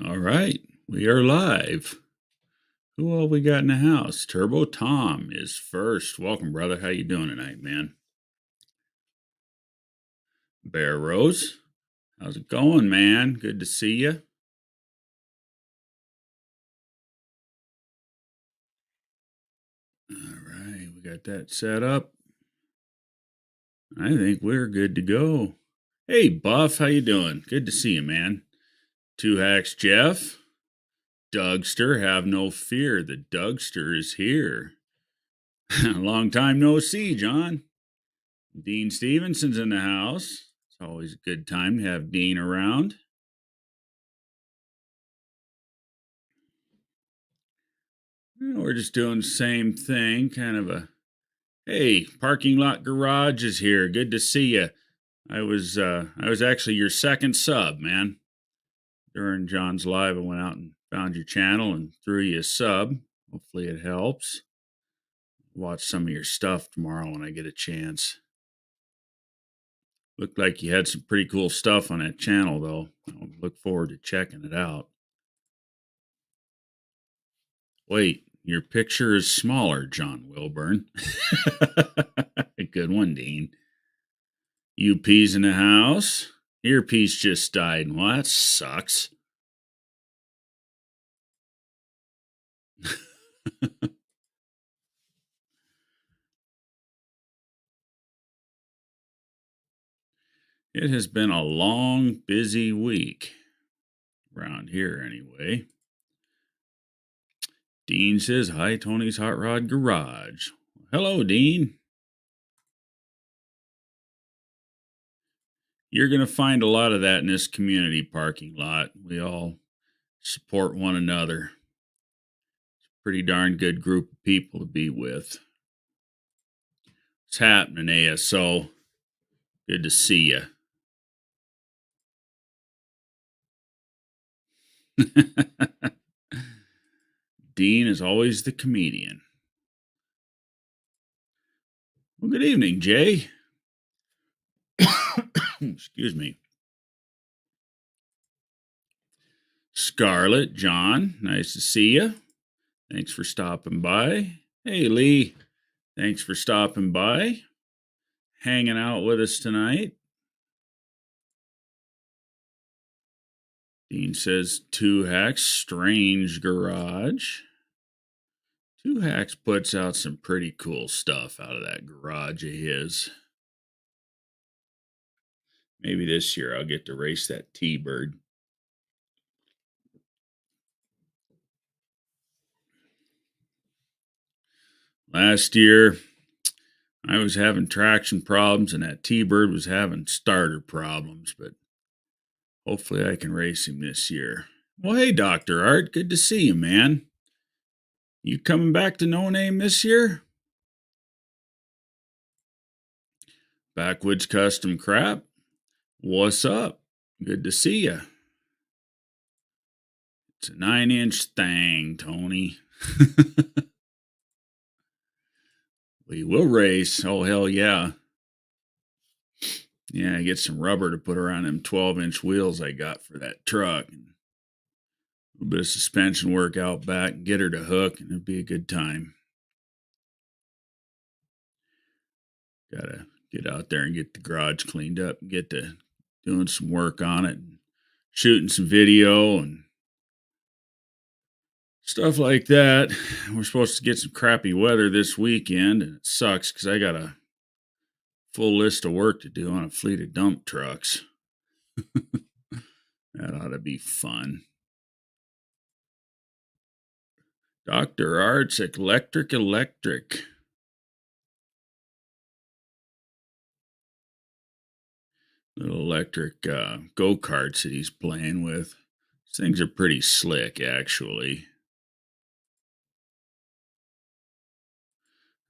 All right, we are live. Who all we got in the house? Turbo Tom is first. Welcome, brother. How you doing tonight, man? Bear Rose, how's it going, man? Good to see you. All right, we got that set up. I think we're good to go. Hey, Buff, how you doing? Good to see you, man. Two Hacks Jeff, Dougster, have no fear. The Dougster is here. Long time no see, John. Dean Stevenson's in the house. It's always a good time to have Dean around. We're just doing the same thing, kind of a hey, parking lot garage is here. Good to see you. I was actually your second sub, man. During John's live, I went out and found your channel and threw you a sub. Hopefully it helps. Watch some of your stuff tomorrow when I get a chance. Looked like you had some pretty cool stuff on that channel, though. I'll look forward to checking it out. Wait, your picture is smaller, John Wilburn. Good one, Dean. UP's in the house. Earpiece just died. Well, that sucks. It has been a long, busy week. Around here, anyway. Dean says, hi, Tony's Hot Rod Garage. Hello, Dean. You're going to find a lot of that in this community parking lot. We all support one another. It's a pretty darn good group of people to be with. What's happening, ASO? Good to see you. Dean is always the comedian. Well, good evening, Jay. Excuse me. Scarlett, John, nice to see you. Thanks for stopping by. Hey, Lee, thanks for stopping by. Hanging out with us tonight. Dean says, Two Hacks, strange garage. Two Hacks puts out some pretty cool stuff out of that garage of his. Maybe this year I'll get to race that T-Bird. Last year, I was having traction problems and that T-Bird was having starter problems, but hopefully I can race him this year. Well, hey, Dr. Art, good to see you, man. You coming back to No Name this year? Backwoods Custom Crap, what's up? Good to see you. It's a 9-inch thing, Tony. We will race. Oh, hell yeah. Yeah, get some rubber to put around them 12-inch wheels I got for that truck. A little bit of suspension work out back and get her to hook, and it'd be a good time. Gotta get out there and get the garage cleaned up and get to doing some work on it and shooting some video and stuff like that. We're supposed to get some crappy weather this weekend, and it sucks because I got a full list of work to do on a fleet of dump trucks. That ought to be fun. Dr. Art's Electric. Little electric go-karts that he's playing with. These things are pretty slick, actually.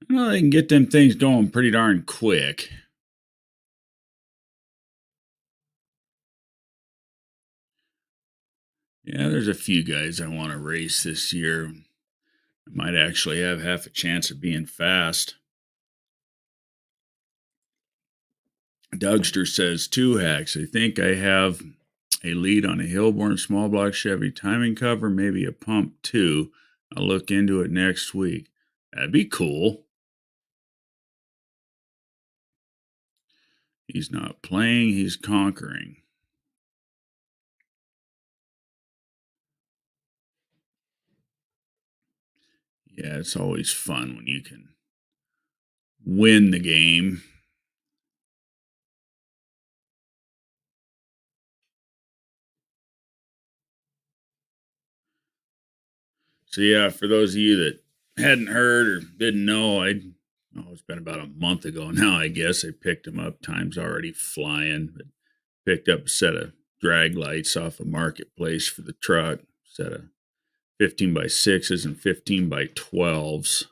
Well, they can get them things going pretty darn quick. Yeah, there's a few guys I want to race this year. I might actually have half a chance of being fast. Dougster says, Two Hacks. I think I have a lead on a Hillborn small block Chevy timing cover, maybe a pump too. I'll look into it next week. That'd be cool. He's not playing, he's conquering. Yeah, it's always fun when you can win the game. So yeah, for those of you that hadn't heard or didn't know, it's been about a month ago now, I guess. I picked him up. Time's already flying, but picked up a set of drag lights off a marketplace for the truck, set of 15 by 6s and 15 by 12s.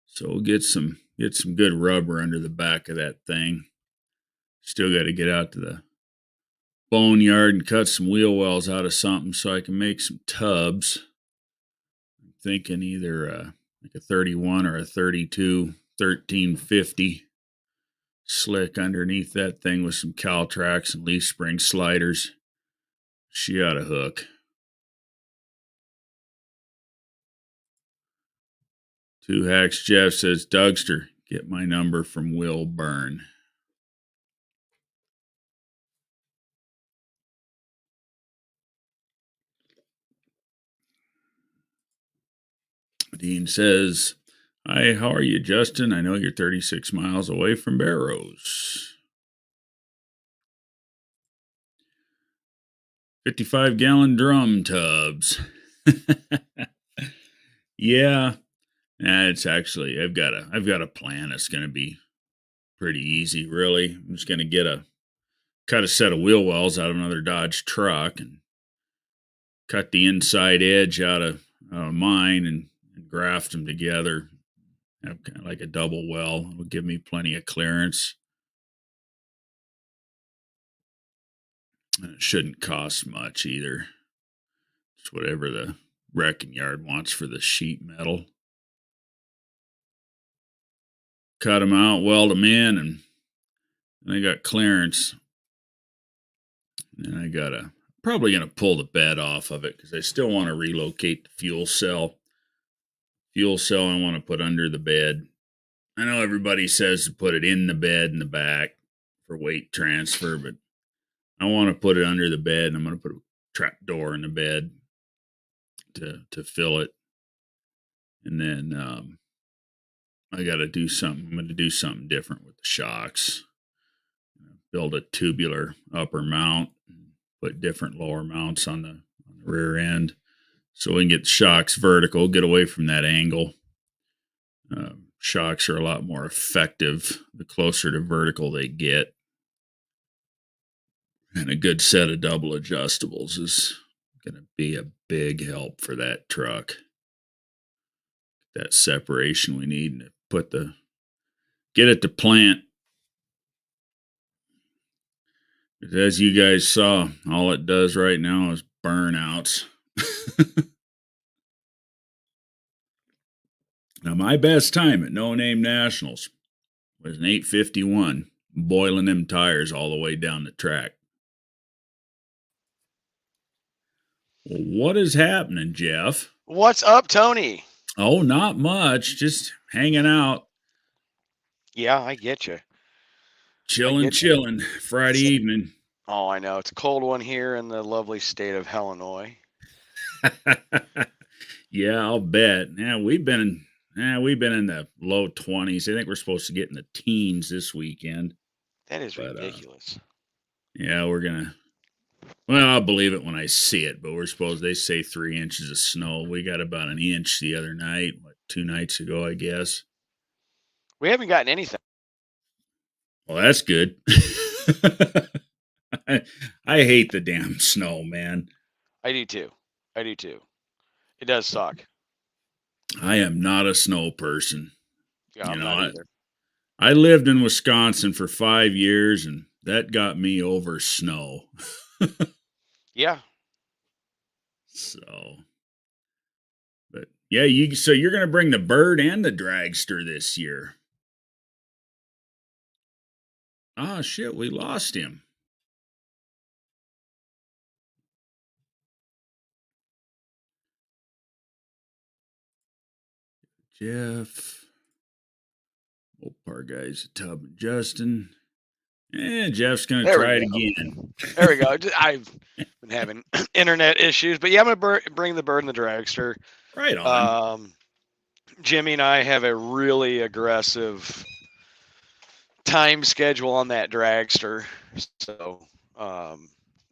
So we'll get some good rubber under the back of that thing. Still got to get out to the boneyard and cut some wheel wells out of something so I can make some tubs. I'm thinking either like a 31 or a 32 1350 slick underneath that thing with some Caltrax and leaf spring sliders. She ought to hook. Two Hacks Jeff says, Dougster, get my number from Will Byrne. Dean says, hi, how are you, Justin? I know you're 36 miles away from Barrows. 55-gallon drum tubs. Yeah. It's actually I've got a plan. It's gonna be pretty easy, really. I'm just gonna cut a set of wheel wells out of another Dodge truck and cut the inside edge out of mine and graft them together. Have kind of like a double well. It'll give me plenty of clearance. And it shouldn't cost much either. It's whatever the wrecking yard wants for the sheet metal. Cut them out, weld them in, and I got clearance. And I probably gonna pull the bed off of it because I still want to relocate the fuel cell. Fuel cell I want to put under the bed. I know everybody says to put it in the bed in the back for weight transfer, but I want to put it under the bed, and I'm going to put a trap door in the bed to fill it. And then I got to do something. I'm going to do something different with the shocks. Build a tubular upper mount, put different lower mounts on the rear end, so we can get the shocks vertical, get away from that angle. Shocks are a lot more effective the closer to vertical they get. And a good set of double adjustables is going to be a big help for that truck. That separation we need to get it to plant. As you guys saw, all it does right now is burnouts. Now, my best time at No Name Nationals was an 8:51, boiling them tires all the way down the track. Well, what is happening, Jeff? What's up, Tony? Oh, not much. Just hanging out. Yeah, I get you. Chilling. Friday evening. Oh, I know. It's a cold one here in the lovely state of Illinois. Yeah, I'll bet. Yeah, we've been in the low 20s. I think we're supposed to get in the teens this weekend. That is ridiculous. Yeah, well, I'll believe it when I see it, but they say 3 inches of snow. We got about an inch the other night, 2 nights ago, I guess. We haven't gotten anything. Well, that's good. I hate the damn snow, man. I do too. It does suck. I am not a snow person. Yeah, I'm not either. I lived in Wisconsin for 5 years, and that got me over snow. Yeah. So, but yeah, so you're going to bring the bird and the dragster this year. Ah, shit, we lost him. Jeff. Mopar guys, Tub and Justin. Jeff's gonna There we try it go. again. There we go. I've been having internet issues, but yeah, I'm gonna bring the bird in the dragster. Right on. Um, Jimmy and I have a really aggressive time schedule on that dragster, so um,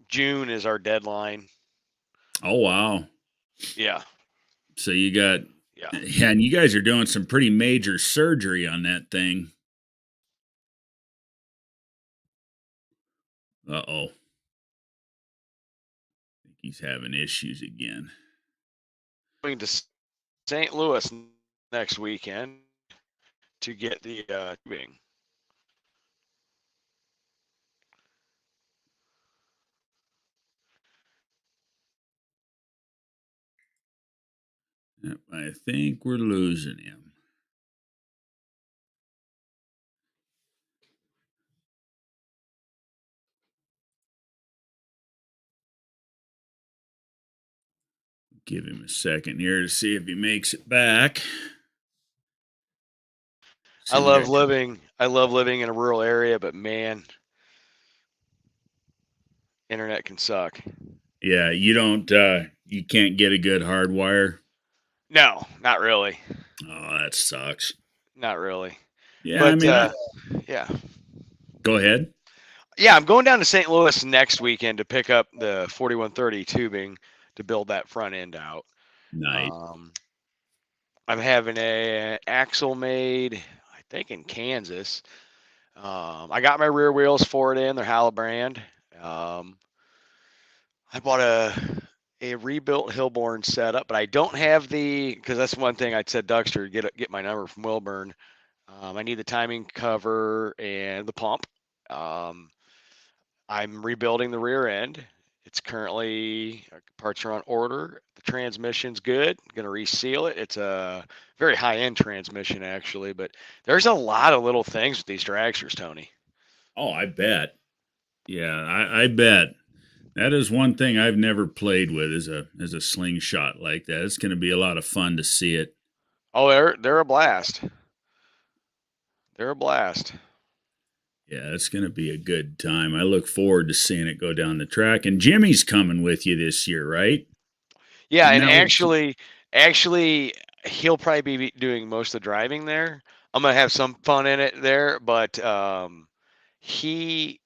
June is our deadline. Oh wow. Yeah, So you got yeah. yeah, and you guys are doing some pretty major surgery on that thing. Uh-oh. Think he's having issues again. Going to St. Louis next weekend to get the tubing. Yep, I think we're losing him. Give him a second here to see if he makes it back. I Sitting love there. living. I love living in a rural area, but man, internet can suck. Yeah, you don't you can't get a good hard wire. No, not really. Oh, that sucks. Not really. Yeah, I But mean, yeah. go ahead. Yeah, I'm going down to St. Louis next weekend to pick up the 4130 tubing to build that front end out. Nice. Um, I'm having a axle made, I think in Kansas. I got my rear wheels for it in. They're Halibrand. Um, I bought a rebuilt Hillborn setup, but I don't have the because that's one thing I said Duckster get my number from Wilburn. I need the timing cover and the pump. Um, I'm rebuilding the rear end. It's currently parts are on order. The transmission's good. I'm gonna reseal it. It's a very high end transmission actually, but there's a lot of little things with these dragsters, Tony. Oh, I bet. Yeah, I bet. That is one thing I've never played with as a slingshot like that. It's going to be a lot of fun to see it. Oh, they're a blast. They're a blast. Yeah, it's going to be a good time. I look forward to seeing it go down the track. And Jimmy's coming with you this year, right? Yeah, Isn't and that what you, actually, he'll probably be doing most of the driving there. I'm gonna have some fun in it there, but he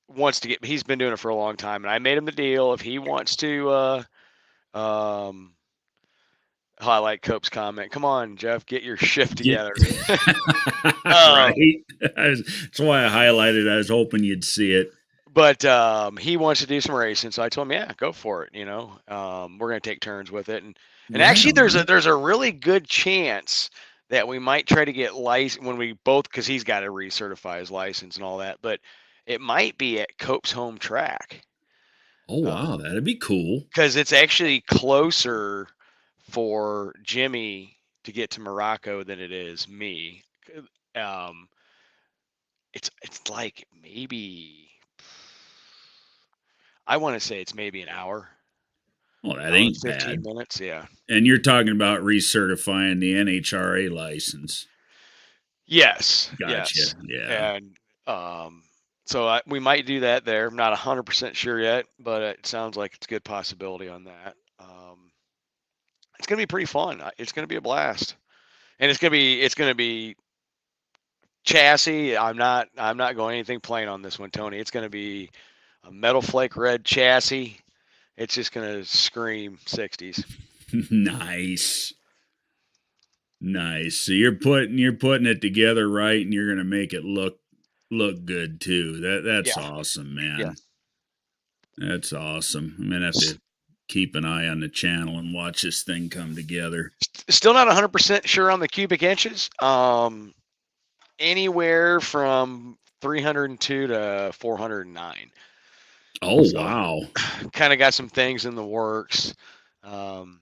wants to get. He's been doing it for a long time, and I made him the deal. If he wants to, um, I like Cope's comment. Come on, Jeff, get your shift get together. um, right? That's why I highlighted. I was hoping you'd see it. but he wants to do some racing, so I told him, yeah, go for it. We're gonna take turns with it, and Right actually, on. there's a really good chance that we might try to get license when we both because he's got to recertify his license and all that, but it might be at Cope's home track Oh wow, that'd be cool. because it's actually closer for Jimmy to get to Morocco than it is me. Um, it's like maybe I want to say it's maybe an hour. Well, that Hour and ain't 15 bad. minutes, yeah. And you're talking about recertifying the NHRA license. Yes, Gotcha. yes. Yeah. And um, so we might do that there. I'm not 100% sure yet, but it sounds like it's a good possibility on that. It's going to be pretty fun. It's going to be a blast. And it's going to be chassis. I'm not going anything plain on this one, Tony. It's going to be a metal flake red chassis. It's just going to scream 60s. Nice. Nice. So you're putting it together right and you're gonna make it look good too. That's Yeah. awesome, Yeah. man. That's awesome. I'm gonna have to keep an eye on the channel and watch this thing come together. Still not 100% sure on the cubic inches. Anywhere from 302 to 409. Oh So wow. kind of got some things in the works. Um,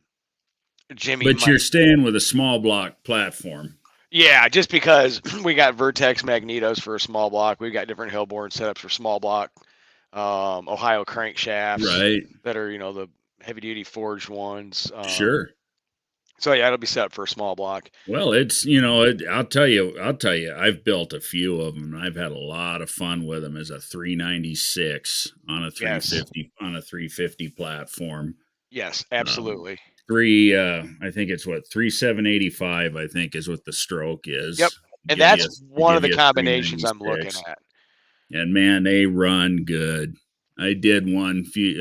Jimmy But you're might, staying with a small block platform. yeah, just because we got Vertex magnetos for a small block. We've got different Hillborn setups for small block, Ohio crankshafts Right. that are, the heavy duty forged ones. Sure. So yeah, it'll be set up for a small block. Well, I'll tell you, I've built a few of them. And I've had a lot of fun with them as a 396 on a Yes. 350 platform. Yes, Um, absolutely. I think it's what 3785. I think is what the stroke Yep. is. And that's one of Give the you a combinations I'm looking 396, at. and man, they run good. I did one shit,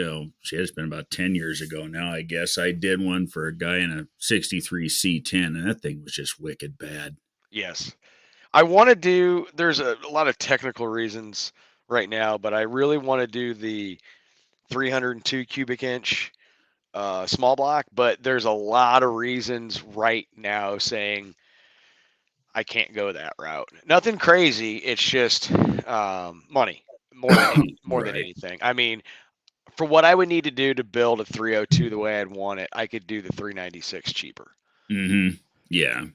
it's been about 10 years ago now, I guess. I did one for a guy in a 63 C10, and that thing was just wicked bad. Yes. I want to do, there's a lot of technical reasons right now, but I really want to do the 302 cubic inch small block. But there's a lot of reasons right now saying I can't go that route. Nothing crazy. It's just money more than Right. anything. I mean, for what I would need to do to build a 302 the way I'd want it, I could do the 396 cheaper. Mm-hmm. Yeah.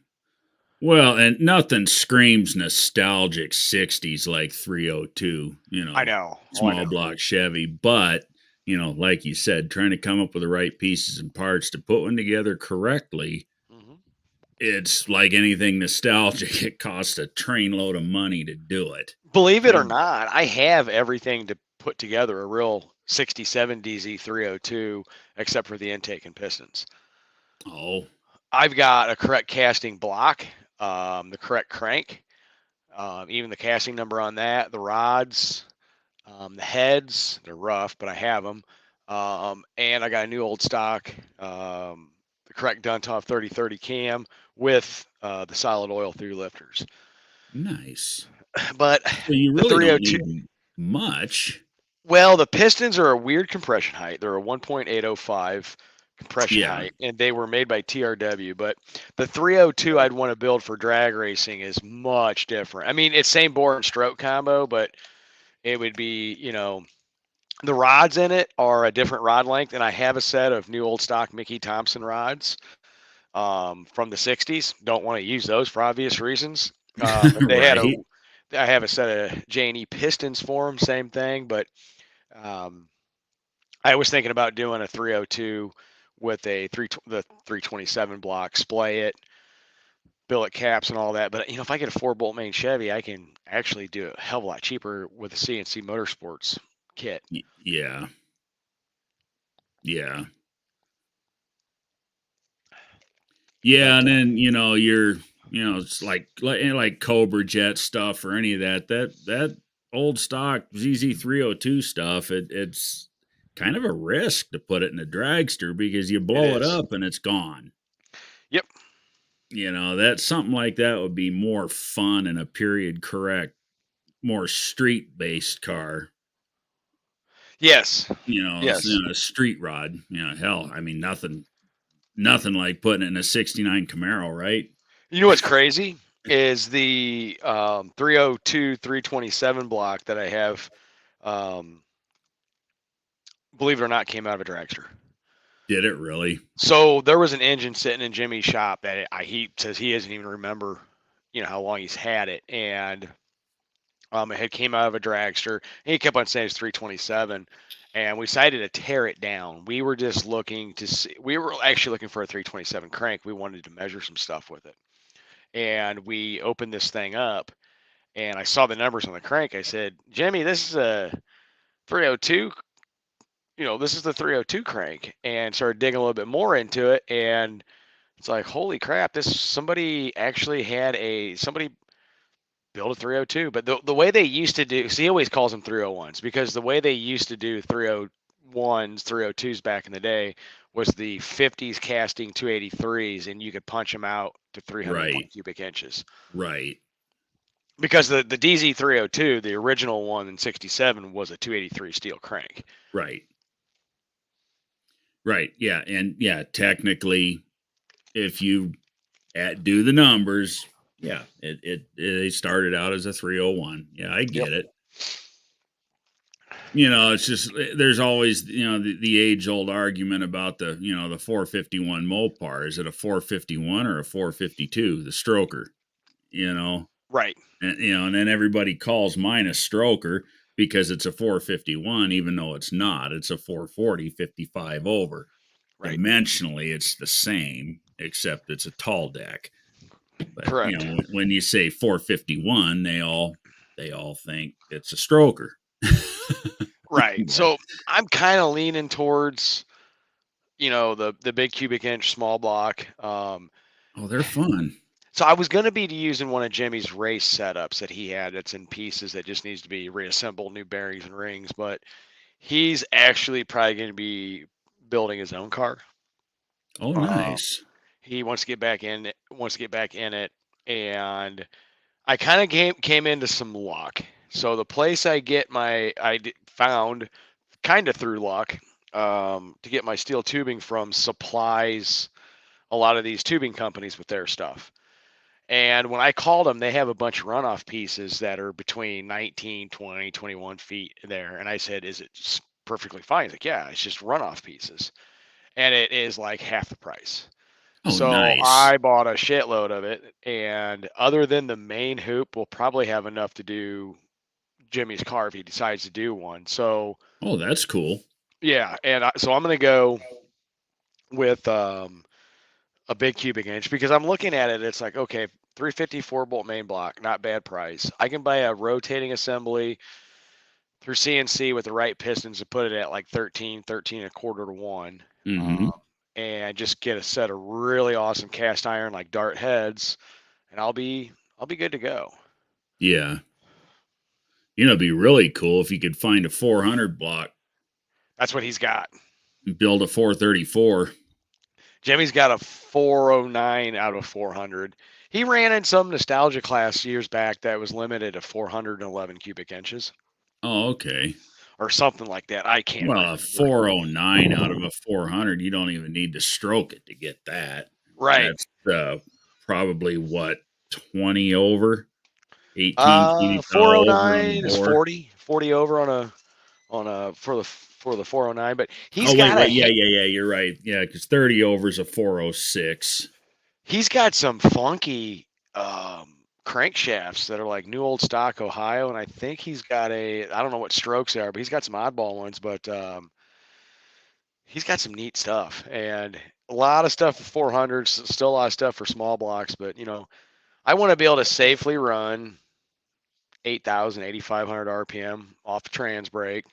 Well, and nothing screams nostalgic 60s like 302, I know. Oh, I small know. block Chevy. But, like you said, trying to come up with the right pieces and parts to put one together correctly, Hmm. it's like anything nostalgic. It costs a trainload of money to do it. Believe it I, or not, I have everything to put together a real 67 DZ 302, except for the intake and pistons. oh, I've got a correct casting block, the correct crank, even the casting number on that, the rods, the heads. They're rough, but I have them. And I got a new old stock, the correct Duntov 3030 cam with the solid oil through lifters. nice. But So you the really don't 302, need much. well, the pistons are a weird compression height. They're a 1.805 compression Yeah. height, and they were made by TRW. But the 302 I'd want to build for drag racing is much different. I mean, it's same bore and stroke combo, but it would be, the rods in it are a different rod length, and I have a set of new old stock Mickey Thompson rods from the 60s. Don't want to use those for obvious reasons. If they had Right. I have a set of J&E pistons for them, same thing, but um, I was thinking about doing a 302 with the 327 block, splay it, billet caps, and all that. But if I get a 4-bolt main Chevy, I can actually do it a hell of a lot cheaper with a CNC Motorsports kit. Yeah. Yeah. But Yeah, and then it's like Cobra Jet stuff or any of that old stock ZZ302 stuff. It's kind of a risk to put it in a dragster because you it blow it is. up and it's gone. Yep. That something like that would be more fun in a period correct, more street based car. Yes. Yes. A street rod. Hell, I mean nothing like putting it in a '69 Camaro, right? You know what's crazy is the 302 327 block that I have. Um, believe it or not, came out of a dragster. Did it really? So there was an engine sitting in Jimmy's shop that he says he doesn't even remember, how long he's had it, and it had came out of a dragster. And he kept on saying it's 327, and we decided to tear it down. We were just looking to see. We were actually looking for a 327 crank. We wanted to measure some stuff with it, and we opened this thing up, and I saw the numbers on the crank. I said, Jimmy, this is a 302. This is the 302 crank, and started digging a little bit more into it, and it's like, holy crap, this somebody actually had somebody built a 302. But the way they used to do, see, he always calls them 301s because the way they used to do 301s, 302s back in the day was the 50s casting 283s, and you could punch them out to 301 Right. cubic inches. Right. Because the DZ 302, the original one in 67, was a 283 steel crank. Right. Right. Yeah. And yeah, technically, if you do the numbers, yeah, it started out as a 301. Yeah, I Yep. get it. It's just there's always the age old argument about the 451 Mopar. Is it a 451 or a 452? The stroker. You know, Right. and then everybody calls mine a stroker because it's a 451, even though it's not. It's a 440 55 over. Right. Dimensionally, it's the same. except it's a tall deck. But Correct. when you say 451, they all think it's a stroker. Right. But So I'm kind of leaning towards, the big cubic inch small block. oh, they're fun. So I was going to be using one of Jimmy's race setups that he had that's in pieces that just needs to be reassembled, new bearings and rings. But he's actually probably going to be building his own car. Oh, Uh, nice. he wants to get back in. Wants to get back in it, and I kind of came into some luck. So the place found kind of through luck to get my steel tubing from supplies a lot of these tubing companies with their stuff. And when I called them, they have a bunch of runoff pieces that are between 19, 20, 21 feet there. And I said, is it perfectly fine? He's like, yeah, it's just runoff pieces. And it is like half the price. Oh, So nice. I bought a shitload of it. And other than the main hoop, we'll probably have enough to do Jimmy's car if he decides to do one. So Oh, that's cool. yeah. So I'm going to go with a big cubic inch because I'm looking at it. It's like, okay, 354 bolt main block, not bad price. I can buy a rotating assembly through CNC with the right pistons to put it at like 13, 13 and a quarter to 1. Mm-hmm. Um, and just get a set of really awesome cast iron like dart heads, and I'll be good to go. Yeah. It'd be really cool if you could find a 400 block That's what he's got. and build a 434. Jimmy's got a 409 out of 400. He ran in some nostalgia class years back that was limited to 411 cubic inches Oh, okay. or something like that. I can't Well, a remember. 409 out of a 400, you don't even need to stroke it to get that. I mean, Right. that's probably what, 20 over, 18 feet over on the 409 is bore. 40 over on a for the 409, but Oh, wait. Yeah, yeah, yeah. You're right. Yeah, because 30 over is a 406. he's got some funky crankshafts that are like new old stock Ohio, and I think he's got I don't know what strokes they are, but he's got some oddball ones, but he's got some neat stuff and a lot of stuff for 400s, still a lot of stuff for small blocks, but I want to be able to safely run 8,000, 8,500 RPM off the trans brake.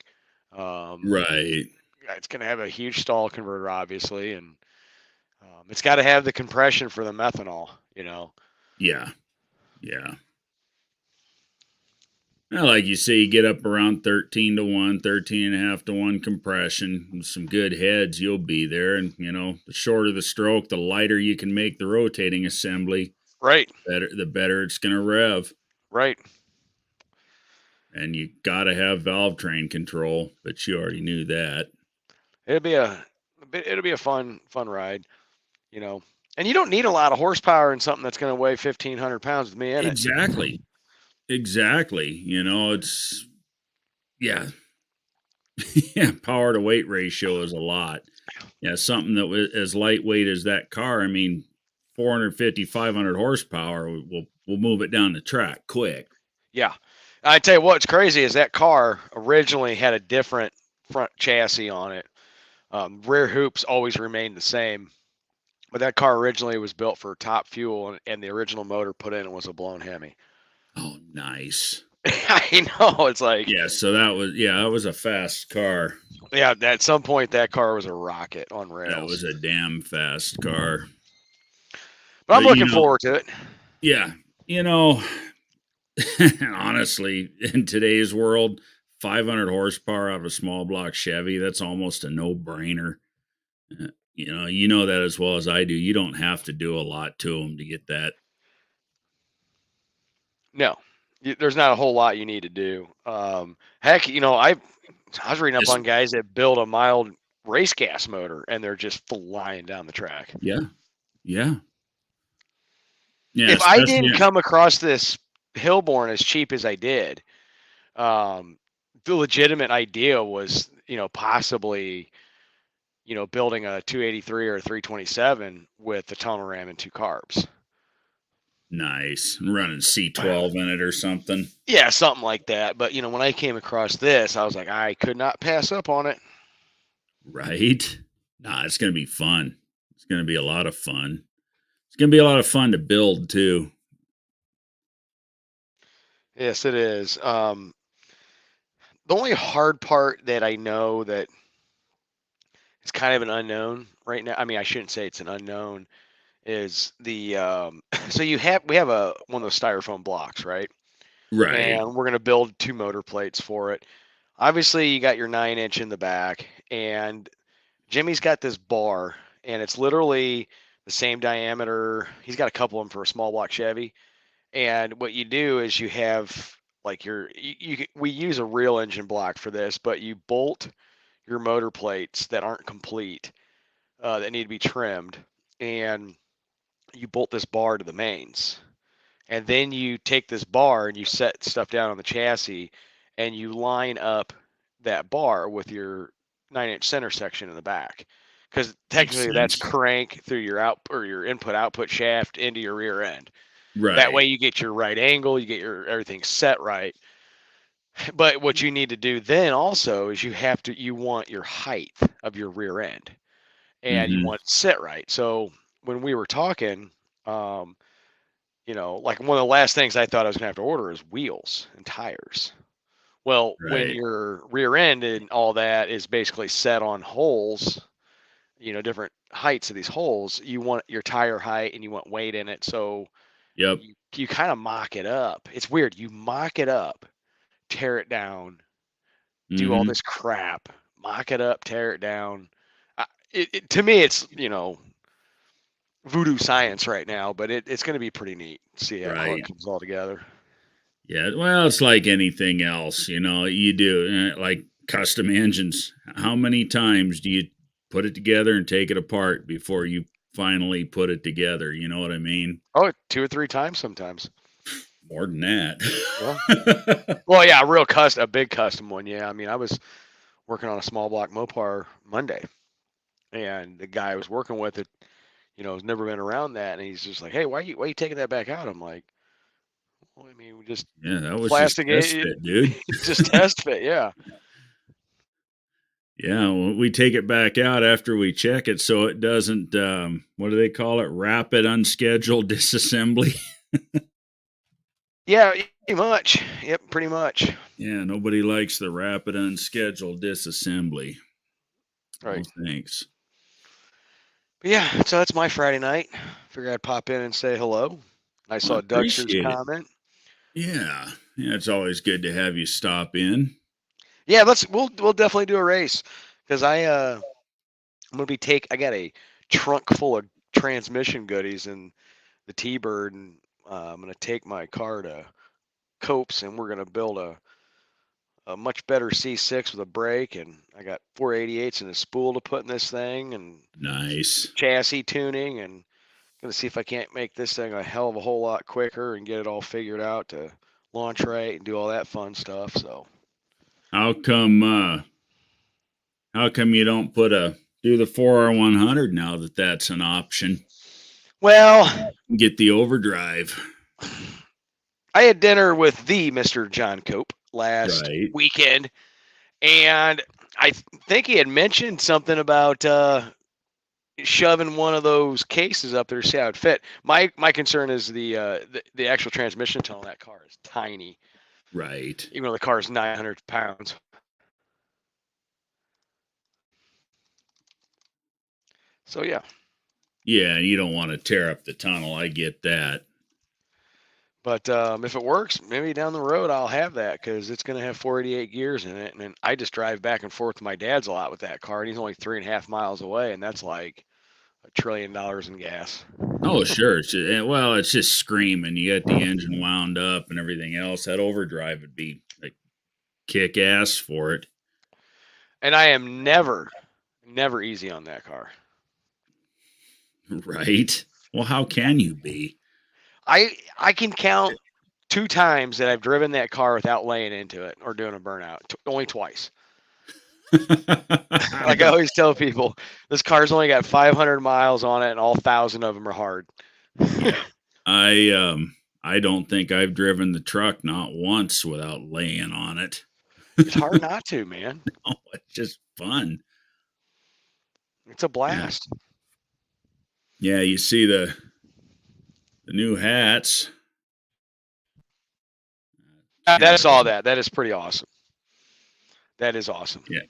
Um, Right. it's going to have a huge stall converter, obviously, and it's got to have the compression for the methanol. Yeah. Yeah. Well, like you say, you get up around 13 to 1, 13 and a half to 1 compression. With some good heads, you'll be there. And, the shorter the stroke, the lighter you can make the rotating assembly, Right, the better it's going to rev. right. And you got to have valve train control, but you already knew that. It'll be a fun ride, you know. And you don't need a lot of horsepower in something that's going to weigh 1,500 pounds with me in it. Exactly. Exactly. It's, yeah. Yeah. Power to weight ratio is a lot. Yeah. Something that was as lightweight as that car. I mean, 450, 500 horsepower will move it down the track quick. Yeah. I tell you what's crazy is that car originally had a different front chassis on it. Rear hoops always remained the same, but that car originally was built for top fuel, and the original motor put in was a blown Hemi. Oh, nice. I know. It's like, Yeah. So that was a fast car. yeah, at some point that car was a rocket on That rails. was a damn fast car. But I'm But, looking forward to it. yeah, you know, honestly, in today's world, 500 horsepower out of a small block Chevy, that's almost a no-brainer. You know that as well as I do. You don't have to do a lot to them to get that. No, there's not a whole lot you need to do. Heck, I was reading up Just on guys that build a mild race gas motor and they're just flying down the track. yeah, yeah, yeah. If I Especially didn't come across this Hillborn as cheap as I did, um, the legitimate idea was, possibly, building a 283 or a 327 with the tunnel ram and two carbs. nice running C12 in it or something, Yeah, something like that. But when I came across this, I was like, I could not pass up on it. right? Nah, it's gonna be fun. It's gonna be a lot of fun. It's gonna be a lot of fun to build too. Yes, it is. The only hard part that I know that it's kind of an unknown right now. I mean, I shouldn't say it's an unknown. Is the so we have a one of those styrofoam blocks, right? Right. And we're gonna build two motor plates for it. Obviously, you got your 9 inch in the back, and Jimmy's got this bar, and it's literally the same diameter. He's got a couple of them for a small block Chevy. And what you do is you have like we use a real engine block for this, but you bolt your motor plates that aren't complete, that need to be trimmed, and you bolt this bar to the mains. And then you take this bar and you set stuff down on the chassis, and you line up that bar with your 9 inch center section in the back. Because Makes technically that's sense. crank through your out or your input output shaft into your rear end. That way Right. you get your right angle, you get your everything set right. But what you need to do then also is you want your height of your rear end, and you Hmm. want it set right. So when we were talking, um, like one of the last things I thought I was gonna have to order is wheels and tires. Well, when Right. your rear end and all that is basically set on holes, different heights of these holes, you want your tire height and you want weight in it. So Yep. you kind of mock it up. It's weird. You mock it up, tear it down, do all Hmm. this crap, mock it up, tear it down. To me, it's voodoo science right now, but it's going to be pretty neat. See how it Right. comes all together. Yeah. Well, it's like anything else, you do like custom engines. How many times do you put it together and take it apart before you finally put it together? You know what I mean? Oh, 2 or 3 times sometimes. More than that. Yeah. Well, yeah, a big custom one. Yeah. I mean, I was working on a small block Mopar Monday, and the guy I was working with it, has never been around that, and he's just like, "Hey, why you taking that back out?" I'm like, "Well, I mean, we just Yeah, that was just plastic test it, fit, dude. just test fit, yeah." Yeah, well, we take it back out after we check it so it doesn't, what do they call it? Rapid unscheduled disassembly. Yeah, pretty much. Yep, pretty much. Yeah, nobody likes the rapid unscheduled disassembly. No Right. thanks. But yeah, so that's my Friday night. Figured I'd pop in and say hello. I Well, I saw Dougster's appreciate it. comment. Yeah. Yeah, it's always good to have you stop in. Yeah, we'll definitely do a race because I'm gonna be I got a trunk full of transmission goodies and the T-Bird, and I'm gonna take my car to Copes, and we're gonna build a much better C6 with a brake, and I got 488s and a spool to put in this thing, and Nice. chassis tuning, and gonna see if I can't make this thing a hell of a whole lot quicker and get it all figured out to launch right and do all that fun stuff. So, How come how come you don't do the 4R100 now that that's an option? well, Get the overdrive. I had dinner with the Mr. John Cope last Right. weekend, and I think he had mentioned something about shoving one of those cases up there to see how it fit. My concern is the actual transmission tunnel in that car is tiny, Right. even though the car is 900 pounds. So yeah, Yeah, you don't want to tear up the tunnel. I get that. but if it works, maybe down the road I'll have that because it's going to have 488 gears in it, and then I just drive back and forth to my dad's a lot with that car, and he's only 3.5 miles away, and that's like $1 trillion in gas. Oh, sure. Well, it's just screaming. You got the engine wound up and everything else. That overdrive would be like kick ass for it. And I am never easy on that car. Right. Well, how can you be? I can count 2 times that I've driven that car without laying into it or doing a burnout. Only twice. I Like I don't. always tell people, this car's only got 500 miles on it, and all 1,000 of them are hard. Yeah. I don't think I've driven the truck not once without laying on it. It's hard not to, man. Oh, it's just fun. It's a Yeah. blast. Yeah, you see The new hats. That's all Interesting. that. That is pretty awesome. That is awesome. Yeah.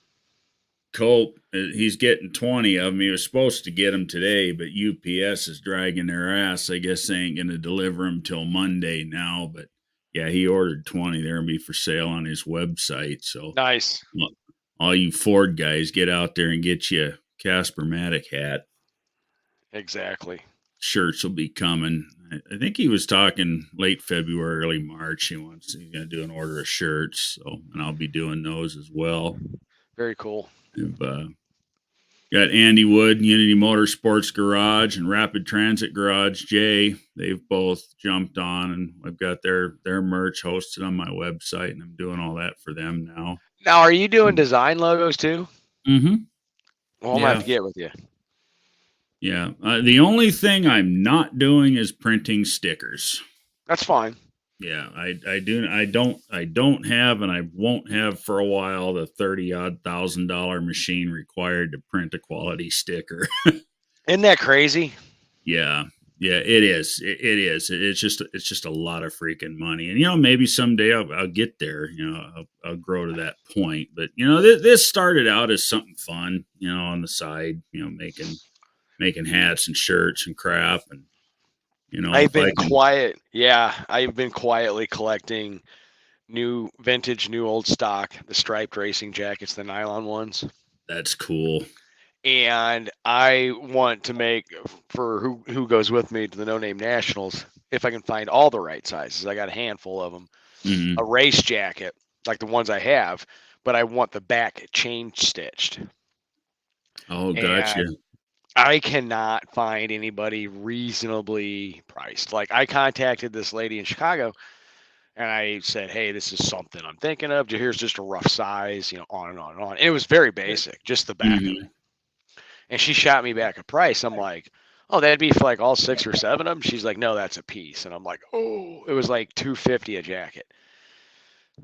Colt, he's getting 20 of them. He was supposed to get them today, but UPS is dragging their ass. I guess they ain't going to deliver them till Monday now. But yeah, he ordered 20. They're going to be for sale on his website. So Nice. well, all you Ford guys, get out there and get you a Casper Matic hat. Exactly. Shirts will be coming. I think he was talking late February, early March. He's going to do an order of shirts. So, and I'll be doing those as well. Very cool. I've got Andy Wood, Unity Motorsports Garage, and Rapid Transit Garage. Jay, they've both jumped on, and I've got their merch hosted on my website, and I'm doing all that for them now. Now, are you doing design logos too? Mm-hmm. Well, I'm gonna have Yeah, to get with you. yeah. The only thing I'm not doing is printing stickers. That's fine. Yeah, I don't have, and I won't have for a while, the $30,000 machine required to print a quality sticker. Isn't that crazy? Yeah, yeah, it is. It is. It's just a lot of freaking money, and maybe someday I'll get there. I'll grow to that point. But this started out as something fun, on the side, making hats and shirts and crap, and I've if I been can, quiet. Yeah, I've been quietly collecting new vintage, new old stock, the striped racing jackets, the nylon ones. that's cool. And I want to make for who goes with me to the No Name Nationals, if I can find all the right sizes. I got a handful of them. Hmm. A race jacket, like the ones I have, but I want the back chain stitched. Oh, gotcha. And I cannot find anybody reasonably priced. Like I contacted this lady in Chicago and I said, "Hey, this is something I'm thinking of. Here's just a rough size, on and on and on." And it was very basic, just the back of it. Hmm. And she shot me back a price. I'm like, "Oh, that'd be for like all 6 or 7 of them." She's like, "No, that's a piece." And I'm like, "Oh," it was like 250 a jacket.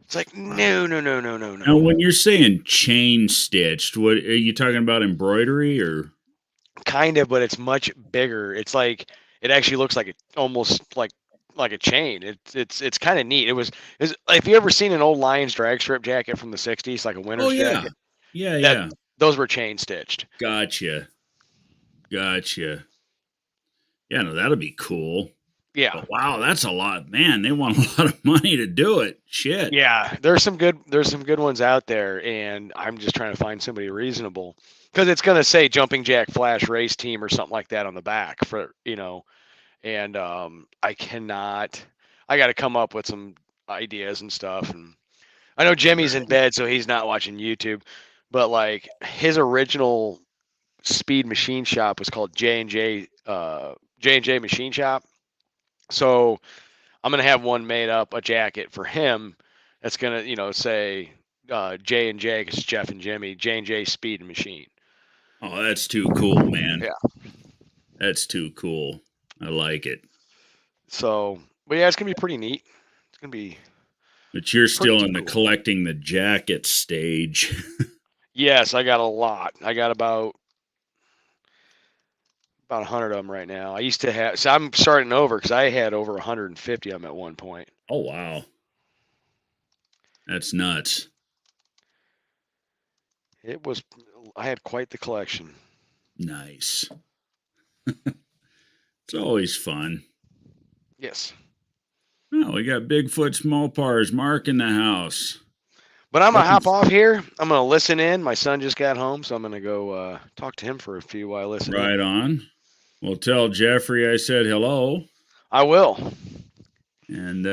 It's like, Wow. no, no, no, no, no, Now, no. when you're saying chain stitched, what are you talking about? Embroidery or? Kind of, but it's much bigger. It's like it actually looks like it almost like a chain. It's kind of neat. Is if you ever seen an old Lions drag strip jacket from the '60s, like a Oh winter's yeah, jacket, yeah, that yeah. those were chain stitched. Gotcha, gotcha. Yeah, no, that'll be cool. Yeah, But wow, that's a lot, man. They want a lot of money to do it. Shit. yeah. There's some good ones out there, and I'm just trying to find somebody reasonable because it's gonna say Jumping Jack Flash Race Team or something like that on the back for and I cannot. I got to come up with some ideas and stuff and I know Jimmy's in Right. bed, so he's not watching YouTube, but like his original speed machine shop was called J&J Machine Shop. So I'm gonna have one made up a jacket for him that's gonna say J&J because Jeff and Jimmy J&J Speed Machine. Oh, that's too cool, man. Yeah. That's too cool. I like it. So, but yeah, it's gonna be pretty neat. It's gonna be But you're still pretty in the cool. collecting the jacket stage. Yes, I got a lot. I got about 100 of them right now. I used to have, so I'm starting over because I had over 150 of them at one point. Oh wow, that's nuts. It was, I had quite the collection. Nice. It's always fun. Yes. Oh, we got Bigfoot Small Pars Mark in the house. But I'm going to Looking hop off here. I'm going to listen in. My son just got home, so I'm going to go talk to him for a few while I listen in. right on. We'll tell Jeffrey I said hello, I will. and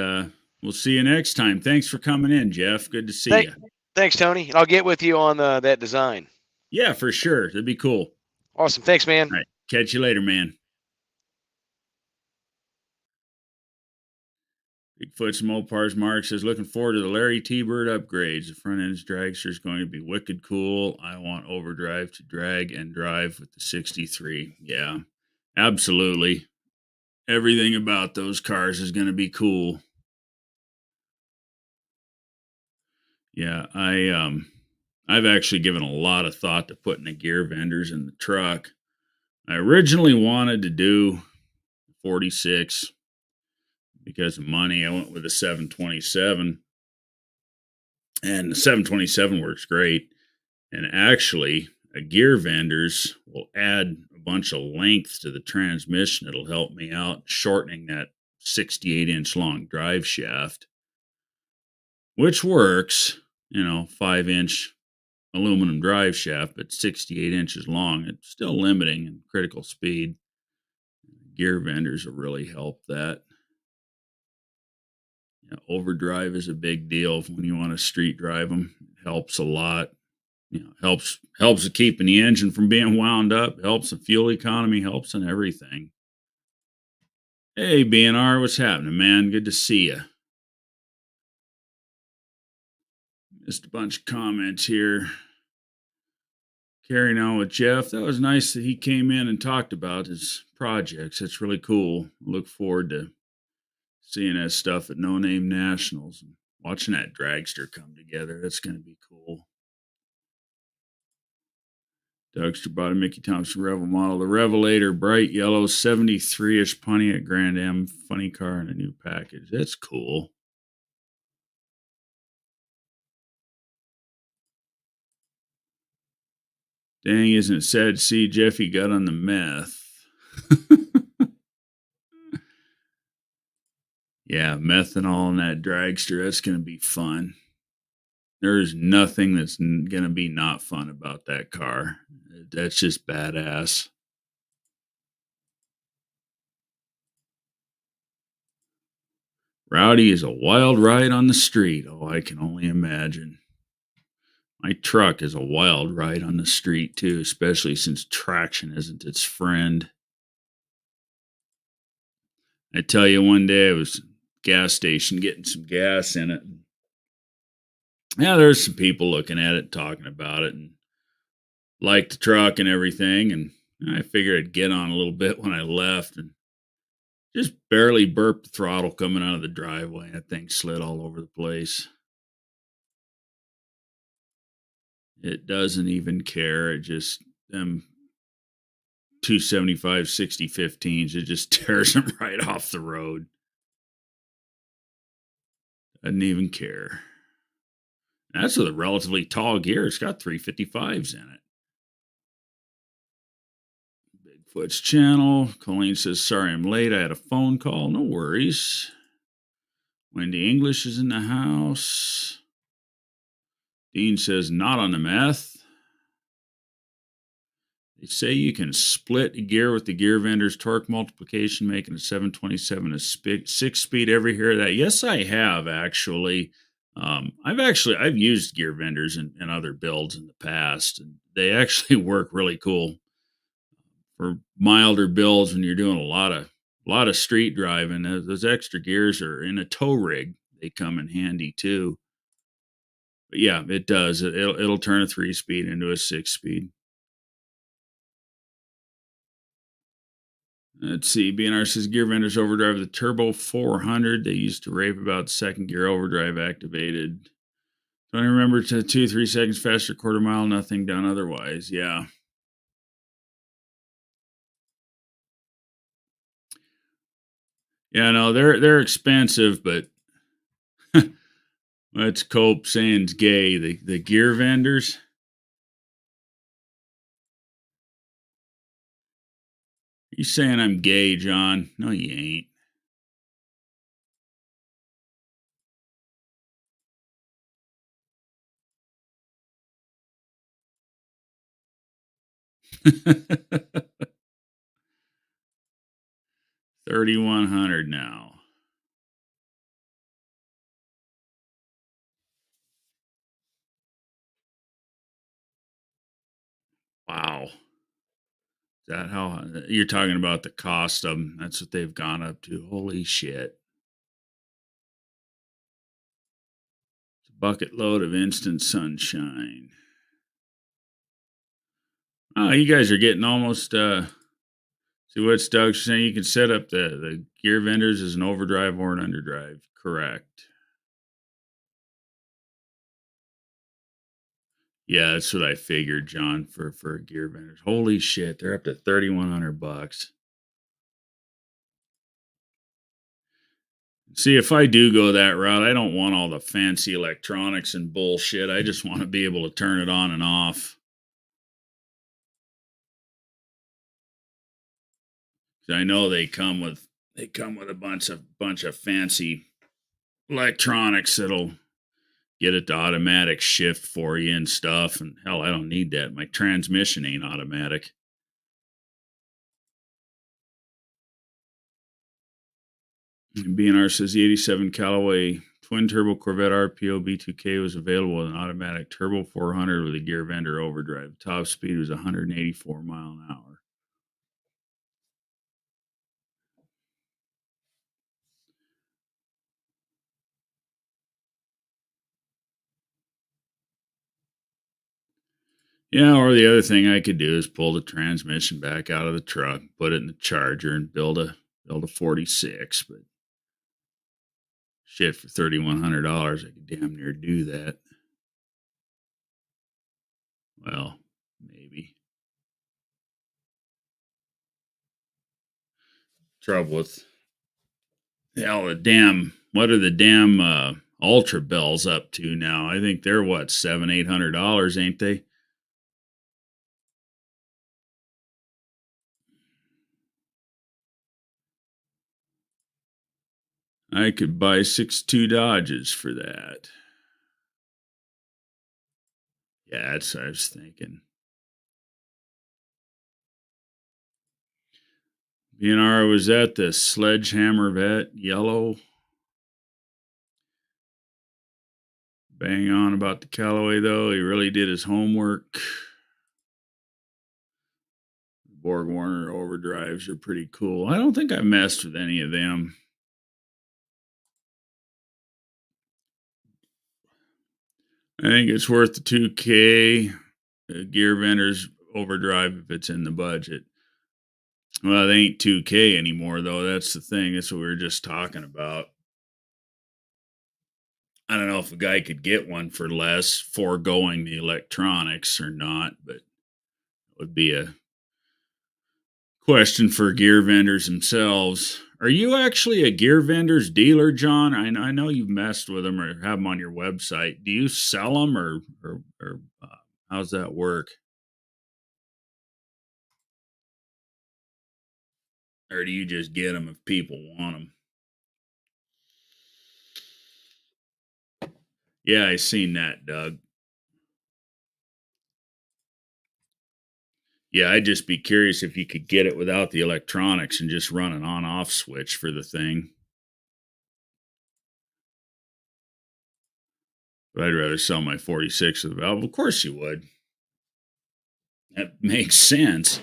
we'll see you next time. Thanks for coming in, Jeff. Good to see Thank, you. thanks, Tony. And I'll get with you on that design. Yeah, for sure. That'd be cool. Awesome. Thanks, man. All right. Catch you later, man. Bigfoot's Mopars Mark says, looking forward to the Larry T Bird upgrades. The front end's dragster is going to be wicked cool. I want overdrive to drag and drive with the 63. Yeah, absolutely. Everything about those cars is going to be cool. Yeah, I've actually given a lot of thought to putting the gear vendors in the truck. I originally wanted to do 46 because of money, I went with a 727, and the 727 works great. And actually, a gear vendors will add a bunch of length to the transmission. It'll help me out shortening that 68-inch long drive shaft, which works, 5-inch aluminum drive shaft, but 68 inches long. It's still limiting in critical speed. Gear vendors will really help that. Overdrive is a big deal when you want to street drive them. It helps a lot. Helps with keeping the engine from being wound up. Helps in fuel economy. Helps in everything. Hey, BNR, what's happening, man? Good to see you. Just a bunch of comments here. Carrying on with Jeff. That was nice that he came in and talked about his projects. That's really cool. Look forward to seeing that stuff at No Name Nationals and watching that dragster come together. That's going to be cool. Dougster bought a Mickey Thompson Revel model. The Revelator, bright yellow, 73-ish Pontiac Grand Am, funny car and a new package. That's cool. Dang, isn't it sad to see Jeffy got on the meth? Yeah, methanol in that dragster. That's going to be fun. There's nothing that's going to be not fun about that car. That's just badass. Rowdy is a wild ride on the street. Oh, I can only imagine. My truck is a wild ride on the street, too, especially since traction isn't its friend. I tell you, one day I was gas station getting some gas in it. Yeah, there's some people looking at it, talking about it, and liked the truck and everything. And I figured I'd get on a little bit when I left and just barely burped the throttle coming out of the driveway. That thing slid all over the place. It doesn't even care. It just, 275 60 15s, it just tears them right off the road. Doesn't even care. That's with a relatively tall gear. It's got 355s in it. Bigfoot's channel. Colleen says, sorry I'm late. I had a phone call. No worries. Wendy English is in the house. Dean says, not on the meth. They say you can split a gear with the gear vendor's torque multiplication, making a 727 a 6-speed. Ever hear that? Yes, I have actually. I've used gear vendors in other builds in the past, and they actually work really cool for milder builds when you're doing a lot of street driving. Those extra gears are in a tow rig. They come in handy too. But yeah, it does. It'll turn a 3-speed into a 6-speed. Let's see. BNR says gear vendors overdrive the Turbo 400. They used to rave about second gear overdrive activated. Don't remember to 2-3 seconds faster, quarter mile, nothing done otherwise. Yeah. Yeah, no, they're expensive, but let's cope saying's gay. The gear vendors. You saying I'm gay, John? No, you ain't. 3,100 now. Wow. Is that how you're talking about the cost of them? That's what they've gone up to. Holy shit. It's a bucket load of instant sunshine. Oh, you guys are getting almost see what Doug's saying. You can set up the gear vendors as an overdrive or an underdrive. Correct. Yeah, that's what I figured, John, for gear vendors. Holy shit, they're up to $3,100. See, if I do go that route, I don't want all the fancy electronics and bullshit. I just want to be able to turn it on and off. I know they come with a bunch of fancy electronics that'll get it to automatic shift for you and stuff. And hell, I don't need that. My transmission ain't automatic. BNR says the 87 Callaway twin turbo Corvette RPO B2K was available with an automatic turbo 400 with a gear vendor overdrive. Top speed was 184 mile an hour. Yeah, or the other thing I could do is pull the transmission back out of the truck, put it in the charger, and build a 46. But shit, for $3,100, I could damn near do that. Well, maybe. Trouble with hell, what are the damn Ultra Bells up to now? I think they're what, $700-800, ain't they? I could buy 6.2 Dodges for that. Yeah, that's what I was thinking. BNR was at the Sledgehammer Vet Yellow. Bang on about the Callaway, though. He really did his homework. Borg Warner overdrives are pretty cool. I don't think I messed with any of them. I think it's worth the 2K. Gear vendors overdrive if it's in the budget. Well, they ain't 2K anymore, though. That's the thing. That's what we were just talking about. I don't know if a guy could get one for less, foregoing the electronics or not, but it would be a question for gear vendors themselves. Are you actually a gear vendor's dealer, John? I know you've messed with them or have them on your website. Do you sell them or how's that work? Or do you just get them if people want them? Yeah, I seen that, Doug. Yeah, I'd just be curious if you could get it without the electronics and just run an on-off switch for the thing. But I'd rather sell my 46 with a valve. Of course you would. That makes sense.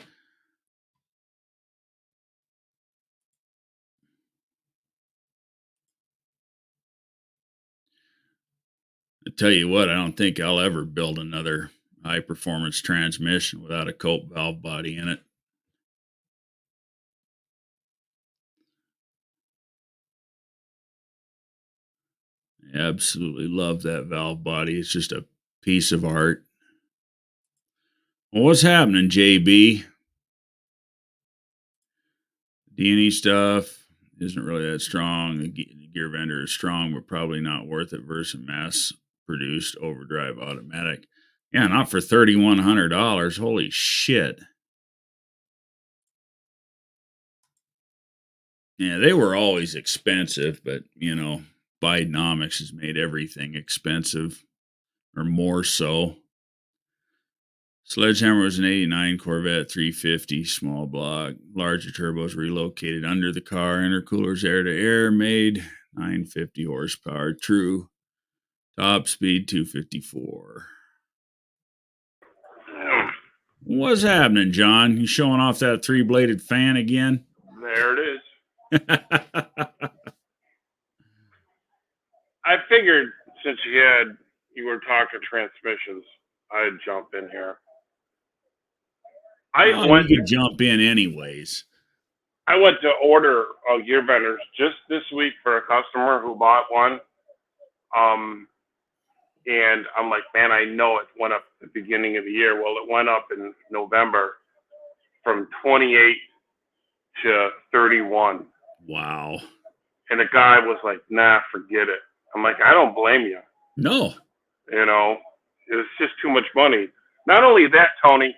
I tell you what, I don't think I'll ever build another high performance transmission without a cope valve body in it. I absolutely love that valve body. It's just a piece of art. Well, what's happening, JB? D&E stuff isn't really that strong. The gear vendor is strong, but probably not worth it versus mass produced overdrive automatic. Yeah, not for $3,100. Holy shit. Yeah, they were always expensive, but Bidenomics has made everything expensive, or more so. Sledgehammer was an 89 Corvette 350 small block. Larger turbos relocated under the car. Intercoolers air to air, made 950 horsepower. True. Top speed 254. What's happening, John? You showing off that 3-bladed fan again? There it is. I figured since you were talking transmissions, I'd jump in here. You could jump in anyways. I went to order gear vendors just this week for a customer who bought one. And I'm like, man, I know it went up at the beginning of the year. Well, it went up in November from 28 to 31. Wow. And the guy was like, "Nah, forget it." I'm like, "I don't blame you. No. You know, it's just too much money." Not only that, Tony,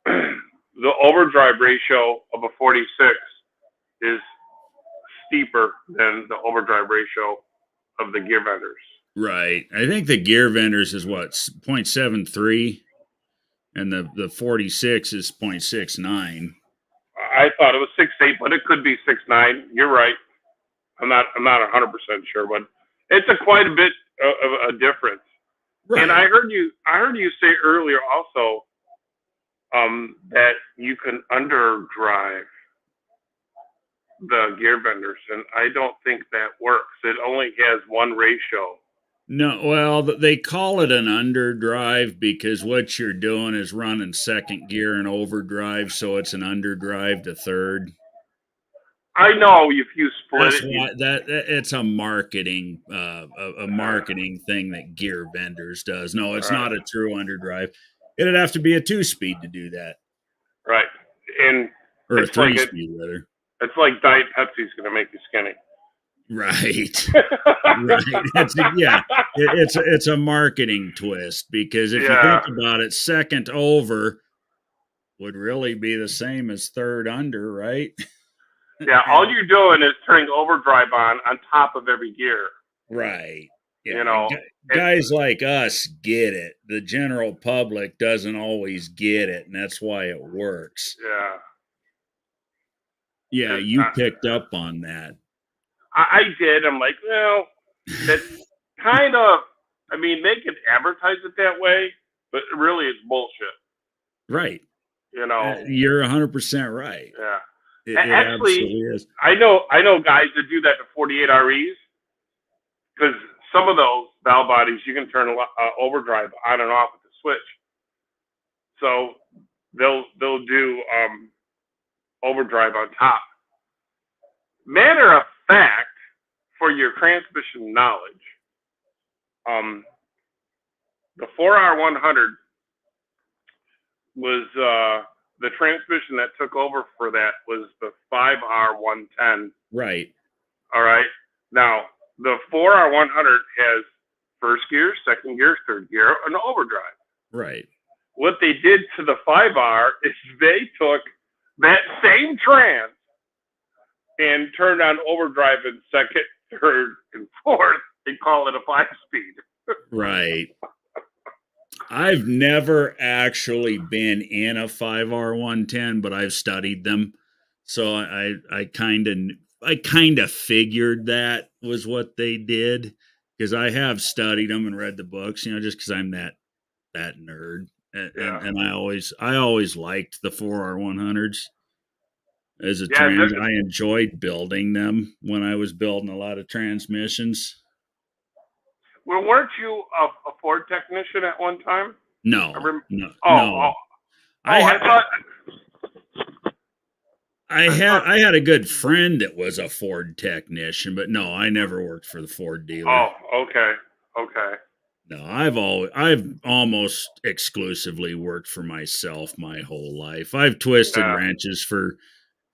the overdrive ratio of a 46 is steeper than the overdrive ratio of the gear vendors. Right. I think the gear vendors is what, 0.73, and the 46 is 0.69. I thought it was 6.8, but it could be 6.9. You're right. I'm not 100% sure, but it's quite a bit of a difference. Right. And I heard you say earlier also that you can underdrive the gear vendors, and I don't think that works. It only has one ratio. No, well, they call it an underdrive because what you're doing is running second gear in overdrive, so it's an underdrive to third. I know if you split That's it, why that it's a marketing marketing thing that gear vendors does. No, it's not a true underdrive. It'd have to be a 2-speed to do that, right? And or a it's like 3-speed rather. it's like Diet Pepsi's going to make you skinny. Right. Right. It's a marketing twist because if you think about it, second over would really be the same as third under, right? Yeah, all you're doing is turning overdrive on top of every gear. Right. Yeah. You know, guys like us get it. The general public doesn't always get it, and that's why it works. Yeah. Yeah, you picked up on that. I did. I'm like, well, it's kind of. I mean, they can advertise it that way, but really, it's bullshit. Right. You know, you're 100% right. Yeah. It Actually, absolutely is. I know guys that do that to 48 REs because some of those valve bodies you can turn overdrive on and off with the switch. So they'll do overdrive on top. Matter of fact, for your transmission knowledge, the 4R100 was the transmission that took over for that was the 5R110. Right. All right. Now, the 4R100 has first gear, second gear, third gear, and overdrive. Right. What they did to the 5R is they took that same trans and turned on overdrive in second, third, and fourth and call it a 5-speed. Right. I've never actually been in a 5R110, but I've studied them. So I kind of figured that was what they did because I have studied them and read the books, just because I'm that nerd. And I always liked the 4R100s as a trans. I enjoyed building them when I was building a lot of transmissions. Well, weren't you a Ford technician at one time? No. No. I had a good friend that was a Ford technician, but no, I never worked for the Ford dealer. Oh, okay. No, I've almost exclusively worked for myself my whole life. I've twisted wrenches for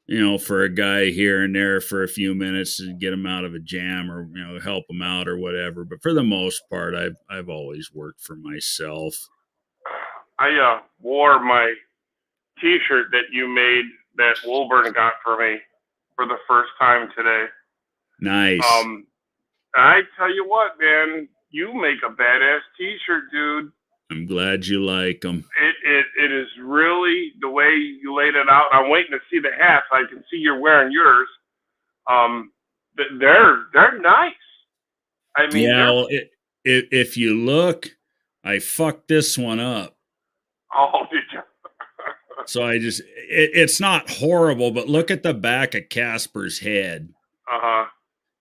a guy here and there for a few minutes to get him out of a jam or, help him out or whatever. But for the most part, I've always worked for myself. I wore my T-shirt that you made that Woolburn got for me for the first time today. Nice. I tell you what, man, you make a badass T-shirt, dude. I'm glad you like them. It is really the way you laid it out. I'm waiting to see the hats. I can see you're wearing yours. They're nice. I mean, well, if you look, I fucked this one up. Oh, did you? So it's not horrible, but look at the back of Casper's head. Uh-huh.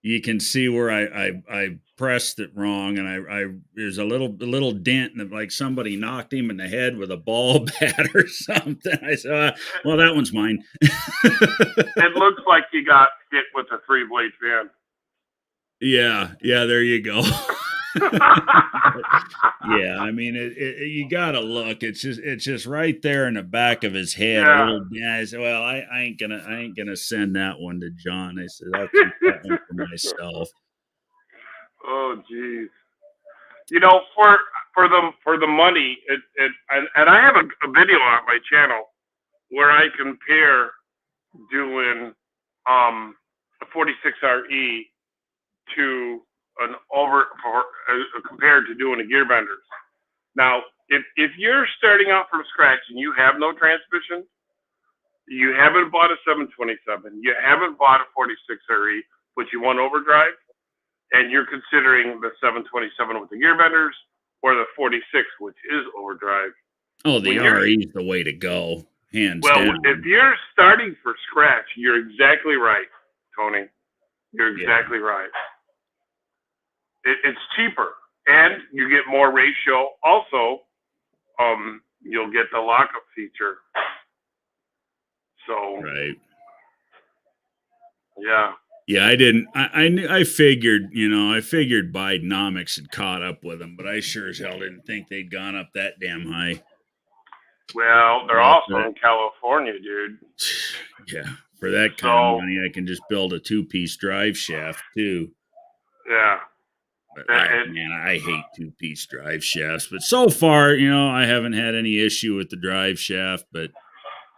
You can see where I pressed it wrong, and there's a little dent, and like somebody knocked him in the head with a ball bat or something. I said, well, that one's mine. It looks like you got hit with a 3-blade fan. Yeah, there you go. Yeah, I mean, you gotta look. It's just right there in the back of his head. A Yeah. little. I said, well, I ain't gonna send that one to John. I said, I'll keep that one for myself. Oh, geez. You know, for the money, and I have a video on my channel where I compare doing a 46RE to an compared to doing a gear benders. Now, if you're starting out from scratch and you have no transmission, you haven't bought a 727, you haven't bought a 46RE, but you want overdrive, and you're considering the 727 with the gear benders or the 46, which is overdrive. Oh, the RE is the way to go, hands Well, down. if you're starting for scratch, you're exactly right, Tony. You're exactly right. It's cheaper, and you get more ratio. Also, you'll get the lockup feature. So, right. Yeah. Yeah, I didn't. I figured, I figured Bidenomics had caught up with them, but I sure as hell didn't think they'd gone up that damn high. Well, they're also in California, dude. Yeah, for that kind of money, I can just build a 2-piece drive shaft too. Yeah. But I hate 2-piece drive shafts. But so far, I haven't had any issue with the drive shaft. But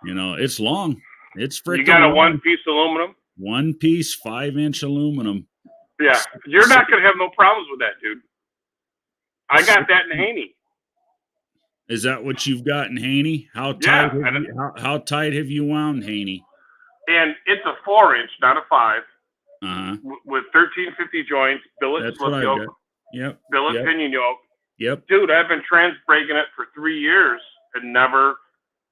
it's long. It's freaking. You got a long. 1-piece aluminum. 1-piece 5-inch aluminum. Yeah, you're not gonna have no problems with that, dude. I got that in Haney. Is that what you've got in Haney? How tight? How tight have you wound Haney? And it's a 4-inch, not a 5. With 1350 joints, billet slip yoke. Yep. Billet pinion yoke. Yep. Dude, I've been trans breaking it for 3 years and never.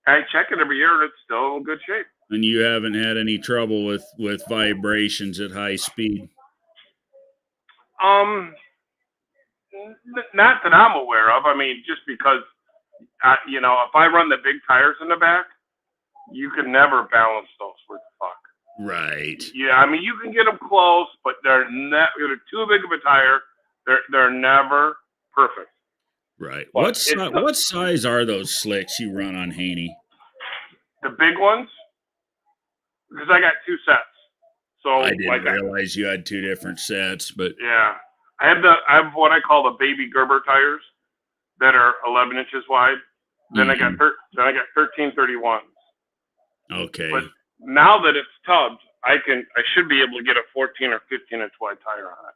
I check it every year and it's still in good shape. And you haven't had any trouble with vibrations at high speed? Not that I'm aware of. I mean, just because, if I run the big tires in the back, you can never balance those with the fuck. Right. Yeah, I mean, you can get them close, but they're too big of a tire. They're never perfect. Right. What size are those slicks you run on Haney? The big ones? Because I got 2 sets. So I didn't realize you had 2 different sets, but yeah, I have what I call the baby Gerber tires that are 11 inches wide. Then I got 1331s. Okay. But now that it's tubbed, I should be able to get a 14 or 15 inch wide tire on it.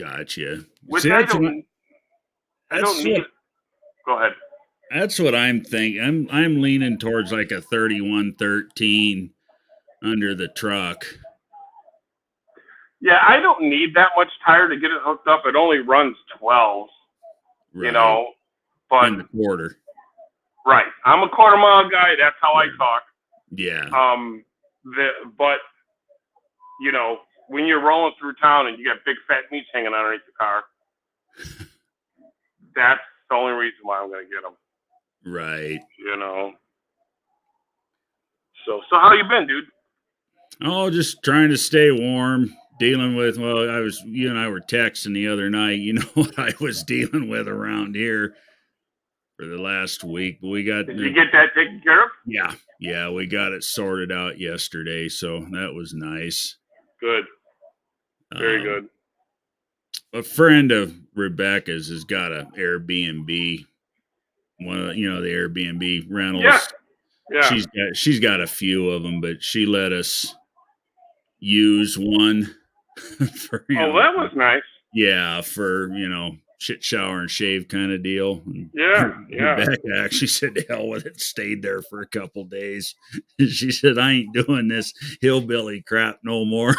Gotcha. Which I don't need. Go ahead. That's what I'm thinking. I'm leaning towards like a 3113 under the truck. Yeah, I don't need that much tire to get it hooked up. It only runs 12. Right. But in the quarter. Right. I'm a quarter mile guy. That's how I talk. Yeah. But when you're rolling through town and you got big fat meats hanging underneath the car, that's the only reason why I'm going to get them. Right. So how you been, dude? Oh, just trying to stay warm. Dealing with, you and I were texting the other night. You know what I was dealing with around here for the last week. But Did you get that taken care of? Yeah, we got it sorted out yesterday, so that was nice. Good. Very good. A friend of Rebecca's has got an Airbnb, one of the Airbnb rentals. Yeah. She's got a few of them, but she let us use one. For, that was nice. Yeah, for shit shower and shave kind of deal. And yeah. Rebecca actually said to hell with it, stayed there for a couple days. She said, I ain't doing this hillbilly crap no more.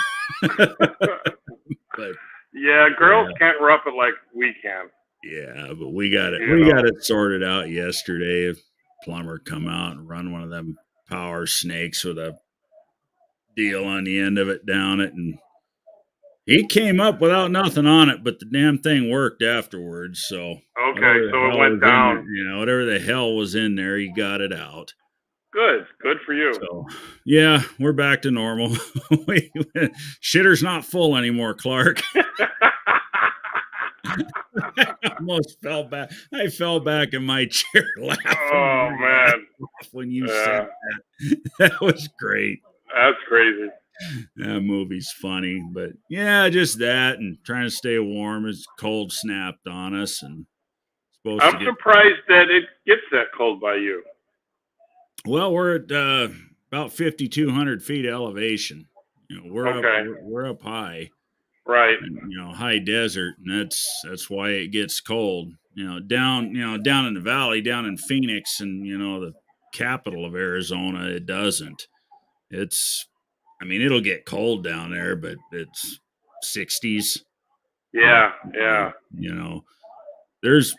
But yeah, girls can't rough it like we can. Yeah, but we got it. We got it sorted out yesterday. A plumber come out and run one of them power snakes with a deal on the end of it down it, and he came up without nothing on it, but the damn thing worked afterwards. So okay, so it went down. There, whatever the hell was in there, he got it out. Good for you. So yeah, we're back to normal. Shitter's not full anymore, Clark. I almost fell back. I fell back in my chair laughing Oh my ass man, off when you said yeah, that. That was great. that's crazy. That movie's funny, but yeah, just that and trying to stay warm as cold snapped on us and supposed I'm to get. surprised that it gets that cold by you. Well, we're at about 5,200 feet elevation. You know, Okay, we're up high, right. and high desert, and that's why it gets cold. Down in the valley, down in Phoenix, and the capital of Arizona, it doesn't. It's, I mean, it'll get cold down there, but it's 60s. But Yeah, yeah. there's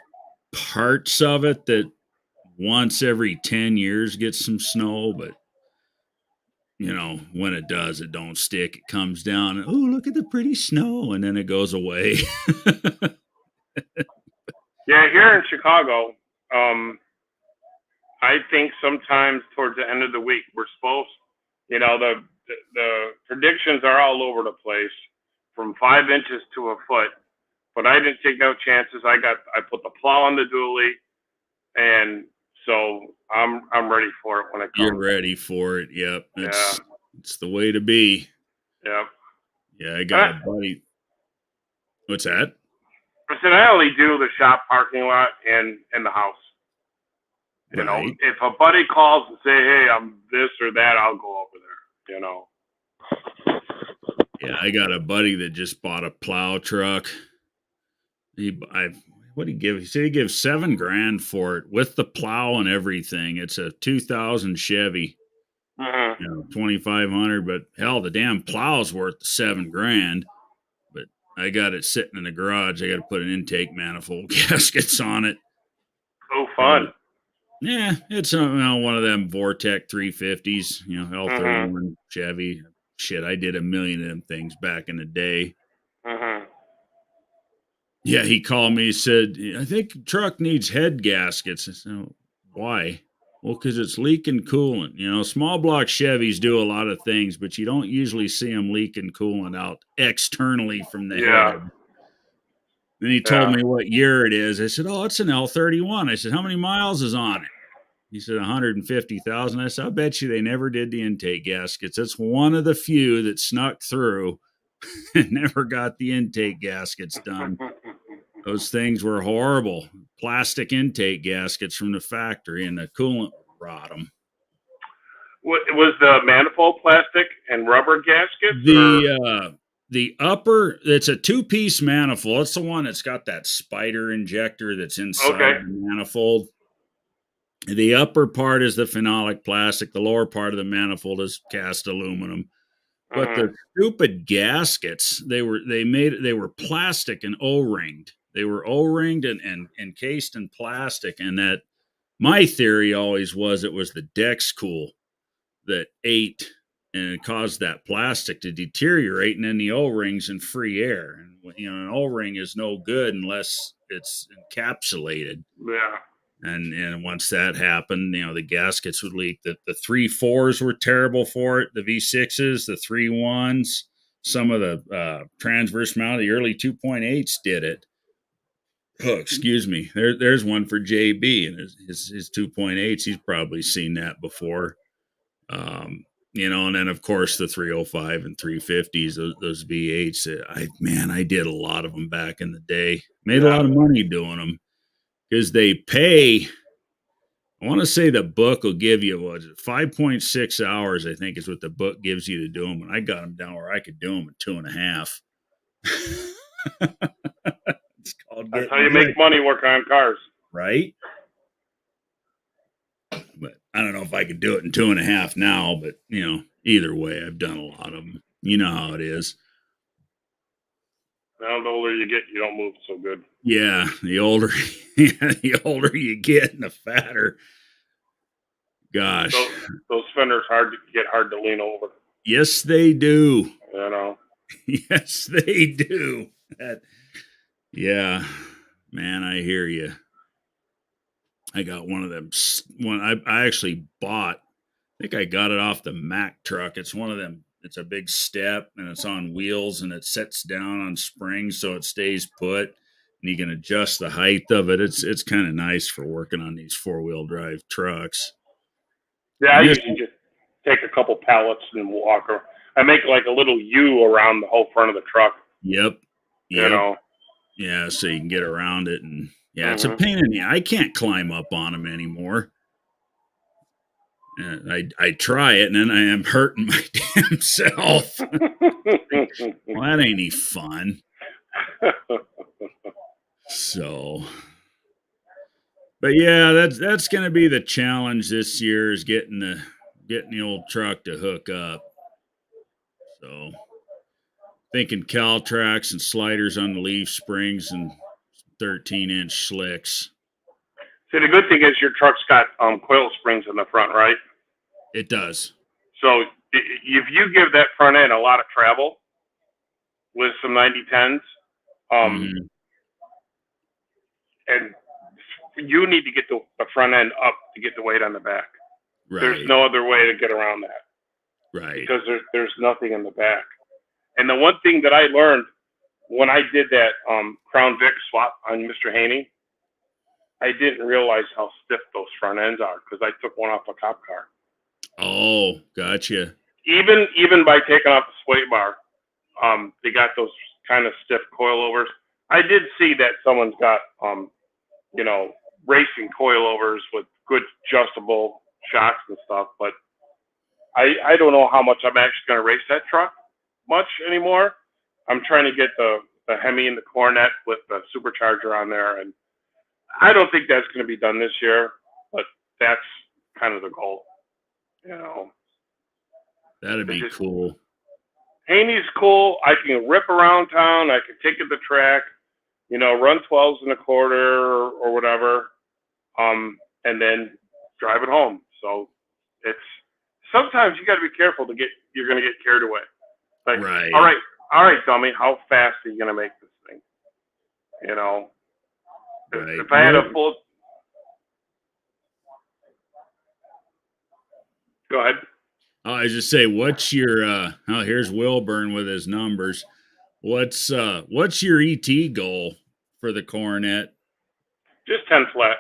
parts of it that once every 10 years gets some snow, but when it does, it don't stick. It comes down and, oh, look at the pretty snow, and then it goes away. Yeah, here in Chicago, um, I think sometimes towards the end of the week we're supposed, the predictions are all over the place, from 5 inches to a foot. But I didn't take no chances. I put the plow on the dually, and so I'm ready for it when it You're comes. ready for it. Yep. Yeah, It's the way to be. yeah. Yeah, I got I, a buddy. What's that? I said I only do the shop parking lot and the house. Right. If a buddy calls and say, "Hey, I'm this or that," I'll go over there. Yeah, I got a buddy that just bought a plow truck. What did he give? He said he gives $7,000 for it with the plow and everything. It's a 2000 Chevy, Mhm. 2,500. But hell, the damn plow's worth $7,000. But I got it sitting in the garage. I got to put an intake manifold gaskets on it. Oh, And fun. yeah, it's one of them Vortec 350s. Mhm. L31 Chevy. Shit, I did a million of them things back in the day. Mhm. Yeah, he called me. He said, "I think the truck needs head gaskets." I said, "Oh, why?" Well, because it's leaking coolant. Small block Chevys do a lot of things, but you don't usually see them leaking coolant out externally from the Yeah. head. Then he told Yeah. me what year it is. I said, "Oh, it's an L31." I said, "How many miles is on it?" He said, 150,000. I said, "I bet you they never did the intake gaskets. That's one of the few that snuck through and never got the intake gaskets done." Those things were horrible. Plastic intake gaskets from the factory, and the coolant would rot them. What was the manifold plastic and rubber gaskets, or The upper, it's a two-piece manifold. It's the one that's got that spider injector that's okay? inside the manifold. The upper part is the phenolic plastic. The lower part of the manifold is cast aluminum. But Mhm. the stupid gaskets, they were plastic and O-ringed. They were O-ringed and encased in plastic. And that, my theory always was, it was the Dexcool that ate and it caused that plastic to deteriorate, and then the O-rings and free air. And an O-ring is no good unless it's encapsulated. Yeah. And once that happened, the gaskets would leak. The 3.4s were terrible for it. The V6s, the 3.1s, some of the transverse mount, the early 2.8s did it. Oh, excuse me. There's one for JB and his 2.8s. He's probably seen that before. And then of course the 305 and 350s, those V8s. I did a lot of them back in the day. Made a Yeah. lot of money doing them because they pay. I want to say the book will give you, 5.6 hours, I think is what the book gives you to do them. And I got them down where I could do them in 2.5. It's called That's how getting you good, make money working on cars. right? But I don't know if I could do it in 2.5 now, but either way, I've done a lot of them. You know how it is. Now, the older you get, you don't move so good. Yeah, the older, the older you get, and the fatter. Gosh, Those fenders get hard to lean over. yes, they do. You know. Yes, they do. Yeah, man, I hear you. I got one of them. One I actually bought. I think I got it off the Mack truck. It's one of them. It's a big step and it's on wheels and it sets down on springs so it stays put. And you can adjust the height of it. It's kind of nice for working on these 4-wheel drive trucks. Yeah, I And this, usually just take a couple pallets and walk. Or I make like a little U around the whole front of the truck. yep, You know. yeah, so you can get around it, and yeah, it's a Mhm. pain in the. I can't climb up on them anymore. And I try it, and then I am hurting my damn self. Well, that ain't any fun. So, but yeah, that's going to be the challenge this year is getting the old truck to hook up. So, thinking Caltrax and sliders on the leaf springs and 13-inch slicks. See, the good thing is your truck's got coil springs in the front, right? It does. So if you give that front end a lot of travel with some 9010s, Mhm. and you need to get the front end up to get the weight on the back. Right. There's no other way to get around that Right. because there's nothing in the back. And the one thing that I learned when I did that Crown Vic swap on Mr. Haney, I didn't realize how stiff those front ends are because I took one off a cop car. Oh, gotcha. Even by taking off the sway bar, they got those kind of stiff coilovers. I did see that someone's got racing coilovers with good adjustable shocks and stuff, but I don't know how much I'm actually going to race that truck much anymore. I'm trying to get the Hemi and the Coronet with the supercharger on there, and I don't think that's going to be done this year, but that's kind of the goal. That'd be cool. Haney's cool. I can rip around town. I can take it to the track, run 12s and a quarter or whatever, and then drive it home. So it's sometimes you got to be careful you're going to get carried away. Like, right. All right, dummy, how fast are you going to make this thing? Right. If I had a full, go ahead. Oh, I just say, what's your? Here's Wilburn with his numbers. What's your ET goal for the Coronet? Just 10 flat.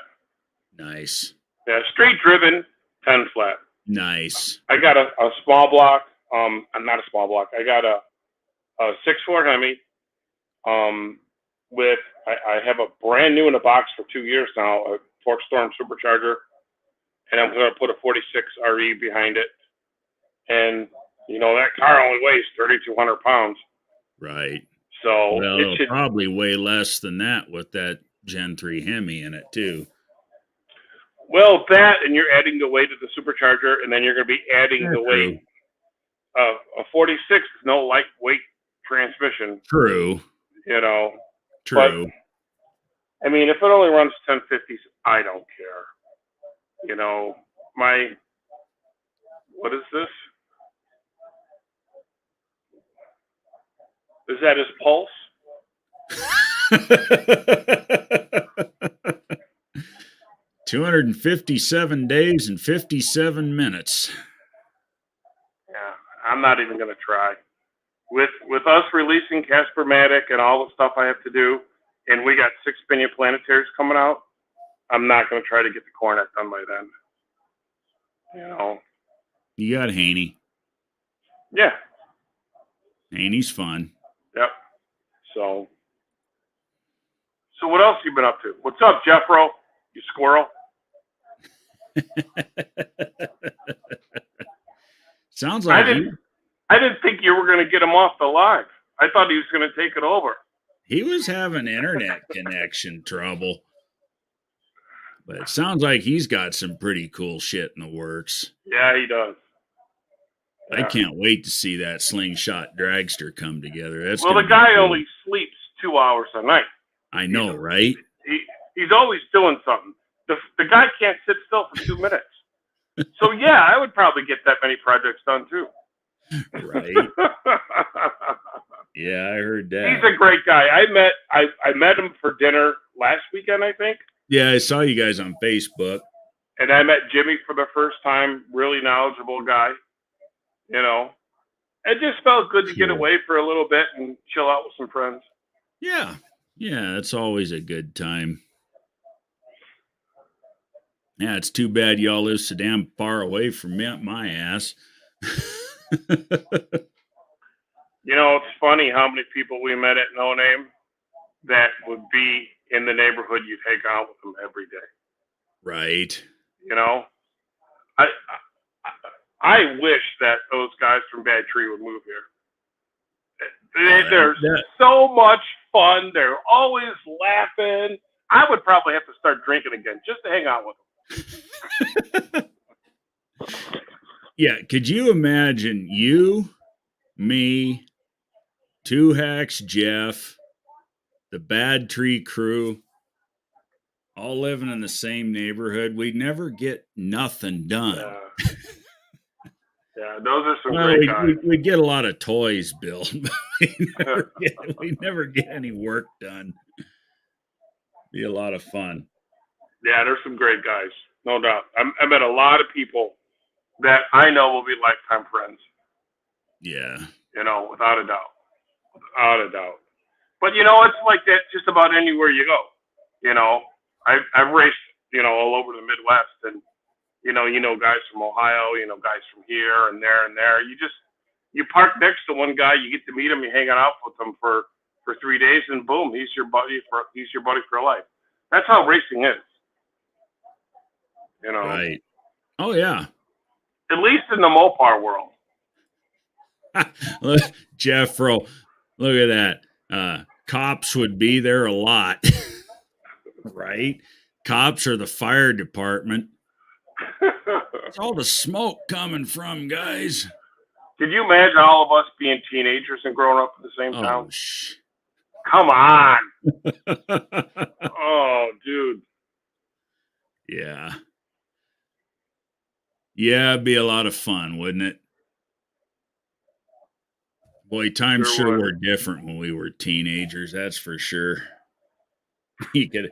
Nice. Yeah, straight driven, 10 flat. Nice. I got a small block. Not a small block. I got a 6.4 Hemi. With I have a brand new in the box for 2 years now, a Torque Storm supercharger, and I'm going to put a 46 RE behind it. And that car only weighs 3,200 pounds. Right. So well, it should probably weigh less than that with that Gen 3 Hemi in it too. Well, that, and you're adding the weight of the supercharger, and then you're going to be adding the weight of a 46 is no lightweight transmission. True. True. But, I mean, if it only runs 1050s, I don't care. What is this? Is that his pulse? 257 days and 57 minutes. Yeah, I'm not even going to try. With us releasing Casper-Matic and all the stuff I have to do, and we got 6 Pinion Planetaries coming out, I'm not going to try to get the Coronet done by then. You got Haney. Yeah. Haney's fun. Yep. So what else you been up to? What's up, Jeffro? You squirrel? Sounds like I didn't think you were going to get him off the live. I thought he was going to take it over. He was having internet connection trouble. But it sounds like he's got some pretty cool shit in the works. Yeah, he does. Yeah. I can't wait to see that slingshot dragster come together. That's the guy only sleeps 2 hours a night. I know, right? He's always doing something. The guy can't sit still for 2 minutes. So yeah, I would probably get that many projects done too. Right. Yeah, I heard that. He's a great guy. I met him for dinner last weekend, I think. Yeah, I saw you guys on Facebook. And I met Jimmy for the first time. Really knowledgeable guy. It just felt good to get away for a little bit and chill out with some friends. Yeah. Yeah, it's always a good time. Yeah, it's too bad y'all live so damn far away from me, my ass. You know, it's funny how many people we met at No Name that would be in the neighborhood you'd hang out with them every day. Right. You know, I I wish that those guys from Bad Tree would move here. They're That, so much fun. They're always laughing. I would probably have to start drinking again just to hang out with them. yeah, could you imagine you, me, Two Hacks Jeff, the Bad Tree crew, all living in the same neighborhood? We'd never get nothing done. Yeah, those are some Well, great guys. we'd get a lot of toys built, but we'd never get any work done. Be a lot of fun. Yeah, there's some great guys, no doubt. I met a lot of people that I know will be lifetime friends. Yeah. You know, without a doubt, without a doubt. But you know, it's like that just about anywhere you go. You know, I've raced, you know, all over the Midwest, and you know guys from Ohio, you know guys from here and there and there. You park next to one guy, you get to meet him, you hang out with him for 3 days, and boom, he's your buddy for life. That's how racing is. You know, Right. Oh yeah. at least in the Mopar world. Look, Jeff Fro, look at that. Cops would be there a lot. Right? Cops are the fire department. It's all the smoke coming from, guys. Could you imagine all of us being teenagers and growing up in the same town? Come on. Oh, dude. Yeah. Yeah, it'd be a lot of fun, wouldn't it? Boy, times sure were different when we were teenagers, that's for sure. You could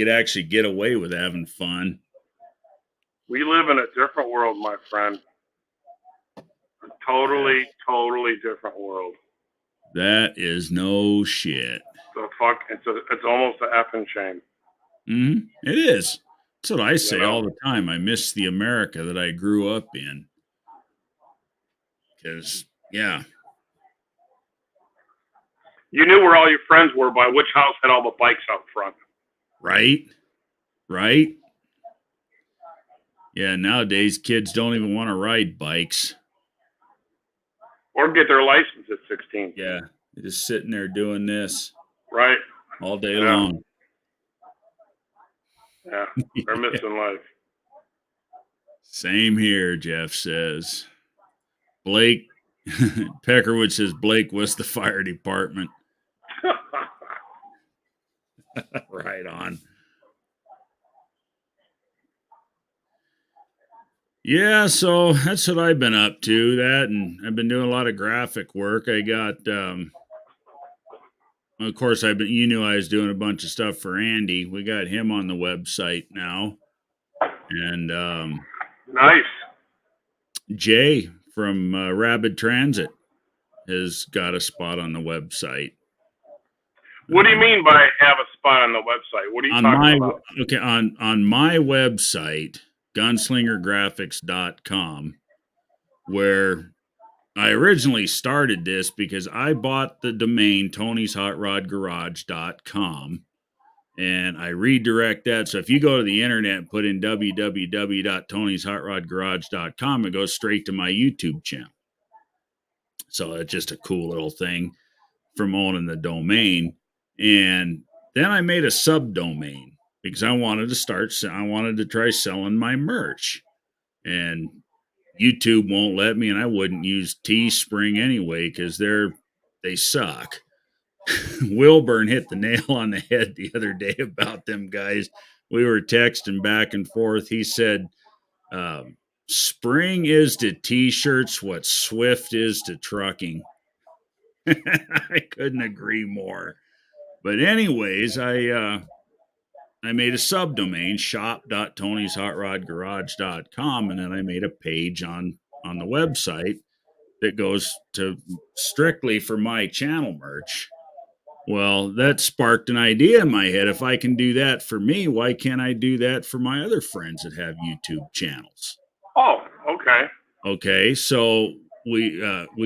actually get away with having fun. We live in a different world, my friend. A totally different world. That is no shit. It's almost an effing shame. Mm-hmm. It is. That's what I say all the time. I miss the America that I grew up in. Because, yeah. You knew where all your friends were by which house had all the bikes out front. Right? Right? Yeah, nowadays kids don't even want to ride bikes. Or get their license at 16. Yeah, they're just sitting there doing this. Right. All day long. Yeah, they're missing life. Same here, Jeff says. Blake, Peckerwood says Blake was the fire department. Right on. Yeah, so that's what I've been up to. That, and I've been doing a lot of graphic work. I got, of course, you knew I was doing a bunch of stuff for Andy. We got him on the website now. And nice. Jay from Rabid Transit has got a spot on the website. What do you mean by have a spot on the website? What are you talking about? Okay, on my website, gunslingergraphics.com, where I originally started this because I bought the domain tonysHotRodGarage.com, and I redirect that. So if you go to the internet and put in www.tonysHotRodGarage.com, it goes straight to my YouTube channel. So it's just a cool little thing from owning the domain. And then I made a subdomain because I wanted to try selling my merch. And YouTube won't let me, and I wouldn't use Teespring anyway because they suck. Wilburn hit the nail on the head the other day about them guys. We were texting back and forth. He said, spring is to T-shirts what Swift is to trucking. I couldn't agree more. But anyways, I made a subdomain, shop.tonysHotRodGarage.com, and then I made a page on the website that goes to strictly for my channel merch. Well, that sparked an idea in my head. If I can do that for me, why can't I do that for my other friends that have YouTube channels? Oh, okay. Okay, so we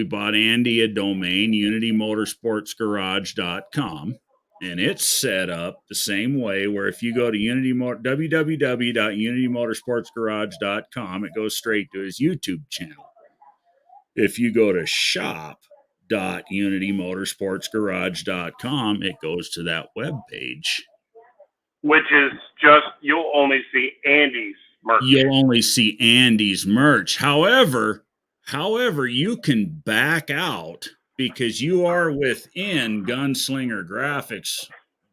bought Andy a domain, unitymotorsportsgarage.com, and it's set up the same way where if you go to www.unitymotorsportsgarage.com, it goes straight to his YouTube channel. If you go to shop.unitymotorsportsgarage.com, it goes to that web page. Which is just, you'll only see Andy's merch. You'll only see Andy's merch. However, you can back out because you are within Gunslinger Graphics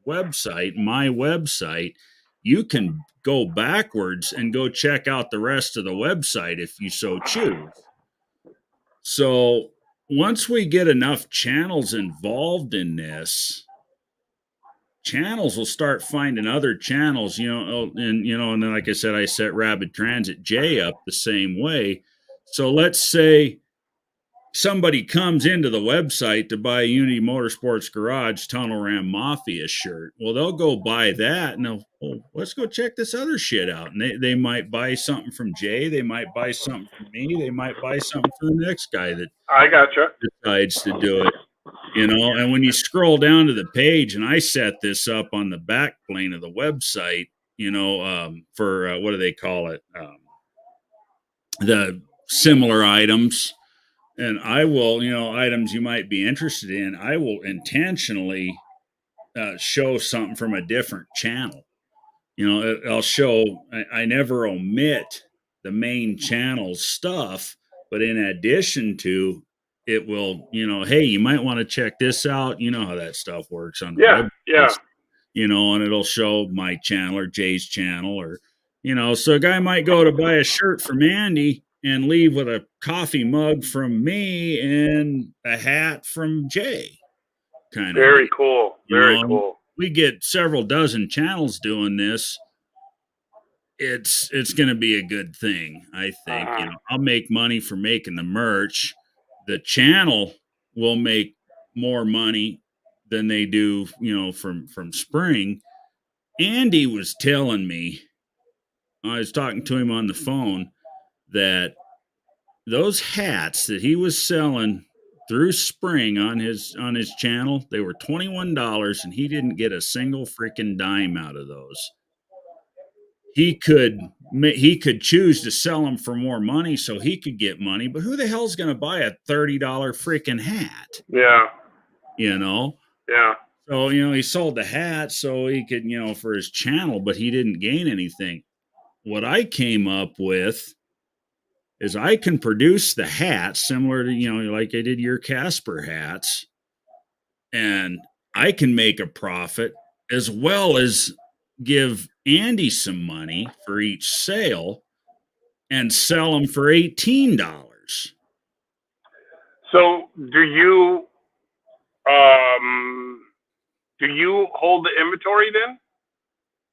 website, my website. You can go backwards and go check out the rest of the website if you so choose. So once we get enough channels involved in this, channels will start finding other channels, and then like I said, I set Rapid Transit J up the same way. So let's say somebody comes into the website to buy a Unity Motorsports Garage Tunnel Ram Mafia shirt. Well, they'll go buy that and let's go check this other shit out. And they might buy something from Jay. They might buy something from me. They might buy something from the next guy that I gotcha. decides to do it. And when you scroll down to the page, and I set this up on the back plane of the website, for what do they call it? The similar items. And I will, items you might be interested in, I will intentionally show something from a different channel. I'll show, I never omit the main channel's stuff, but in addition to, it will, hey, you might want to check this out. You know how that stuff works on the web. Yeah. And it'll show my channel or Jay's channel or, so a guy might go to buy a shirt from Andy and leave with a coffee mug from me and a hat from Jay. Kind of. Very cool. Very cool. We get several dozen channels doing this. It's going to be a good thing, I think. I'll make money for making the merch. The channel will make more money than they do, from Spring. Andy was telling me, I was talking to him on the phone, that those hats that he was selling through Spring on his channel, they were $21 and he didn't get a single freaking dime out of those. He could choose to sell them for more money so he could get money, but who the hell's going to buy a $30 freaking hat? Yeah. Yeah. So, he sold the hat so he could, for his channel, but he didn't gain anything. What I came up with is I can produce the hats similar to, like I did your Casper hats, and I can make a profit as well as give Andy some money for each sale and sell them for $18. So do you hold the inventory then?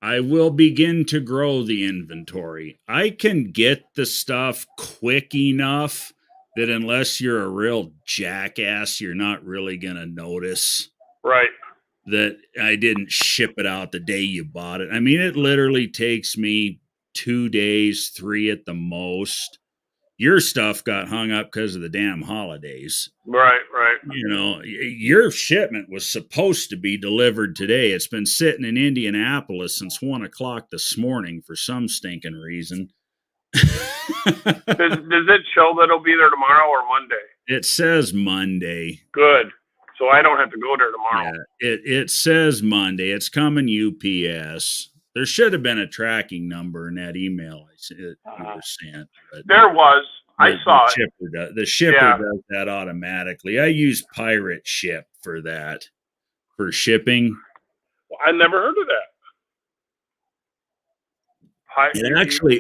I will begin to grow the inventory. I can get the stuff quick enough that unless you're a real jackass, you're not really going to notice. Right. That I didn't ship it out the day you bought it. I mean, it literally takes me 2 days, 3 at the most. Your stuff got hung up because of the damn holidays. Right. Your shipment was supposed to be delivered today. It's been sitting in Indianapolis since 1:00 this morning for some stinking reason. Does it show that it'll be there tomorrow or Monday? It says Monday. Good. So I don't have to go there tomorrow. Yeah, it says Monday. It's coming UPS. There should have been a tracking number in that email you were sent. There was. I saw it. The shipper does that automatically. I use Pirate Ship for that, for shipping. Well, I never heard of that.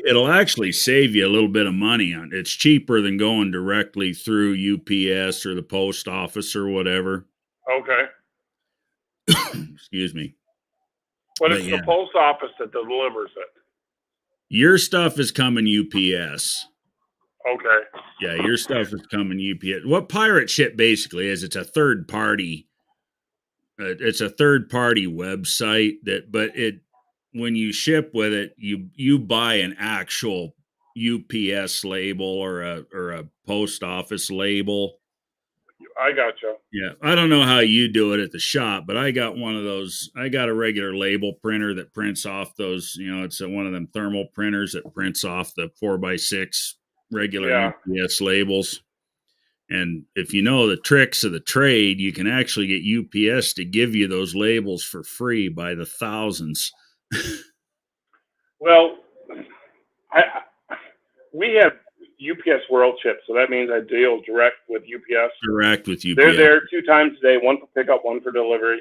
It'll actually save you a little bit of money on it. It's cheaper than going directly through UPS or the post office or whatever. Okay. Excuse me. But it's the post office that delivers it. Your stuff is coming UPS. Okay. Yeah, your stuff is coming UPS. What Pirate Ship basically is, it's a third party it's a third party website but when you ship with it, you buy an actual UPS label or a post office label. I gotcha. Yeah, I don't know how you do it at the shop, but I got one of those. I got a regular label printer that prints off those. It's one of them thermal printers that prints off the 4x6 regular Yeah. UPS labels. And if you know the tricks of the trade, you can actually get UPS to give you those labels for free by the thousands. Well, I we have UPS World Chip, so that means I deal direct with UPS. Direct with UPS. They're there 2 times a day, one for pickup, one for delivery.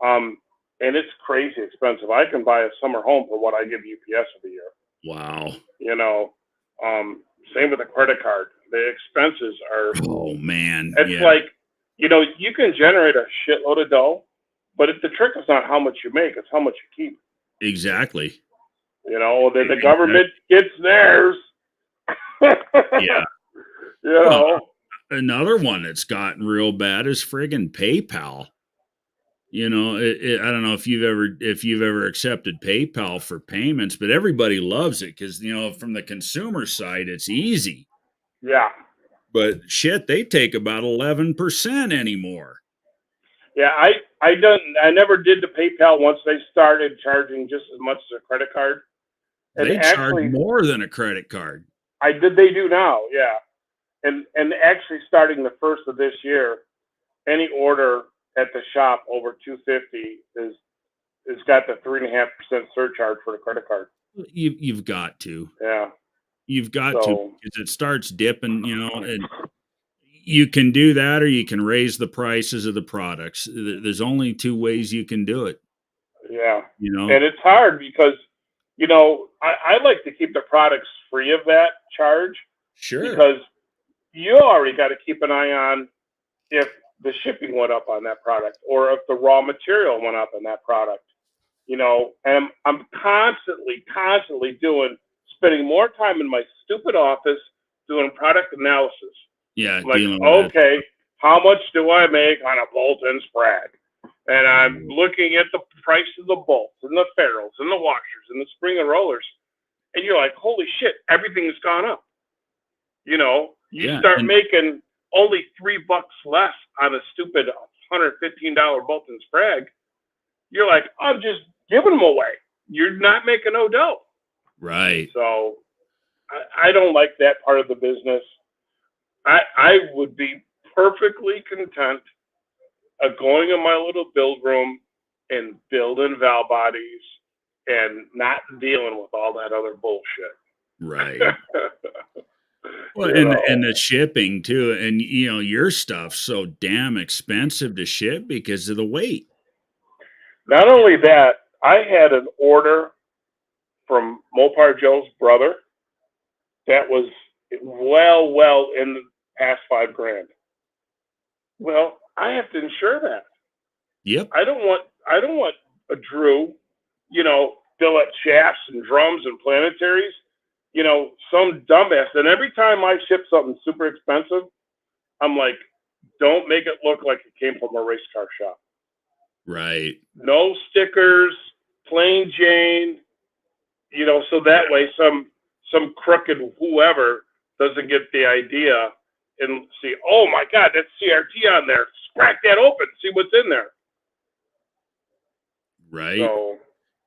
And it's crazy expensive. I can buy a summer home for what I give UPS every year. Wow. Same with a credit card. The expenses are. Oh man. It's like, you can generate a shitload of dough, but the trick is not how much you make; it's how much you keep. Exactly. The government gets theirs. Yeah. Well, another one that's gotten real bad is friggin' PayPal. I don't know if you've ever accepted PayPal for payments, but everybody loves it because from the consumer side, it's easy. Yeah. But shit, they take about 11% anymore. Yeah, I never did the PayPal once they started charging just as much as a credit card. And they actually, charge more than a credit card. They do now, yeah. And actually starting the first of this year, any order at the shop over $250 is got the 3.5% surcharge for the credit card. You've got to. Yeah. You've got to, because it starts dipping, and you can do that or you can raise the prices of the products. There's only 2 ways you can do it. Yeah. And it's hard because, I like to keep the products free of that charge. Sure. Because you already got to keep an eye on if the shipping went up on that product or if the raw material went up on that product. And I'm constantly spending more time in my stupid office doing product analysis. Yeah. Like, okay, how much do I make on a bolt and sprag? And I'm looking at the price of the bolts and the ferrules and the washers and the spring and rollers. And you're like, holy shit, everything's gone up. You start making only $3 less on a stupid $115 bolt and sprag. You're like, I'm just giving them away. You're not making no dough. Right. So I don't like that part of the business. I would be perfectly content of going in my little build room and building valve bodies and not dealing with all that other bullshit. Right. Well, and the shipping too, and your stuff's so damn expensive to ship because of the weight. Not only that, I had an order from Mopar Joe's brother that was well in the past $5,000. Well, I have to insure that. Yep. I don't want a Drew, billet shafts and drums and planetaries. Some dumbass. And every time I ship something super expensive, I'm like, don't make it look like it came from a race car shop. Right. No stickers, plain Jane, so that way some crooked whoever doesn't get the idea and see, oh my God, that's CRT on there. Crack that open, see what's in there. Right. So,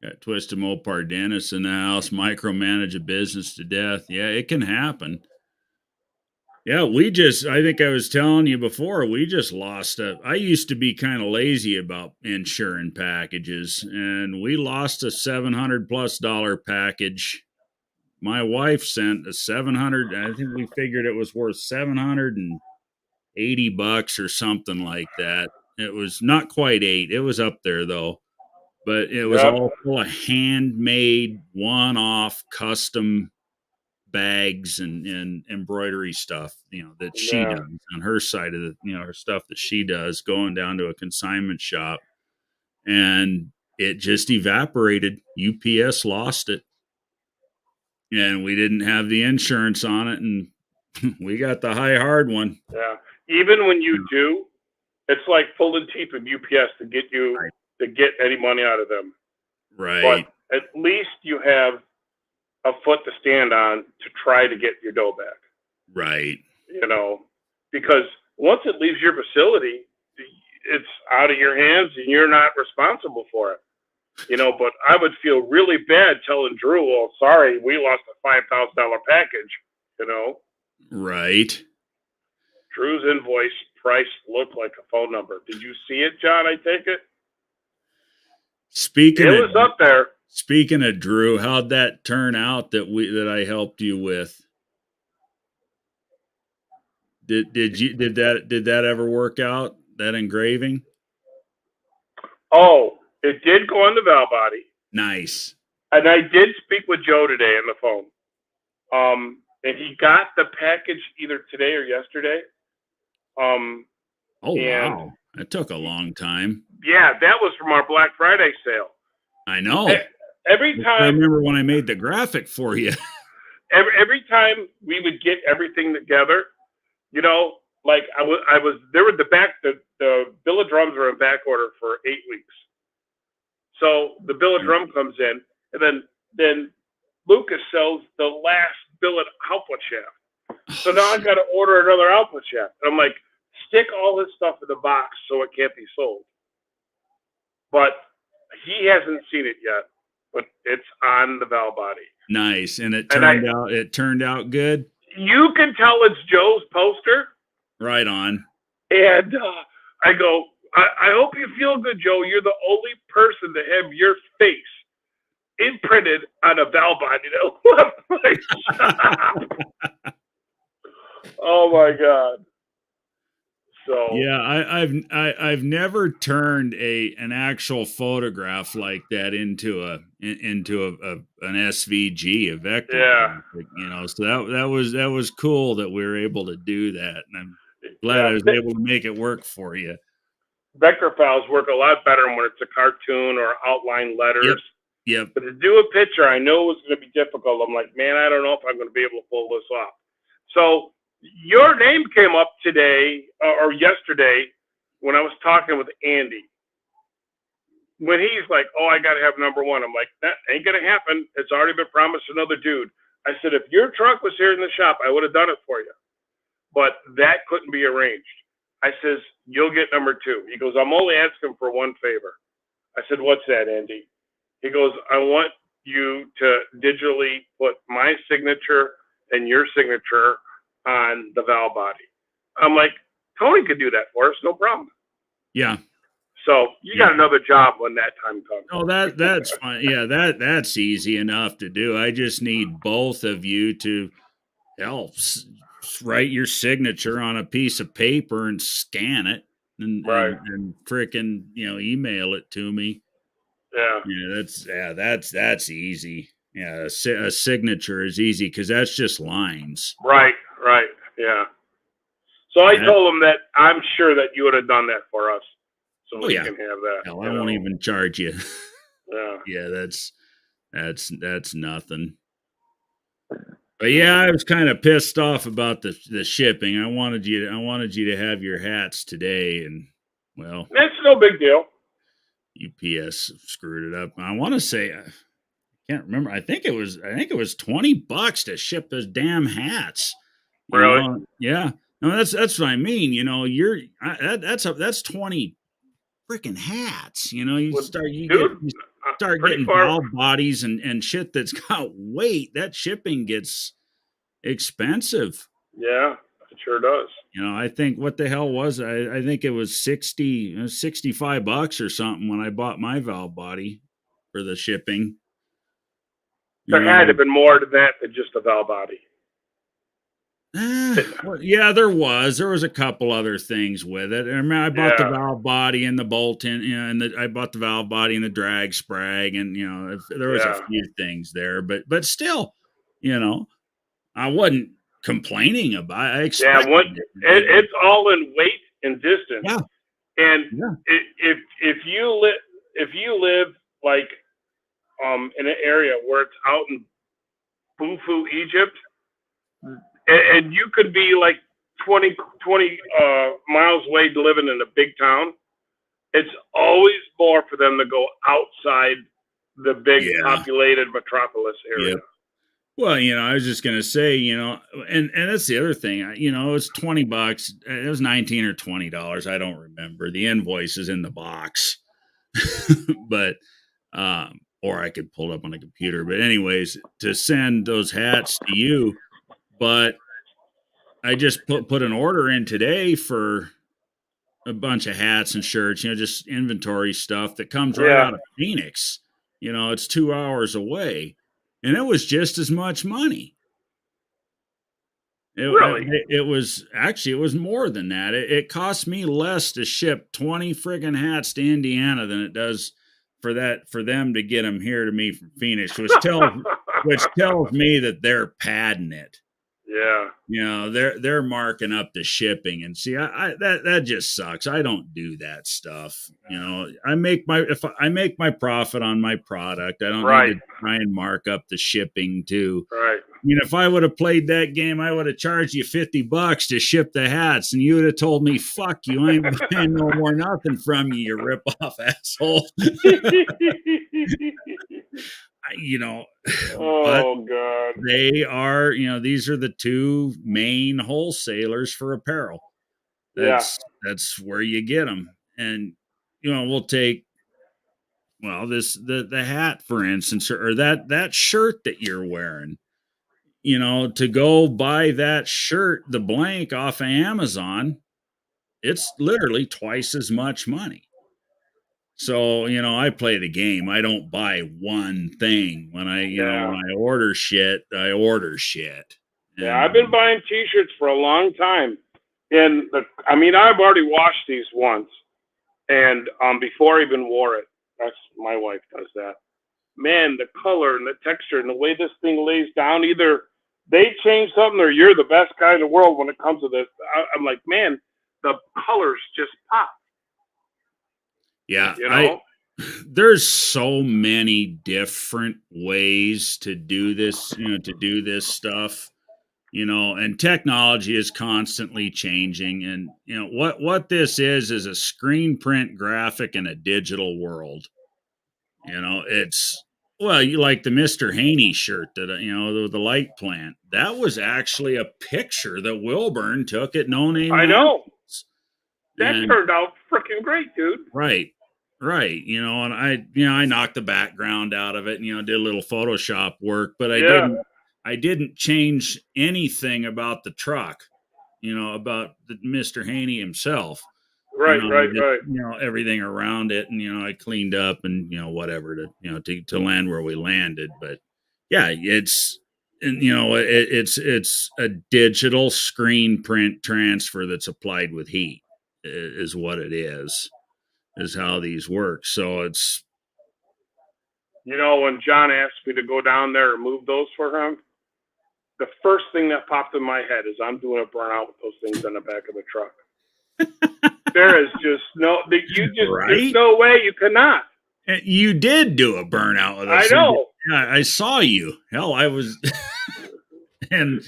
got Twisted Mopar Dennis in the house, micromanage a business to death. Yeah, it can happen. Yeah, I think I was telling you before, we just lost I used to be kind of lazy about insuring packages, and we lost a $700+ package. My wife sent a 700, I think we figured it was worth $780 or something like that. It was not quite 8. It was up there though. But it was all full of handmade, one-off, custom bags and embroidery stuff, that she does on her side of the, her stuff that she does, going down to a consignment shop. And it just evaporated. UPS lost it. And we didn't have the insurance on it. And we got the high hard one. Yeah. Even when you do, It's like pulling teeth with UPS to get any money out of them. Right. But at least you have a foot to stand on to try to get your dough back. Right. Because once it leaves your facility, it's out of your hands and you're not responsible for it. But I would feel really bad telling Drew, well, sorry, we lost a $5,000 package, Right. Drew's invoice price looked like a phone number. Did you see it, John? I take it? It was up there. Speaking of Drew, how'd that turn out that I helped you with? Did that ever work out, that engraving? Oh, it did go on the valve body. Nice. And I did speak with Joe today on the phone. And he got the package either today or yesterday. Oh, wow. That took a long time. Yeah, that was from our Black Friday sale. I know. Every time I remember when I made the graphic for you. every time we would get everything together, like I was there with the bill of drums were in back order for 8 weeks. So the bill of drum comes in, and then Lucas sells the last billet output shaft. So now I've got to order another output shaft. And I'm like, stick all this stuff in the box so it can't be sold. But he hasn't seen it yet, but it's on the valve body. Nice. And it turned out good. You can tell it's Joe's poster. Right on. And I go, I hope you feel good, Joe. You're the only person to have your face imprinted on a valve body that left my shop. Oh my God. So yeah, I've never turned an actual photograph like that into an SVG, a vector. Yeah. So that was cool that we were able to do that, and I'm glad I was able to make it work for you. Vector files work a lot better when it's a cartoon or outline letters. Yep. But to do a picture, I know it was going to be difficult. I'm like, man, I don't know if I'm going to be able to pull this off. So your name came up today or yesterday when I was talking with Andy. When he's like, oh, I got to have number one. I'm like, that ain't going to happen. It's already been promised another dude. I said, if your truck was here in the shop, I would have done it for you. But that couldn't be arranged. I says, you'll get number two. He goes, I'm only asking for one favor. I said, what's that, Andy? He goes, I want you to digitally put my signature and your signature on the valve body. I'm like, Tony could do that for us, no problem. Yeah. So you got another job when that time comes. Oh, that's fine. Yeah, that's easy enough to do. I just need both of you to help write your signature on a piece of paper and scan it and frickin', email it to me. Yeah. That's easy. Yeah, a signature is easy because that's just lines. Right. Yeah. So I told him that I'm sure that you would have done that for us, so we can have that. Hell, I won't even charge you. Yeah. Yeah, that's nothing. But yeah, I was kind of pissed off about the shipping. I wanted you to have your hats today, and well, that's no big deal. UPS screwed it up. I want to say, I can't remember. I think it was $20 to ship those damn hats. Really? Yeah. No, that's what I mean. That's 20 freaking hats. You start getting valve bodies and shit that's got weight. That shipping gets expensive. Yeah, it sure does. I think what the hell was I think it was $65 or something when I bought my valve body for the shipping. There had to have been more to that than just a valve body. Well, yeah, there was a couple other things with it. I mean, I bought the valve body and the bolt in, I bought the valve body and the drag sprag, and there was a few things there, but still, I wasn't complaining about it. I expected it's all in weight and distance. Yeah. And if you live like in an area where it's out in Bufu, Egypt, and you could be like 20 20 miles away living in a big town, it's always more for them to go outside the big Yeah. populated metropolis area. Yep. Well, I was just gonna say, and that's the other thing. It was $20. It was 19 or $20. I don't remember. The invoice is in the box, but or I could pull it up on the computer. But anyways, to send those hats to you, but I just put an order in today for a bunch of hats and shirts. Just inventory stuff that comes right Yeah. out of Phoenix. It's 2 hours away, and it was just as much money. Really? It was actually, it was more than that. It cost me less to ship 20 friggin' hats to Indiana than it does for them to get them here to me from Phoenix, which tells me that they're padding it. Yeah. They're marking up the shipping, and see, that just sucks. I don't do that stuff. I make my profit on my product. I don't Right. need to try and mark up the shipping too. Right. If I would have played that game, I would have charged you $50 to ship the hats, and you would have told me, "Fuck you, I ain't buying no more nothing from you, you rip off asshole." But Oh God. they are, these are the two main wholesalers for apparel. Yeah. That's where you get them, and we'll take the hat for instance, or that shirt that you're wearing. To go buy that shirt, the blank off of Amazon, it's literally twice as much money. So, I play the game. I don't buy one thing. When Yeah. when I order shit, I order shit. Yeah. I've been buying T-shirts for a long time, and I've already washed these once, and before I even wore it. That's my wife does that. Man, the color and the texture and the way this thing lays down, either they change something or you're the best guy in the world when it comes to this. I'm like, man, the colors just pop. Yeah, there's so many different ways to do this, stuff, and technology is constantly changing. And, what this is a screen print graphic in a digital world. It's, well, you like the Mr. Haney shirt that, the light plant. That was actually a picture that Wilburn took at No Name I know. That And, turned out freaking great, dude. Right. And I knocked the background out of it and, did a little Photoshop work, but I didn't change anything about the truck, about Mr. Haney himself. Right. Everything around it, and I cleaned up and whatever to land where we landed. But yeah, it's it's a digital screen print transfer that's applied with heat is what it is how these work. So it's when John asked me to go down there and move those for him, the first thing that popped in my head is I'm doing a burnout with those things in the back of the truck. There is just there's no way you cannot. You did do a burnout with us. I know. Yeah, I saw you. Hell, I was, and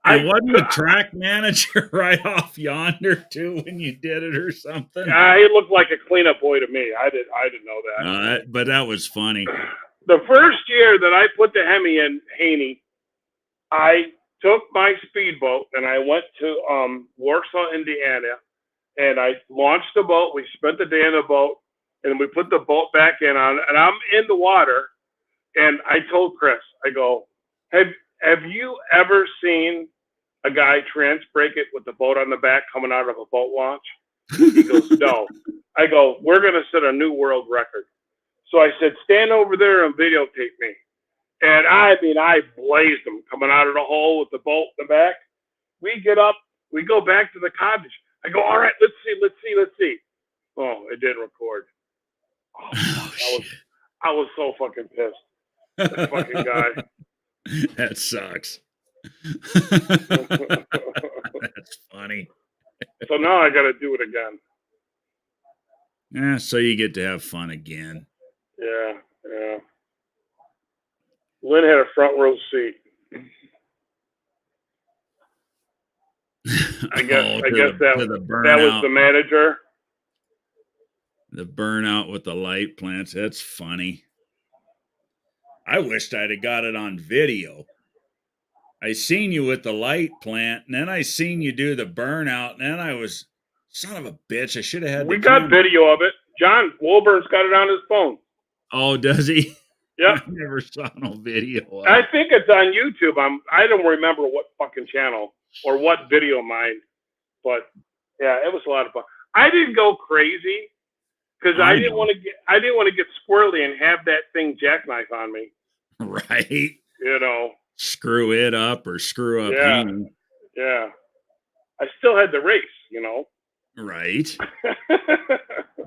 wasn't the track manager right off yonder too when you did it or something? He looked like a cleanup boy to me. I didn't know that. But that was funny. The first year that I put the Hemi in Haney, I took my speedboat and I went to Warsaw, Indiana, and I launched the boat. We spent the day in the boat, and we put the boat back in on, and I'm in the water, and I told Chris, I go, have you ever seen a guy break it with the boat on the back coming out of a boat launch? He goes, no. I go, we're going to set a new world record. So I said, stand over there and videotape me. And I blazed him coming out of the hole with the boat in the back. We get up, we go back to the cottage. I go, all right, let's see. Oh, it didn't record. I was so fucking pissed. That fucking guy. That sucks. That's funny. So now I got to do it again. Yeah, so you get to have fun again. Yeah. Lynn had a front row seat. I guess Oh, to the that was burnout, the manager. the burnout with the light plants. That's funny. I wished I'd have got it on video. I seen you with the light plant, and then I seen you do the burnout, and then I was, son of a bitch, I should have had the We got camera. video of it. John Wilburn's got it on his phone. Oh, does he? Yep. I never saw no video of I it. think it's on YouTube. I don't remember what fucking channel or what video mine, but yeah, it was a lot of fun. I didn't go crazy because I I didn't know. want to get squirrely and have that thing jackknife on me. Right? You know. Screw it up or screw up Yeah. him. Yeah. I still had the race. You know. Right?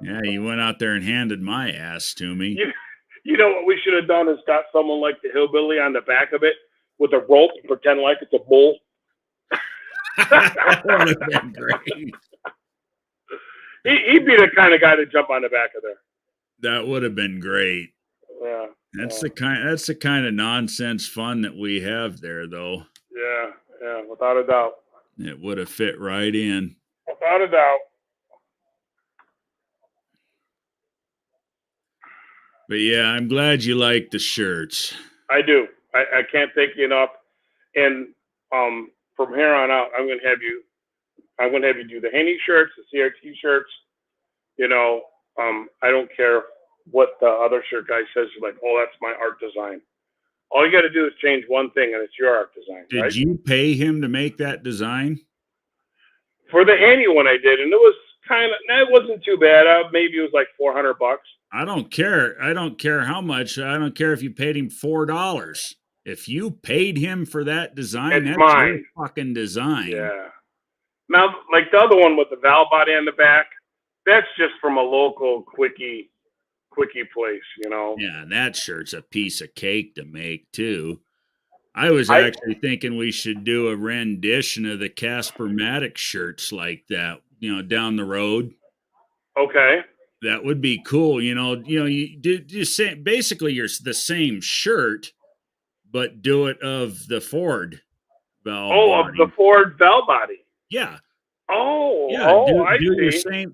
Yeah, you went out there and handed my ass to me. You know what we should have done is got someone like the hillbilly on the back of it with a rope and pretend like it's a bull. That would have been great. He'd be the kind of guy to jump on the back of there. That would have been great. Yeah. That's the kind of nonsense fun that we have there, though. Yeah, without a doubt. It would have fit right in. Without a doubt. But yeah, I'm glad you like the shirts. I do. I can't thank you enough. And from here on out, I'm gonna have you do the Haney shirts, the CRT shirts. You know, I don't care what the other shirt guy says. Like, oh, that's my art design. All you got to do is change one thing, and it's your art design. Did right? you pay him to make that design? For the Haney one, I did, and it was it wasn't too bad. Maybe it was like $400. I don't care. I don't care how much. I don't care if you paid him $4. If you paid him for that design, It's that's mine. your fucking design. Yeah. Now, like the other one with the valve body on the back, that's just from a local quickie place, you know. Yeah, and that shirt's a piece of cake to make too. I was actually thinking we should do a rendition of the Casper Maddox shirts like that, down the road. Okay. That would be cool. You do say basically you're the same shirt, but do it of the Ford valve body. Of the Ford valve body. Yeah. Oh, Yeah, I do see.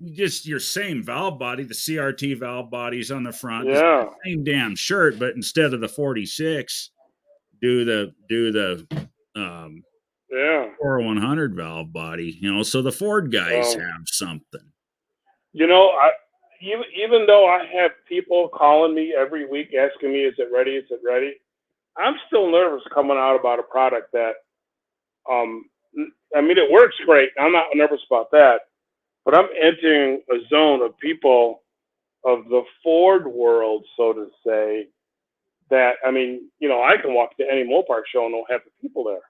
your same valve body. The CRT valve body's on the front. Yeah. Just the same damn shirt, but instead of the 46, do the Yeah. 4100 valve body. So the Ford guys have something. Even though I have people calling me every week asking me, "Is it ready? Is it ready?" I'm still nervous coming out about a product that, I mean, it works great. I'm not nervous about that, but I'm entering a zone of people of the Ford world, so to say, that, I mean, I can walk to any Mopar show and know half the people there.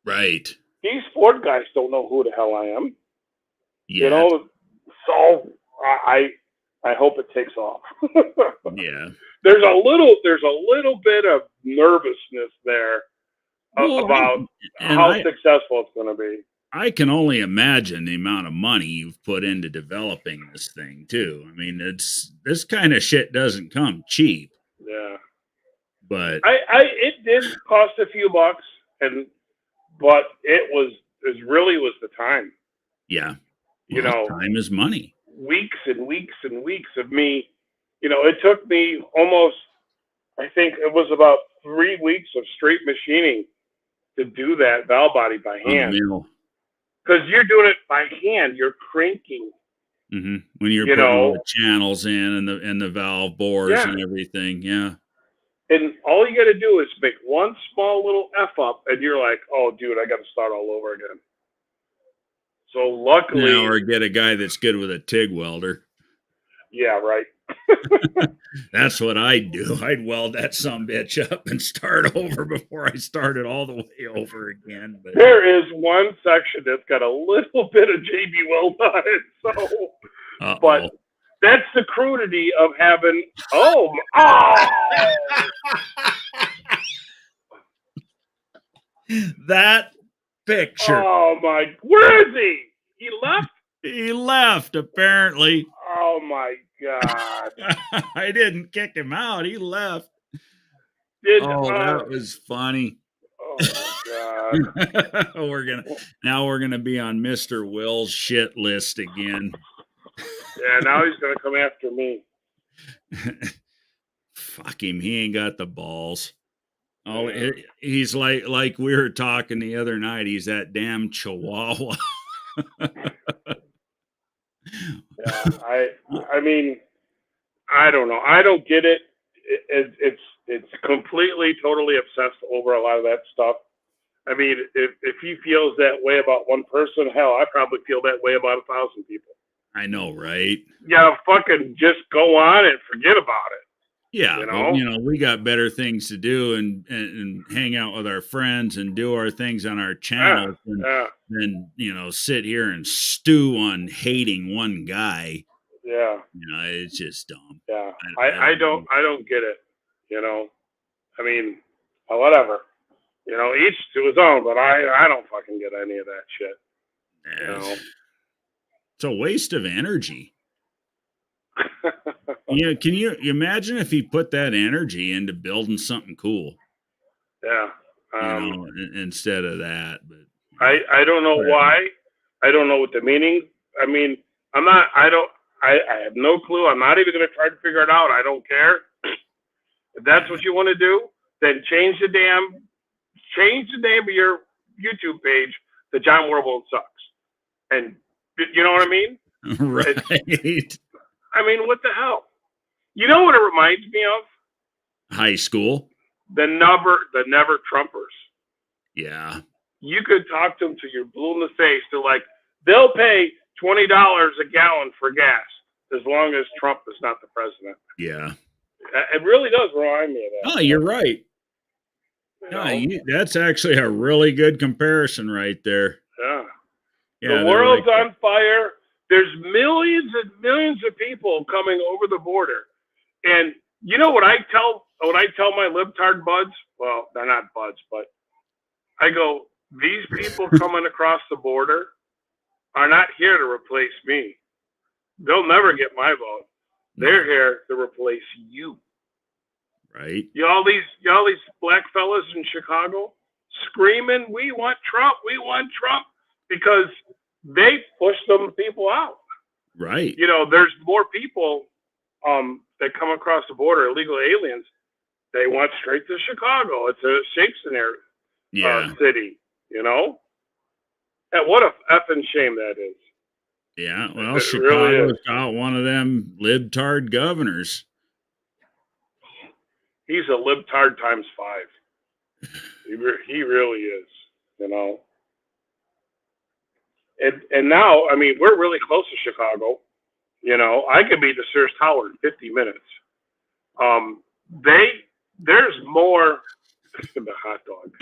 Right. These Ford guys don't know who the hell I am. Yeah. So I hope it takes off. Yeah. There's a little bit of nervousness there about how successful it's going to be. I can only imagine the amount of money you've put into developing this thing too. I mean, this kind of shit doesn't come cheap. Yeah. But it did cost a few bucks, but it really was the time. Yeah. Well, time is money. Weeks and weeks and weeks of me, it took me almost, I think it was about 3 weeks of straight machining to do that valve body by hand. Because you're doing it by hand, you're cranking. Mm-hmm. When you're putting all the channels in and the valve bores and everything, yeah. And all you got to do is make one small little F up, and you're like, "Oh, dude, I got to start all over again." So luckily, or get a guy that's good with a TIG welder. Yeah, right. That's what I'd do. I'd weld that sumbitch up and start over before I started all the way over again. But there is one section that's got a little bit of JB Weld on it, so. But that's the crudity of having. Oh. That picture. Oh my! Where is he? He left. He left, apparently. Oh my God! I didn't kick him out. He left. That was funny. my God. we're gonna be on Mr. Will's shit list again. Yeah, now he's gonna come after me. Fuck him. He ain't got the balls. Oh, Yeah. he's like we were talking the other night. He's that damn chihuahua. Yeah, I mean, I don't know. I don't get it. It's completely, totally obsessed over a lot of that stuff. I mean, if he feels that way about one person, hell, I probably feel that way about 1,000 people. I know, right? Yeah, fucking just go on and forget about it. Yeah, You but know? we got better things to do and hang out with our friends and do our things on our Yeah, channels yeah, than sit here and stew on hating one guy. yeah, It's just dumb. yeah. I don't I don't get it. You know? I mean, whatever. You know, each to his own, but I don't fucking get any of that shit. You know? It's a waste of energy. Yeah, can you imagine if he put that energy into building something cool? Yeah. Instead of that. But I don't know why. I don't know what the meaning. I mean, I'm not. I have no clue. I'm not even going to try to figure it out. I don't care. If that's what you want to do, then change the name of your YouTube page to John Warble Sucks. And you know what I mean? Right. I mean, what the hell? You know what it reminds me of? High school. The never Trumpers. Yeah. You could talk to them till you're blue in the face. They're like, they'll pay $20 a gallon for gas as long as Trump is not the president. Yeah. It really does remind me of that. Oh, you're right. That's actually a really good comparison right there. Yeah. The world's on fire. There's millions and millions of people coming over the border. And you know what I tell my libtard buds? Well, they're not buds, but I go, these people coming across the border are not here to replace me. They'll never get my vote. They're here to replace you. Right. All these black fellas in Chicago screaming, "We want Trump! We want Trump!" because they push them people out. Right. There's more people that come across the border, illegal aliens. They want straight to Chicago. It's a safe scenario city. And what a effing shame that is. Yeah, well, Chicago's got one of them libtard governors. He's a libtard times 5. He really is, And now, I mean, we're really close to Chicago. I could be to Sears Tower in 50 minutes. There's more the hot dog.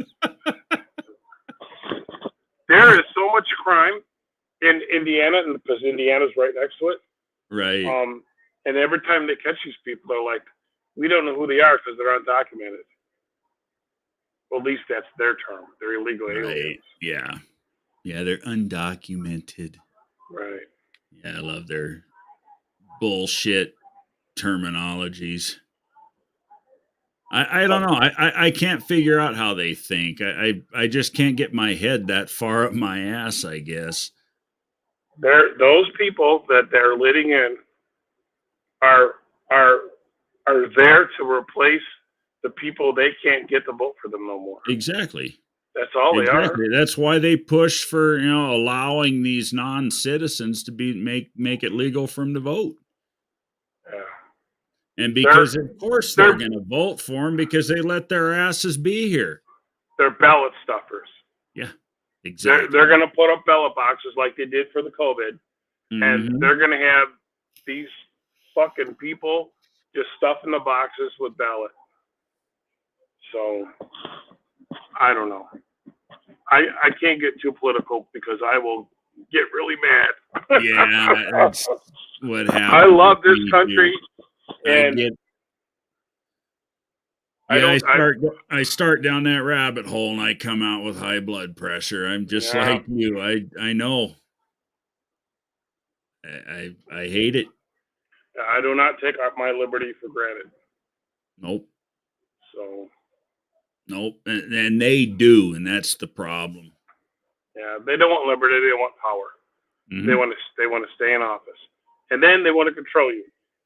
There is so much crime in Indiana, because Indiana's right next to it. Right. And every time they catch these people, they're like, we don't know who they are because they're undocumented. Well, at least that's their term. They're illegal aliens. Yeah. Yeah, they're undocumented. Right. Yeah, I love their bullshit terminologies. I don't know. I can't figure out how they think. I just can't get my head that far up my ass, I guess. Those people that they're letting in are there to replace the people they can't get to vote for them no more. Exactly. That's all they are. That's why they push for allowing these non-citizens to make it legal for them to vote. Yeah. And because of course they're going to vote for them because they let their asses be here. They're ballot stuffers. Yeah, exactly. They're going to put up ballot boxes like they did for the COVID, and they're going to have these fucking people just stuffing the boxes with ballot. So I don't know. I can't get too political because I will get really mad. Yeah, that's what happens. I love this country, and I start down that rabbit hole and I come out with high blood pressure. I'm just like you. I know. I hate it. I do not take my liberty for granted. Nope. So Nope. And they do, and that's the problem. Yeah, they don't want liberty. They want power. They Mm-hmm. want to stay in office, and then they want to control you.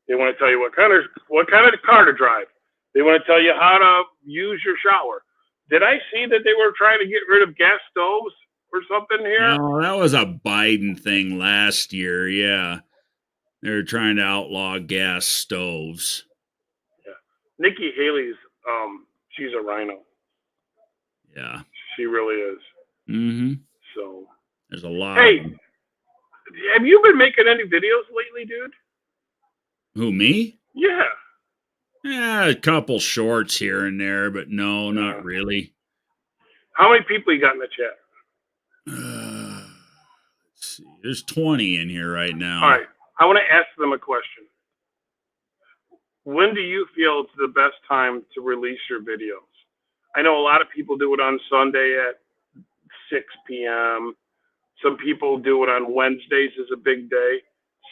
They want to tell you what kind of car to drive. They want to tell you how to use your shower. Did I see that they were trying to get rid of gas stoves or something here? No, that was a Biden thing last year. Yeah. They were trying to outlaw gas stoves. Yeah. Nikki Haley's she's a rhino. Yeah. She really is. Mm-hmm. So There's a lot hey, of them. have you been making any videos lately, dude? Who, me? Yeah. Yeah, a couple shorts here and there, but no, not really. How many people you got in the chat? Let's see. There's 20 in here right now. All right. I want to ask them a question. When do you feel it's the best time to release your videos? I know a lot of people do it on Sunday at 6 p.m. Some people do it on Wednesdays as a big day.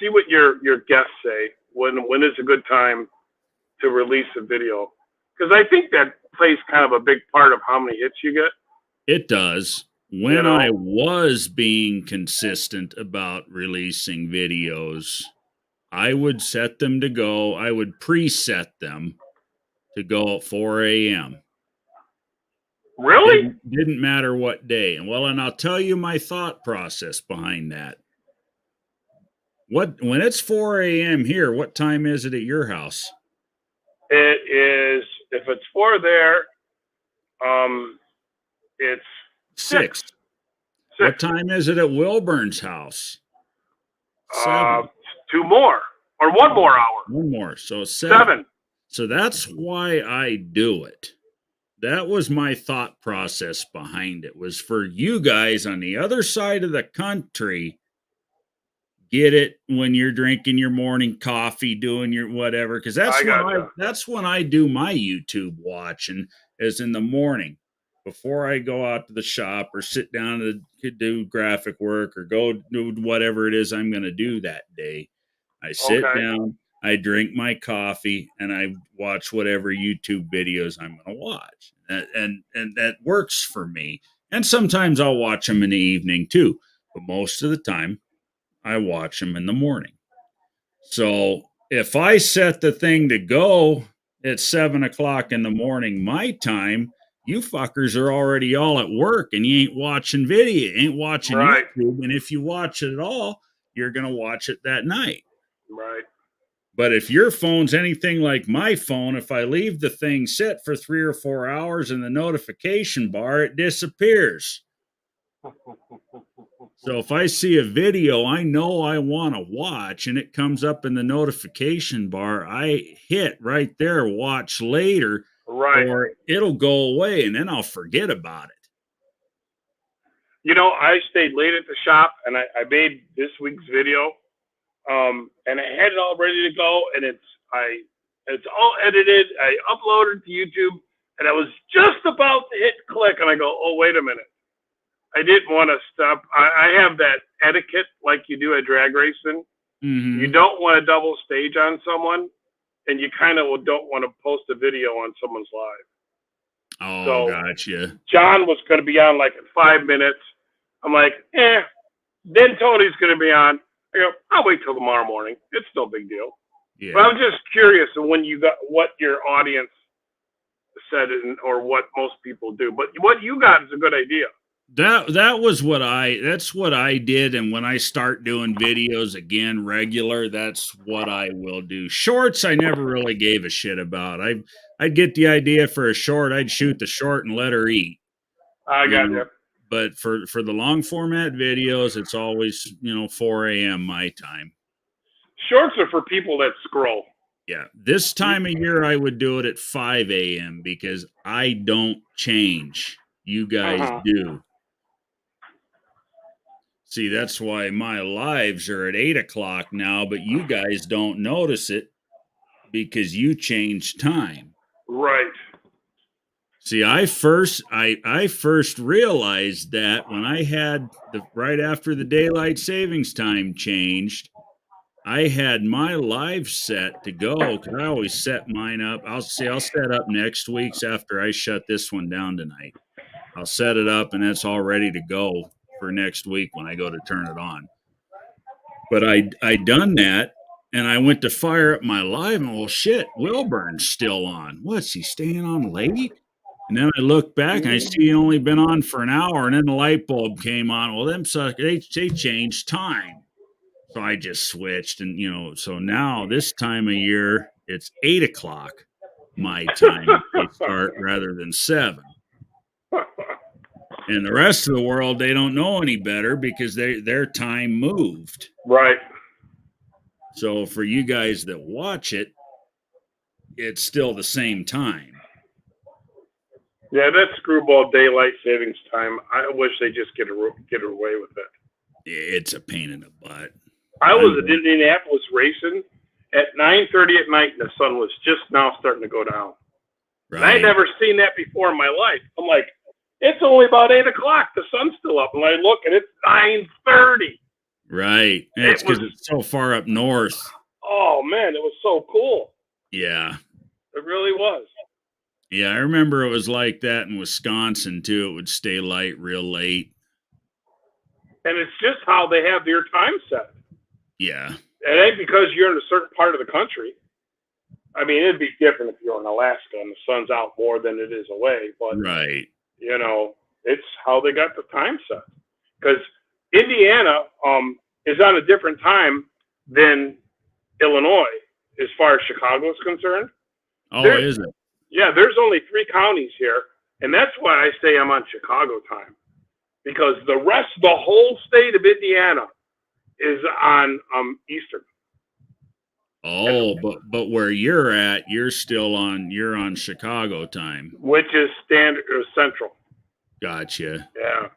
See what your guests say. When is a good time to release a video? Because I think that plays kind of a big part of how many hits you get. It does. When You know? I was being consistent about releasing videos, I would set them to go. I would preset them to go at 4 a.m. Really? Didn't matter what day. And I'll tell you my thought process behind that. When it's 4 a.m. here, what time is it at your house? It is, if it's 4 there, it's 6. 6. What time is it at Wilburn's house? 7. 2 more or 1 more hour. 1 more. So 7. 7. So that's why I do it. That was my thought process behind it, was for you guys on the other side of the country, get it when you're drinking your morning coffee, doing your whatever, because that's when I do my YouTube watching, is in the morning before I go out to the shop or sit down to do graphic work or go do whatever it is I'm going to do that day. I sit down, I drink my coffee, and I watch whatever YouTube videos I'm going to watch. And that works for me. And sometimes I'll watch them in the evening too. But most of the time, I watch them in the morning. So if I set the thing to go at 7 o'clock in the morning, my time, you fuckers are already all at work and you ain't watching video, ain't watching YouTube. And if you watch it at all, you're going to watch it that night. Right. But if your phone's anything like my phone, if I leave the thing set for 3 or 4 hours in the notification bar, it disappears. So if I see a video I know I want to watch and it comes up in the notification bar, I hit right there, watch later, or it'll go away and then I'll forget about it. You know, I stayed late at the shop and I made this week's video. And I had it all ready to go, and it's all edited. I uploaded to YouTube, and I was just about to hit click, and I go, oh, wait a minute. I didn't want to stop. I have that etiquette like you do at drag racing. Mm-hmm. You don't want to double stage on someone, and you kind of don't want to post a video on someone's live. Oh, so gotcha. John was going to be on like in 5 minutes. I'm like, Then Tony's going to be on. I go, I'll wait till tomorrow morning. It's no big deal. Yeah. But I'm just curious when you got what your audience said or what most people do. But what you got is a good idea. That's what I did. And when I start doing videos again regular, that's what I will do. Shorts, I never really gave a shit about. I'd get the idea for a short, I'd shoot the short and let her eat. I got you. But for the long format videos, it's always, 4 a.m. my time. Shorts are for people that scroll. Yeah. This time of year, I would do it at 5 a.m. because I don't change. You guys do. See, that's why my lives are at 8 o'clock now, but you guys don't notice it because you change time. Right. See, I first realized that when I had right after the daylight savings time changed, I had my live set to go because I always set mine up. I'll set up next week's after I shut this one down tonight. I'll set it up and it's all ready to go for next week when I go to turn it on. But I done that and I went to fire up my live and well shit, Wilburn's still on. What's he staying on late? And then I look back and I see he only been on for an hour and then the light bulb came on. Well, them suckers, they changed time. So I just switched and so now this time of year it's 8:00 my time they start rather than 7. And the rest of the world, they don't know any better because their time moved. Right. So for you guys that watch it, it's still the same time. Yeah, that screwball daylight savings time. I wish they just get away with it. It's a pain in the butt. I was at Indianapolis racing at 9:30 at night, and the sun was just now starting to go down. Right. I had never seen that before in my life. I'm like, it's only about 8:00. The sun's still up, and I look, and it's 9:30. Right. And it's because it's so far up north. Oh man, it was so cool. Yeah. It really was. Yeah, I remember it was like that in Wisconsin too. It would stay light real late. And it's just how they have their time set. Yeah. It ain't because you're in a certain part of the country. I mean, it'd be different if you're in Alaska and the sun's out more than it is away. But, right. It's how they got the time set. Because Indiana is on a different time than Illinois as far as Chicago is concerned. Oh, is it? Yeah, there's only 3 counties here. And that's why I say I'm on Chicago time. Because the whole state of Indiana is on Eastern. Oh, but where you're at, you're on Chicago time, which is standard or Central. Gotcha. Yeah.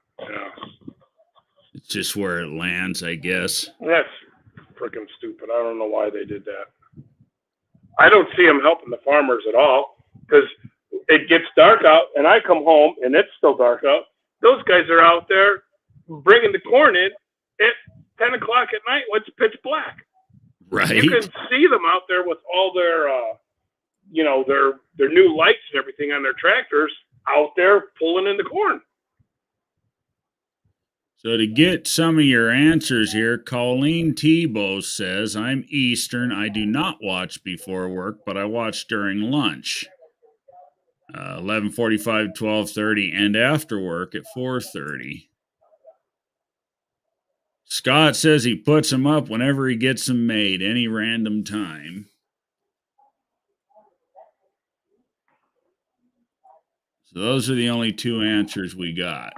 It's just where it lands, I guess. That's freaking stupid. I don't know why they did that. I don't see them helping the farmers at all because it gets dark out, and I come home and it's still dark out. Those guys are out there bringing the corn in at 10:00 at night when it's pitch black. Right. You can see them out there with all their, their new lights and everything on their tractors out there pulling in the corn. So to get some of your answers here, Colleen Tebow says, I'm Eastern. I do not watch before work, but I watch during lunch. 11:45, 12:30, and after work at 4:30. Scott says he puts them up whenever he gets them made, any random time. So those are the only 2 answers we got.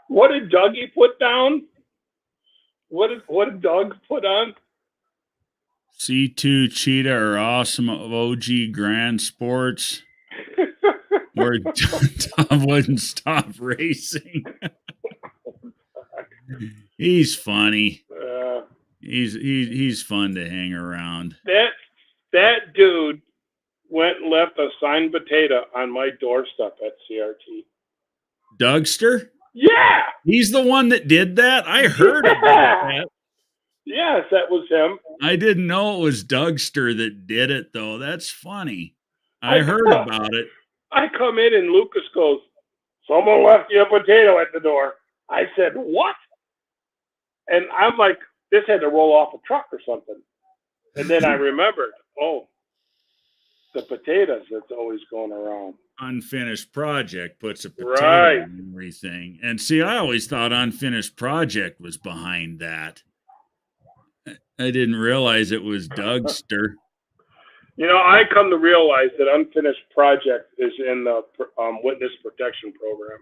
What did Dougie put down? What did Doug put on? C2 Cheetah are awesome of OG Grand Sports. Where Tom wouldn't stop racing. He's funny. He's fun to hang around. That dude went and left a signed potato on my doorstep at CRT. Dougster? Yeah. He's the one that did that? I heard about that. Yes, that was him. I didn't know it was Dougster that did it, though. That's funny. I heard about it. I come in and Lucas goes, someone left you a potato at the door. I said, what? And I'm like, this had to roll off a truck or something. And then I remembered, the potatoes that's always going around. Unfinished Project puts a potato in everything. And see, I always thought Unfinished Project was behind that. I didn't realize it was Dougster. I come to realize that Unfinished Project is in the Witness Protection Program.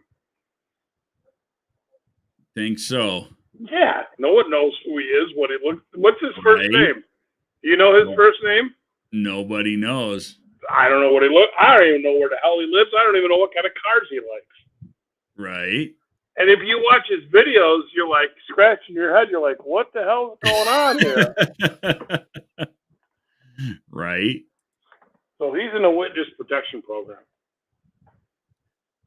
Think so. Yeah, no one knows who he is, what he looks. What's his first name? Do you know his first name? Nobody knows. I don't know what he looks. I don't even know where the hell he lives. I don't even know what kind of cars he likes. Right. And if you watch his videos, you're like scratching your head. You're like, what the hell is going on here? Right. So he's in the Witness Protection Program.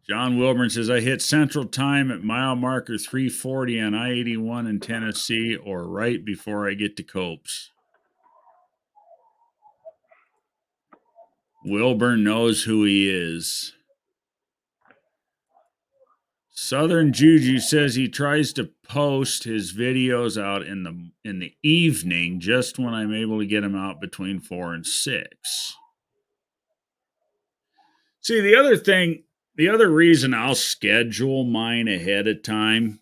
John Wilburn says, I hit Central Time at mile marker 340 on I-81 in Tennessee or right before I get to Copes. Wilburn knows who he is. Southern Juju says he tries to post his videos out in the evening just when I'm able to get him out between 4 and 6. See, the other reason I'll schedule mine ahead of time,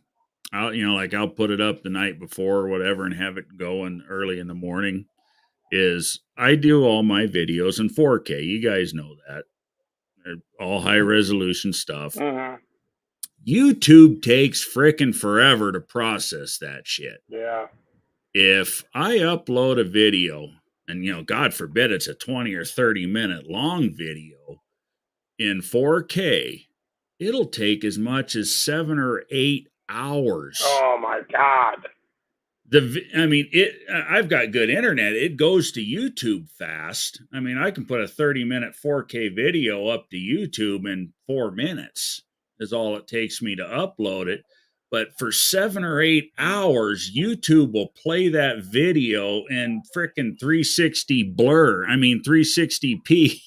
I'll put it up the night before or whatever and have it going early in the morning, is I do all my videos in 4K. You guys know that. They're all high resolution stuff. Mm-hmm. YouTube takes frickin' forever to process that shit. Yeah. If I upload a video, and God forbid it's a 20 or 30 minute long video in 4K, it'll take as much as 7 or 8 hours. Oh my God. I've got good internet. It goes to YouTube fast. I mean, I can put a 30-minute 4K video up to YouTube in 4 minutes is all it takes me to upload it. But for 7 or 8 hours, YouTube will play that video in frickin' 360p.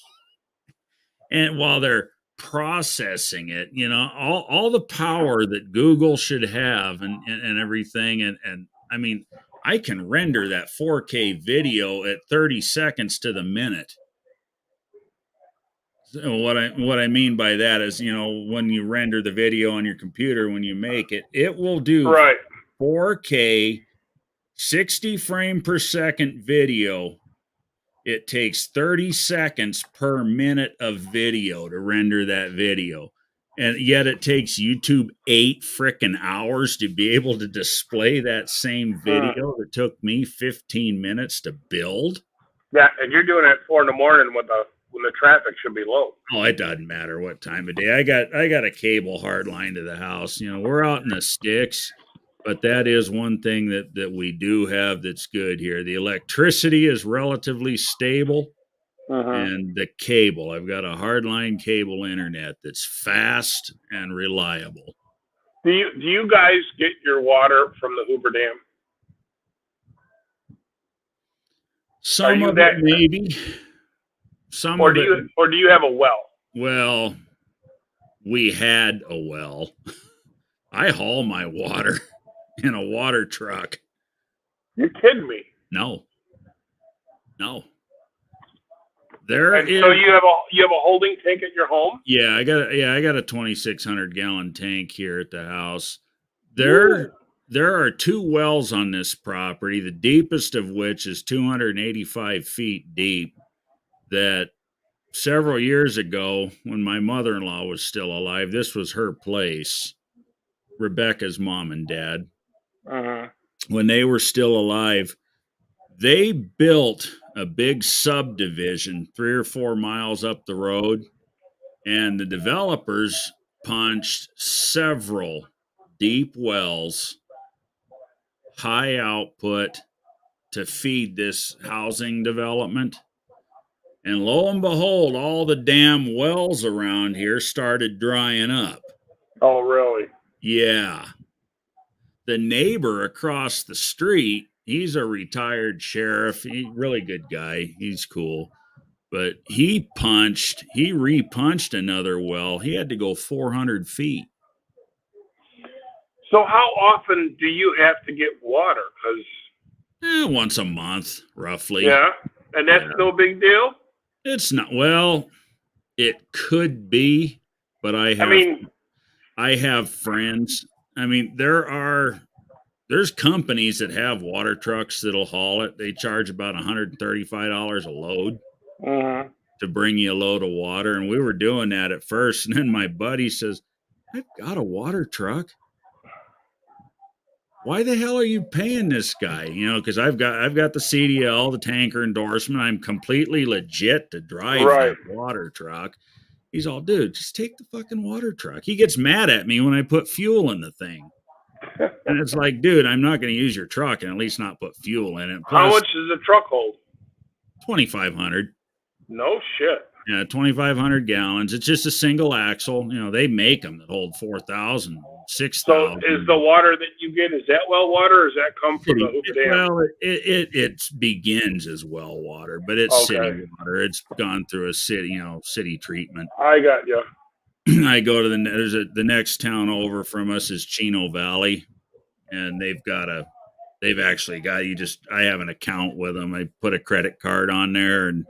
And while they're processing it, all the power that Google should have and everything. And I mean, I can render that 4K video at 30 seconds to the minute. So what I mean by that is, when you render the video on your computer, when you make it, it will do 4K 60 frame per second video. It takes 30 seconds per minute of video to render that video. And yet it takes YouTube 8 frickin' hours to be able to display that same video that took me 15 minutes to build. Yeah, and you're doing it at 4 in the morning when the traffic should be low. Oh, it doesn't matter what time of day. I got a cable hard line to the house. We're out in the sticks. But that is one thing that we do have that's good here. The electricity is relatively stable, and the cable. I've got a hardline cable internet that's fast and reliable. Do you guys get your water from the Hoover Dam? Some of it, maybe. Some or of do it. You or do you have a well? Well, we had a well. I haul my water in a water truck. You're kidding me? No. So you have a holding tank at your home? Yeah, I got a 2,600 gallon tank here at the house. There are 2 wells on this property, the deepest of which is 285 feet deep, that several years ago, when my mother-in-law was still alive, this was her place, Rebecca's mom and dad. When they were still alive, they built a big subdivision 3 or 4 miles up the road, and the developers punched several deep wells, high output, to feed this housing development. And lo and behold, all the damn wells around here started drying up. Oh, really? Yeah. The neighbor across the street, he's a retired sheriff. Really good guy. He's cool. But he repunched another well. He had to go 400 feet. So how often do you have to get water? Once a month, roughly. Yeah, and that's no big deal? It's not. Well, it could be, but I have friends. I mean, there's companies that have water trucks that'll haul it. They charge about $135 a load to bring you a load of water. And we were doing that at first. And then my buddy says, I've got a water truck. Why the hell are you paying this guy? Because I've got the CDL, the tanker endorsement. I'm completely legit to drive that water truck. He's all, dude, just take the fucking water truck. He gets mad at me when I put fuel in the thing. And it's like, dude, I'm not going to use your truck and at least not put fuel in it. Plus, how much does the truck hold? 2,500. No shit. Yeah, 2,500 gallons. It's just a single axle. They make them that hold 4,000, So is 6,000. the water that you get, is that well water, or does that come from the City. Hoover Dam? Well, it begins as well water, but it's Okay. city water. It's gone through a city treatment. I got you. I go to the next town over from us is Chino Valley, and they've actually got I have an account with them. I put a credit card on there and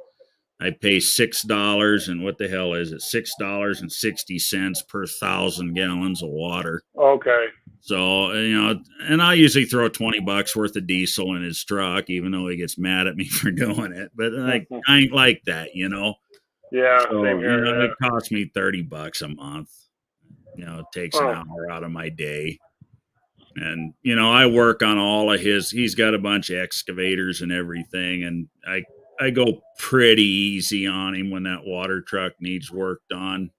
I pay $6 and what the hell is it? $6.60 per 1,000 gallons of water. Okay. So, and I usually throw $20 worth of diesel in his truck, even though he gets mad at me for doing it. But I ain't like that. Yeah, So, same here. Yeah. it costs me $30 a month. It takes an hour out of my day. And, I work on all of he's got a bunch of excavators and everything. And I go pretty easy on him when that water truck needs work done.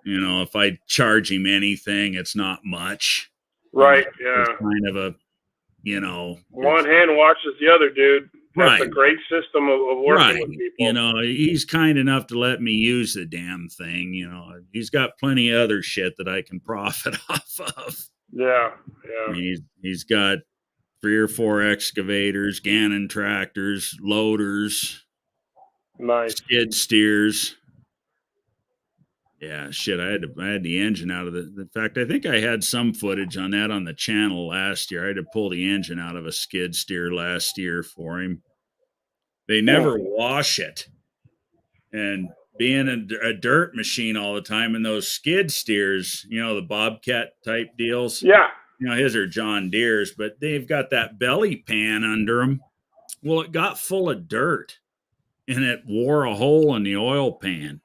If I charge him anything, it's not much. Right. Yeah. It's kind of a, one hand washes the other, dude. That's right. a great system of working with people. He's kind enough to let me use the damn thing. He's got plenty of other shit that I can profit off of. Yeah. He's got 3 or 4 excavators, Gannon tractors, loaders, nice skid steers. Yeah, shit. I had the engine out of in fact, I think I had some footage on that on the channel last year. I had to pull the engine out of a skid steer last year for him. They never wash it. And being a dirt machine all the time and those skid steers, the Bobcat type deals. Yeah. His are John Deere's, but they've got that belly pan under them. Well, it got full of dirt and it wore a hole in the oil pan.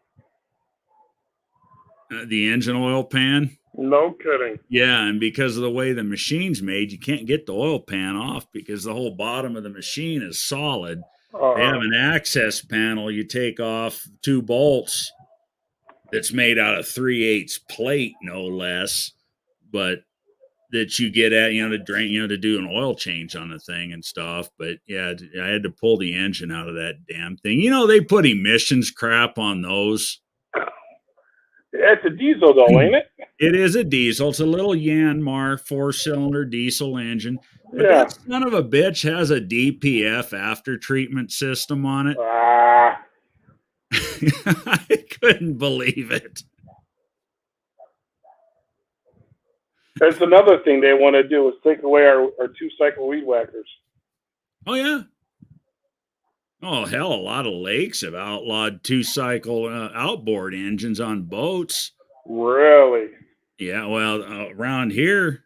The engine oil pan. No kidding. Yeah, and because of the way the machine's made, you can't get the oil pan off because the whole bottom of the machine is solid. They have an access panel. You take off 2 bolts that's made out of 3/8 plate, no less, but that you get at, to drain, to do an oil change on the thing and stuff. But yeah, I had to pull the engine out of that damn thing. They put emissions crap on those. It's a diesel though, ain't it? It is a diesel. It's a little Yanmar 4-cylinder diesel engine. But Yeah. that son of a bitch has a DPF after treatment system on it. I couldn't believe it. That's another thing they want to do is take away our 2-cycle weed whackers. Oh, yeah. Oh, hell, a lot of lakes have outlawed 2-cycle outboard engines on boats. Really? Yeah, well, around here,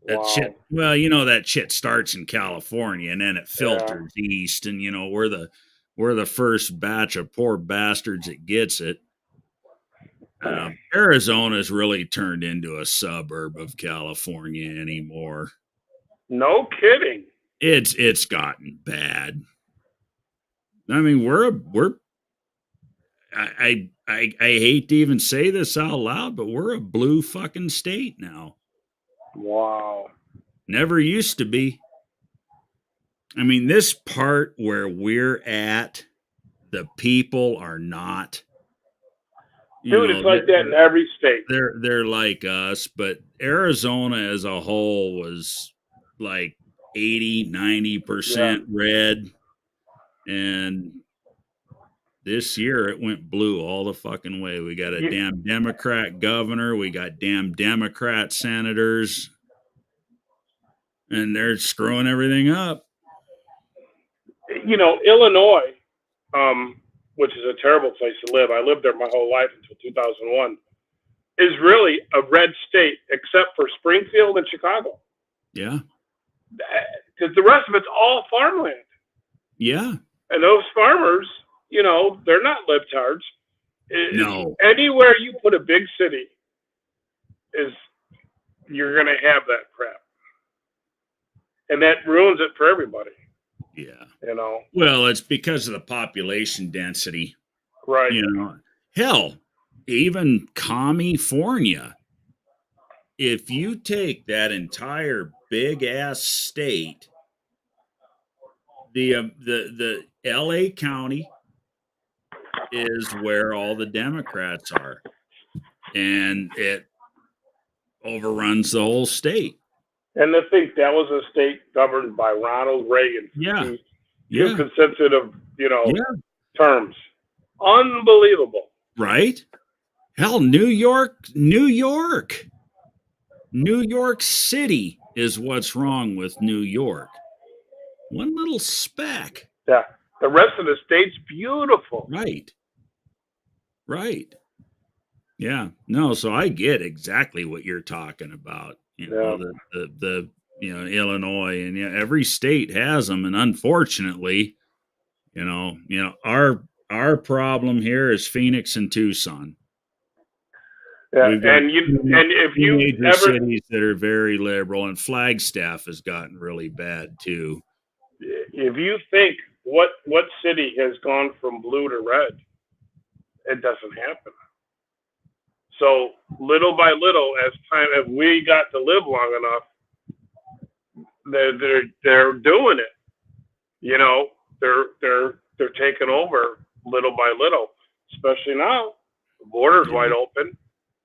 that shit, well, that shit starts in California and then it filters east, and we're the first batch of poor bastards that gets it. Arizona's really turned into a suburb of California anymore. No kidding. It's gotten bad. I mean, I hate to even say this out loud, but we're a blue fucking state now. Wow. Never used to be. I mean, this part where we're at, the people are not. Dude, it's like that in every state. They're like us, but Arizona as a whole was like 80-90% red. And this year it went blue all the fucking way. We got a damn Democrat governor. We got damn Democrat senators. And they're screwing everything up. Illinois, which is a terrible place to live. I lived there my whole life until 2001, is really a red state except for Springfield and Chicago. Yeah. Because the rest of it's all farmland. Yeah. And those farmers, they're not libtards. No. Anywhere you put a big city, you're going to have that crap. And that ruins it for everybody. Yeah. Well, it's because of the population density. Right. Hell, even California, if you take that entire big ass state, the LA County, is where all the Democrats are. And it overruns the whole state. And to think that was a state governed by Ronald Reagan. Yeah. Two consecutive, Yeah. terms. Unbelievable. Right? Hell, New York City is what's wrong with New York. One little speck. Yeah. The rest of the state's beautiful. Right. Yeah. No, so I get exactly what you're talking about. The Illinois, and every state has them, and unfortunately, our problem here is Phoenix and Tucson. Yeah, We've got and if you major ever cities that are very liberal, and Flagstaff has gotten really bad too. If you think what city has gone from blue to red, it doesn't happen. So little by little, as we got to live long enough, they're doing it. They're taking over little by little. Especially now, the border's wide open.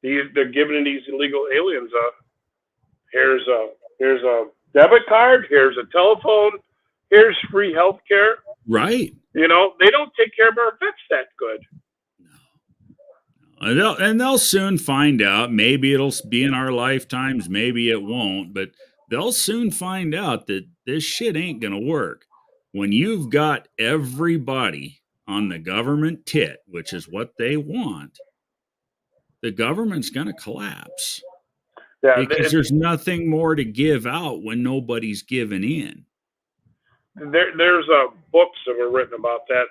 They're giving these illegal aliens here's a debit card, here's a telephone, here's free health care. Right. They don't take care of our vets that good. And they'll soon find out. Maybe it'll be in our lifetimes, maybe it won't, but they'll soon find out that this shit ain't gonna work. When you've got everybody on the government tit, which is what they want, the government's gonna collapse. Yeah, because there's nothing more to give out when nobody's giving in. There's books that were written about that.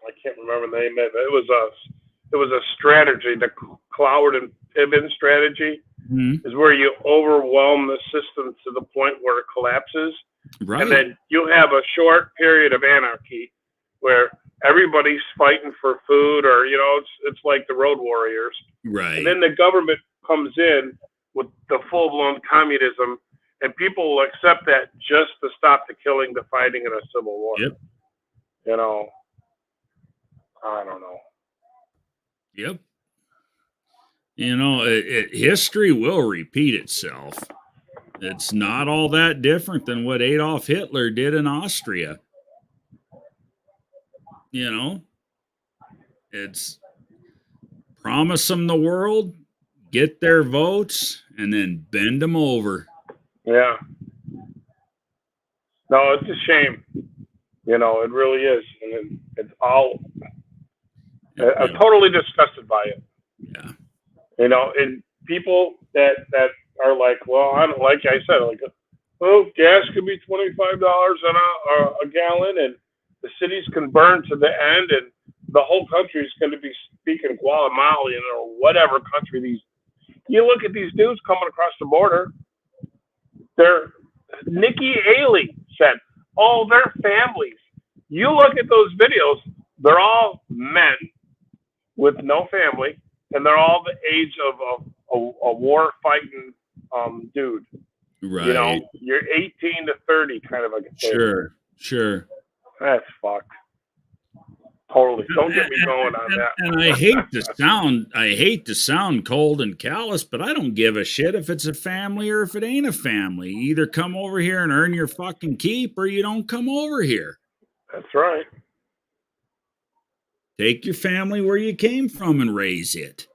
I can't remember the name of it. It was a strategy. The Cloward and Piven strategy is where you overwhelm the system to the point where it collapses, right? And then you have a short period of anarchy where everybody's fighting for food, or it's like the Road Warriors, right? And then the government comes in with the full-blown communism, and people will accept that just to stop the killing, the fighting, and a civil war. Yep. I don't know. Yep. History will repeat itself. It's not all that different than what Adolf Hitler did in Austria. It's promise them the world, get their votes, and then bend them over. Yeah. No, it's a shame. It really is. And it's all... I'm totally disgusted by it. Yeah. And people that are like, well, I don't, like I said, like, well, gas could be $25 a gallon, and the cities can burn to the end, and the whole country is going to be speaking Guatemala or whatever country you look at these dudes coming across the border. Nikki Haley said, their families. You look at those videos, they're all men with no family, and they're all the age of a war fighting dude. Right. You're 18 to 30, kind of like a thing. Sure. That's fucked. Totally. Don't get me going on that. And I hate to sound cold and callous, but I don't give a shit if it's a family or if it ain't a family. You either come over here and earn your fucking keep, or you don't come over here. That's right. Take your family where you came from and raise it.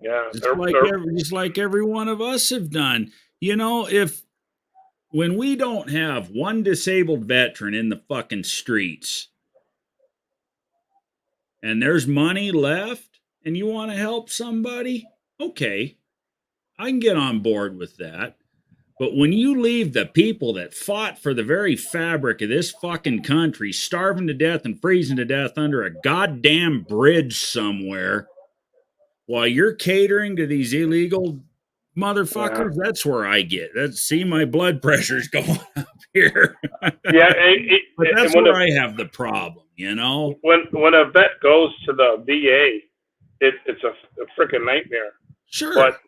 Yeah. Just like every one of us have done. When we don't have one disabled veteran in the fucking streets, and there's money left, and you want to help somebody, okay, I can get on board with that. But when you leave the people that fought for the very fabric of this fucking country starving to death and freezing to death under a goddamn bridge somewhere while you're catering to these illegal motherfuckers, that's where I get. See, my blood pressure's going up here. Yeah, but that's where I have the problem, When a vet goes to the VA, it's a freaking nightmare. Sure. But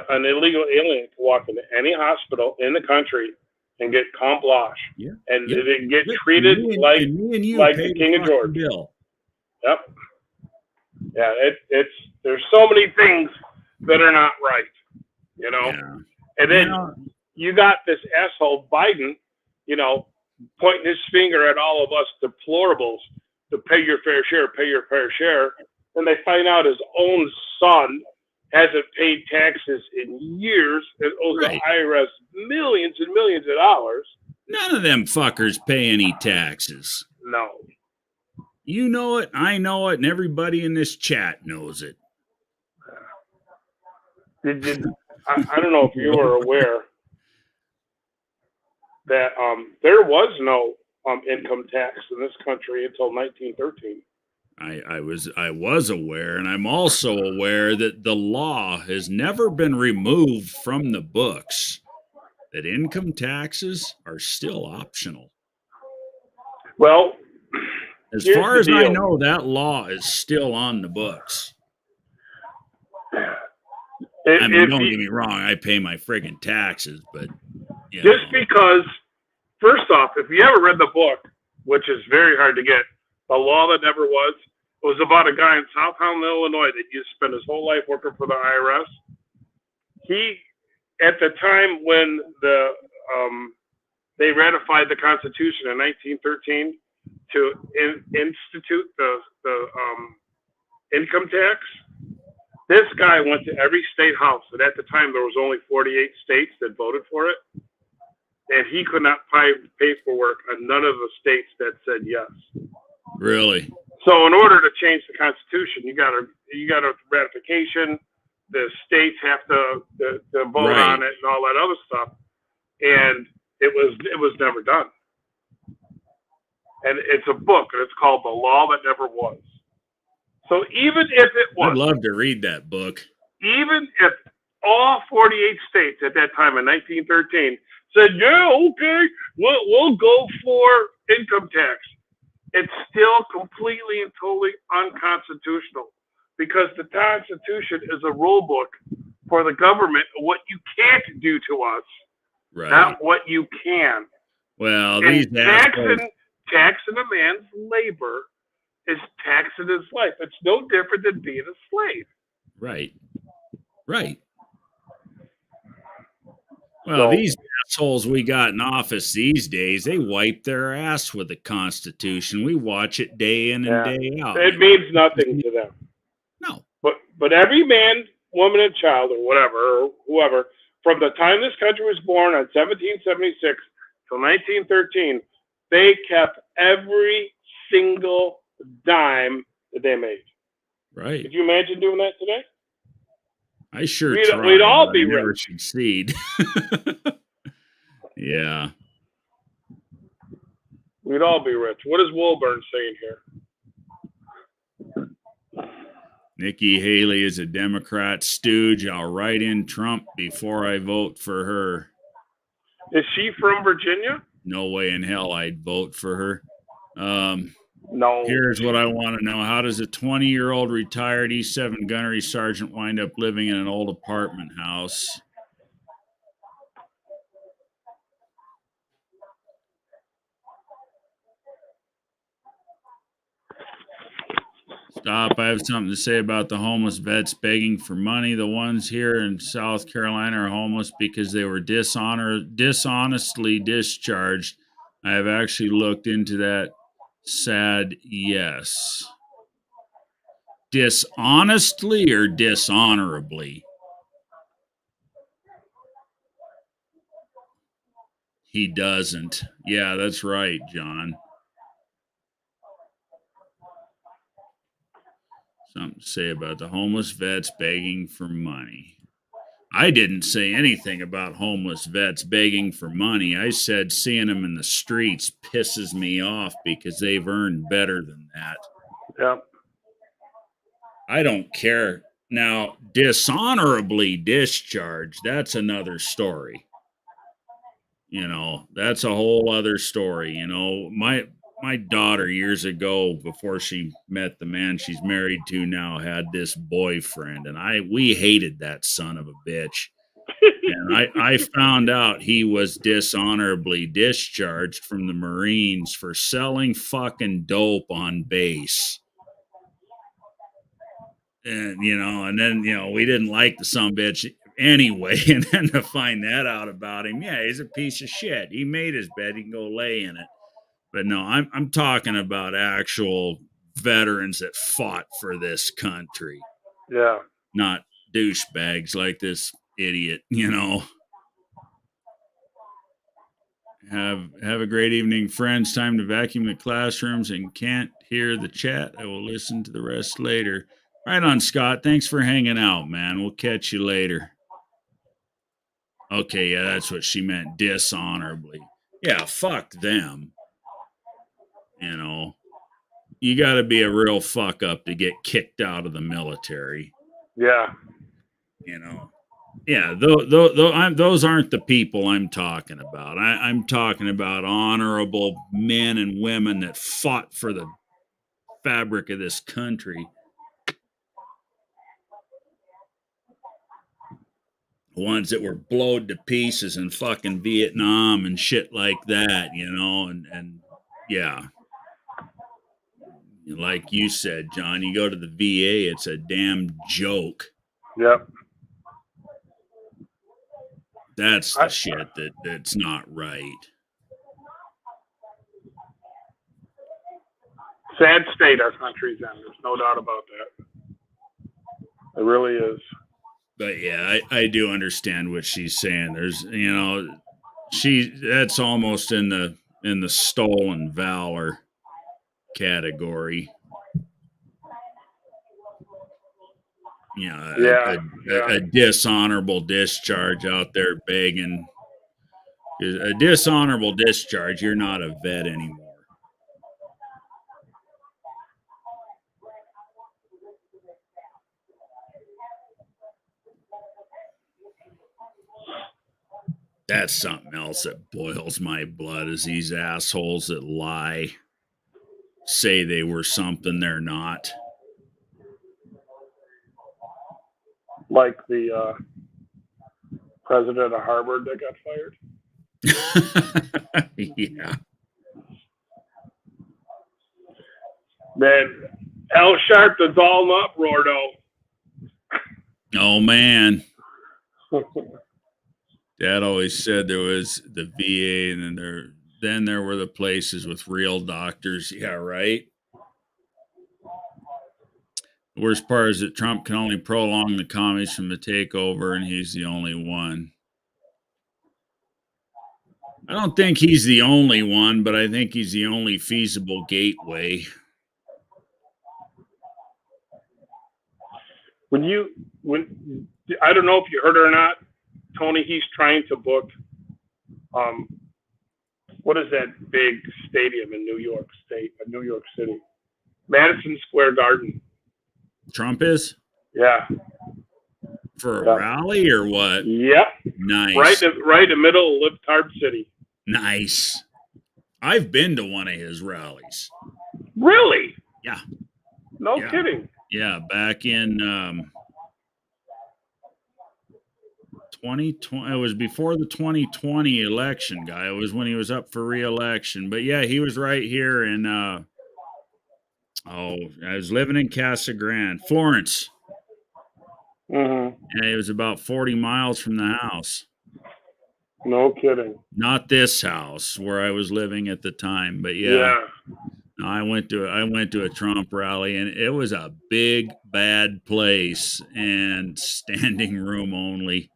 an illegal alien can walk into any hospital in the country and get carte blanche, Yeah. and Yep. they get Yep. treated And like me and you like pay the King of fucking George. bill. Yep. Yeah, it's there's so many things that are not right, you know. Yeah. And then Well, you got this asshole Biden, pointing his finger at all of us deplorables to pay your fair share. And they find out his own son hasn't paid taxes in years and owes right. the IRS millions and millions of dollars. None of them fuckers pay any taxes. No. You know it, I know it, and everybody in this chat knows it. I don't know if you were aware that there was no income tax in this country until 1913. I was aware, and I'm also aware that the law has never been removed from the books. That income taxes are still optional. Well, as here's far the as I deal. know, that law is still on the books. I mean, don't get me wrong, I pay my friggin' taxes, but just because, first off, if you ever read the book, which is very hard to get, The Law That Never Was, it was about a guy in Southtown, Illinois that used to spend his whole life working for the IRS. He, at the time when they ratified the Constitution in 1913 to institute the income tax, this guy went to every state house, and at the time there was only 48 states that voted for it, and he could not find paperwork on none of the states that said yes. Really? So in order to change the Constitution, you got a ratification. The states have to vote Right. on it and all that other stuff, and it was never done. And it's a book, and it's called The Law That Never Was. So even if it was, I'd love to read that book. even if all 48 states at that time in 1913 said, yeah, okay, we'll go for income tax, it's still completely and totally unconstitutional, because the Constitution is a rule book for the government of what you can't do to us, right? Not what you can. Well, and these taxing a man's labor is taxing his life. It's no different than being a slave. Right. Well, these assholes we got in office these days, they wipe their ass with the Constitution. We watch it day in and day out. It means nothing to them. No. But every man, woman, and child, or whatever, or whoever, from the time this country was born on 1776 till 1913, they kept every single dime that they made. Right. Could you imagine doing that today? I sure we'd all be never rich. Succeed. Yeah. We'd all be rich. What is Wilburn saying here? Nikki Haley is a Democrat stooge. I'll write in Trump before I vote for her. Is she from Virginia? No way in hell I'd vote for her. No. Here's what I want to know. How does a 20-year-old retired E7 gunnery sergeant wind up living in an old apartment house? Stop. I have something to say about the homeless vets begging for money. The ones here in South Carolina are homeless because they were dishonestly discharged. I have actually looked into that. Sad, yes. Dishonestly or dishonorably? He doesn't. Yeah, that's right, John. Something to say about the homeless vets begging for money. I didn't say anything about homeless vets begging for money. I said seeing them in the streets pisses me off because they've earned better than that. Yeah. I don't care. Now, dishonorably discharged, that's another story. That's a whole other story. My daughter years ago, before she met the man she's married to now, had this boyfriend, and we hated that son of a bitch. And I found out he was dishonorably discharged from the Marines for selling fucking dope on base. And, and then, we didn't like the sumbitch anyway. And then to find that out about him, yeah, he's a piece of shit. He made his bed, he can go lay in it. But no, I'm talking about actual veterans that fought for this country. Yeah. Not douchebags like this idiot, Have a great evening, friends. Time to vacuum the classrooms and can't hear the chat. I will listen to the rest later. Right on, Scott. Thanks for hanging out, man. We'll catch you later. Okay, yeah, that's what she meant. Dishonorably. Yeah, fuck them. You got to be a real fuck up to get kicked out of the military. Yeah. Yeah, those aren't the people I'm talking about. I'm talking about honorable men and women that fought for the fabric of this country. Ones that were blowed to pieces in fucking Vietnam and shit like that, and yeah. Like you said, John, you go to the VA, it's a damn joke. Yep. That's the shit that's not right. Sad state our country's in. There's no doubt about that. It really is. But yeah, I do understand what she's saying. There's, that's almost in the stolen valor category. A dishonorable discharge out there begging. A dishonorable discharge, you're not a vet anymore. That's something else that boils my blood is these assholes that lie, say they were something they're not. Like the president of Harvard that got fired. Yeah. Man, Al Sharpton's all in uproar, though. Oh, man. Dad always said there was the VA, and then there were the places with real doctors. Yeah, right. The worst part is that Trump can only prolong the commies from the takeover, and he's the only one. I don't think he's the only one, but I think he's the only feasible gateway. When I don't know if you heard it or not, Tony, he's trying to book, what is that big stadium in New York City? Madison Square Garden. Trump is? Yeah. For a rally or what? Yep. Nice. Right in the middle of Libtard City. Nice. I've been to one of his rallies. Really? Yeah. No kidding. Yeah, back in 2020. It was before the 2020 election, guy. It was when he was up for re-election. But yeah, he was right here in I was living in Casa Grande, Florence. Mm-hmm. And it was about 40 miles from the house. No kidding. Not this house where I was living at the time, but yeah. No, I went to a Trump rally, and it was a big bad place and standing room only.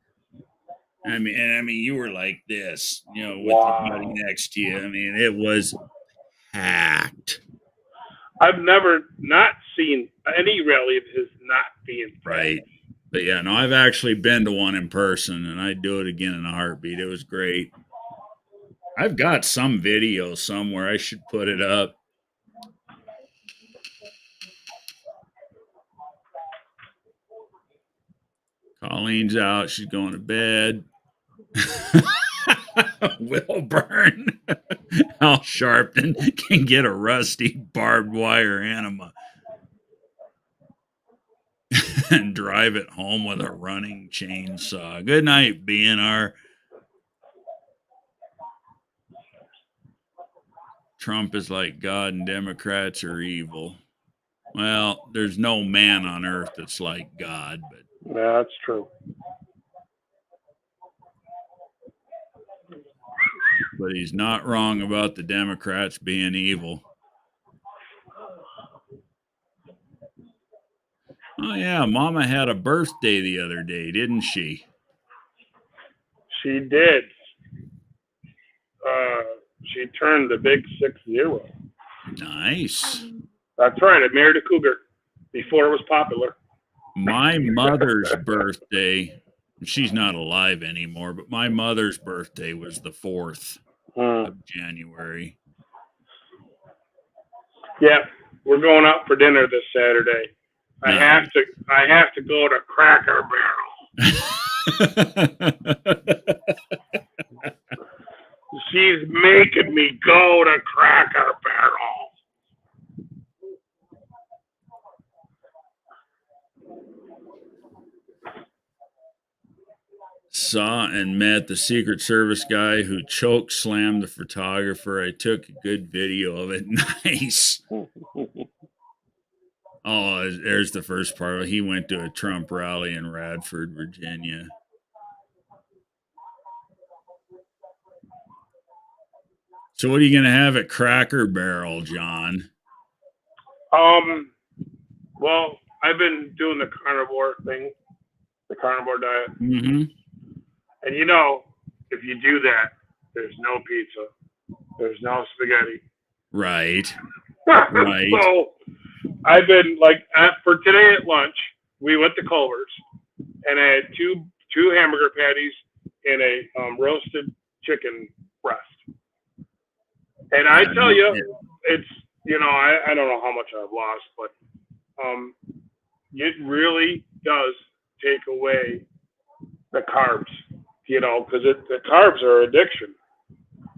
I mean, you were like this, with your buddy next to you. I mean, it was packed. I've never not seen any rally of his not being packed. Right. But yeah, no, I've actually been to one in person, and I'd do it again in a heartbeat. It was great. I've got some video somewhere. I should put it up. Colleen's out. She's going to bed. Wilburn. Al Sharpton can get a rusty barbed wire enema. and drive it home with a running chainsaw. Good night, BNR. Trump is like God and Democrats are evil. Well, there's no man on earth that's like God, but Yeah, that's true. he's not wrong about the Democrats being evil. Oh yeah, Mama had a birthday the other day, didn't she? She did. She turned the big 6-0. Nice. That's right. I married a cougar before it was popular. My mother's birthday, she's not alive anymore, but my mother's birthday was the 4th of January. Yeah, we're going out for dinner this Saturday. I Nice. have to go to Cracker Barrel. She's making me go to Cracker Barrel. Saw and met the Secret Service guy who choke slammed the photographer. I took a good video of it. Nice. Oh, there's the first part. He went to a Trump rally in Radford, Virginia. So what are you going to have at Cracker Barrel, John? Well, I've been doing the carnivore thing, the carnivore diet. Mm-hmm. And you know, if you do that, there's no pizza. There's no spaghetti. Right. Right. So I've been like, for today at lunch, we went to Culver's and I had two hamburger patties and a roasted chicken breast. And I tell you, it's, you know, I don't know how much I've lost, but it really does take away the carbs, you know, because the carbs are addiction.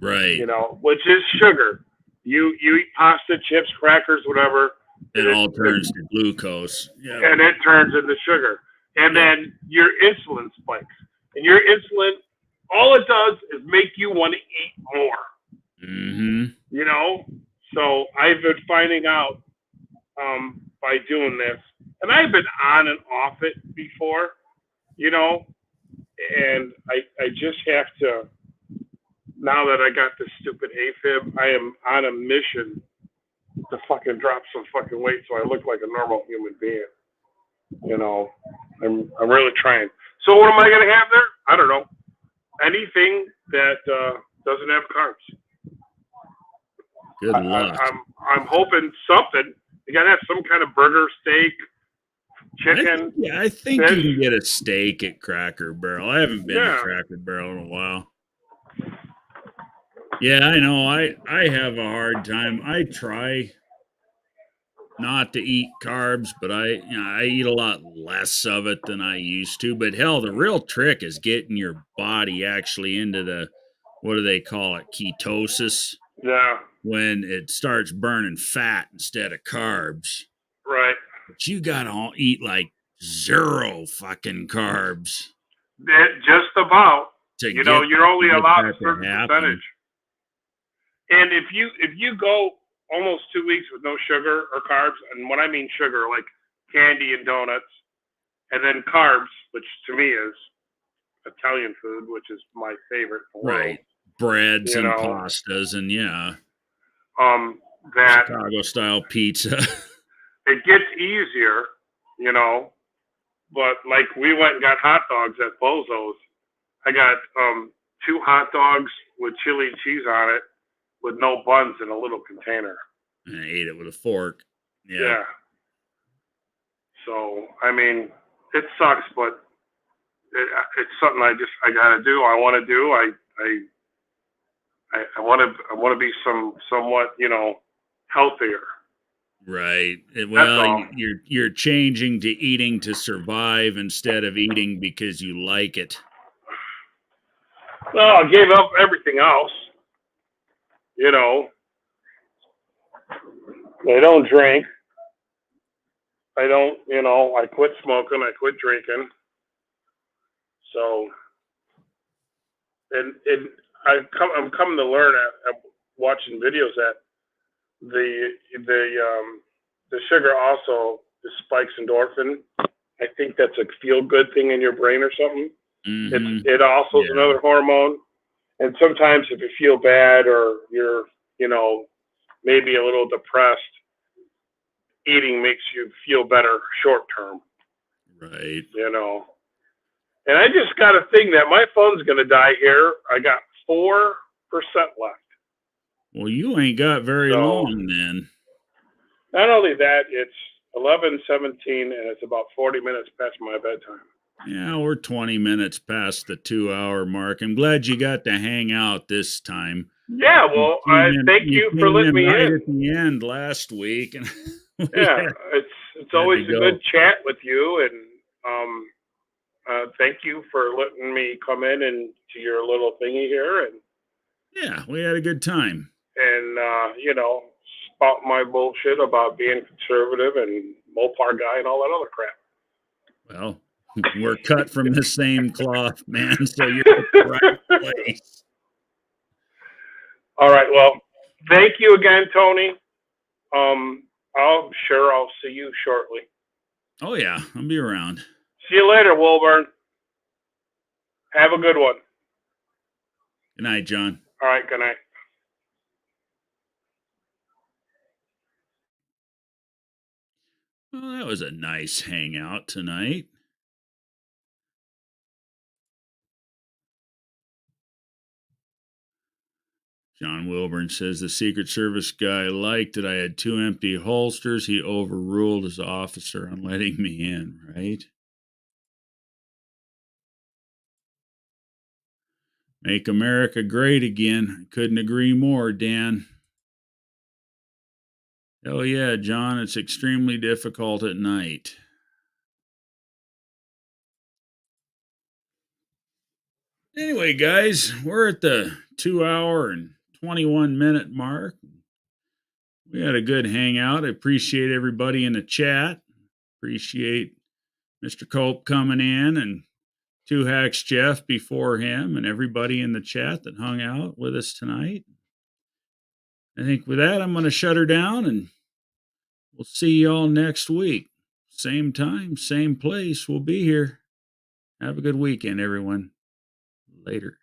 Right. You know, which is sugar. You eat pasta, chips, crackers, whatever. It all turns to glucose. Yeah. And it turns into sugar. And then your insulin spikes. And your insulin, all it does is make you want to eat more. Mm-hmm. You know? So I've been finding out by doing this. And I've been on and off it before, you know? And I just have to, now that I got this stupid AFib, I am on a mission to fucking drop some fucking weight so I look like a normal human being. You know, I'm really trying. So what am I gonna have there? I don't know. Anything that doesn't have carbs. Good luck. I'm hoping something. You gotta have some kind of burger, steak, chicken. I think fish. You can get a steak at Cracker Barrel. I haven't been to Cracker Barrel in a while. Yeah, I know. I have a hard time. I try not to eat carbs, but I eat a lot less of it than I used to. But hell, the real trick is getting your body actually into the, what do they call it, ketosis? Yeah. When it starts burning fat instead of carbs. Right. But you gotta eat like 0 fucking carbs. Just about. You know, you're only allowed a certain percentage. And if you go almost 2 weeks with no sugar or carbs, and when I mean sugar, like candy and donuts, and then carbs, which to me is Italian food, which is my favorite in the world. Right. Breads and pastas and that Chicago style pizza. It gets easier, you know, but like we went and got hot dogs at Bozo's. I got 2 hot dogs with chili and cheese on it with no buns in a little container. And I ate it with a fork. Yeah. So, I mean, it sucks, but it's something I got to do. I want to do. I want to be somewhat, you know, healthier. Right. Well, you're changing to eating to survive instead of eating because you like it. Well, I gave up everything else. You know, I don't drink. I don't, I quit smoking, I quit drinking. So, and I'm coming to learn at watching videos that the sugar also spikes endorphin. I think that's a feel good thing in your brain or something. Mm-hmm. It also is Yeah. another hormone. And sometimes if you feel bad or you're, maybe a little depressed, eating makes you feel better short term. Right. And I just got a thing that my phone's gonna die here. I got 4% left. Well, you ain't got very So long then. not only that, it's 11:17 and it's about 40 minutes past my bedtime. Yeah, we're 20 minutes past the 2 hour mark. I'm glad you got to hang out this time. Yeah, well, I thank You you for came letting in me right in. at the end last week, and we Yeah, it's had to always a go. good chat with you, and thank you for letting me come in and to your little thingy here, Yeah, we had a good time. and spout my bullshit about being conservative and Mopar guy and all that other crap. Well, we're cut from the same cloth, man, so you're at the right place. All right, well, thank you again, Tony. I'll see you shortly. Oh, yeah, I'll be around. See you later, Wilburn. Have a good one. Good night, John. All right, good night. Well, that was a nice hangout tonight. John Wilburn says the Secret Service guy liked that I had 2 empty holsters. He overruled his officer on letting me in, right? Make America great again. Couldn't agree more, Dan. Hell yeah, John, it's extremely difficult at night. Anyway, guys, we're at the 2 hour and 21-minute mark. We had a good hangout. I appreciate everybody in the chat. Appreciate Mr. Cope coming in and Two Hacks Jeff before him and everybody in the chat that hung out with us tonight. I think with that, I'm going to shut her down and we'll see y'all next week. Same time, same place. We'll be here. Have a good weekend, everyone. Later.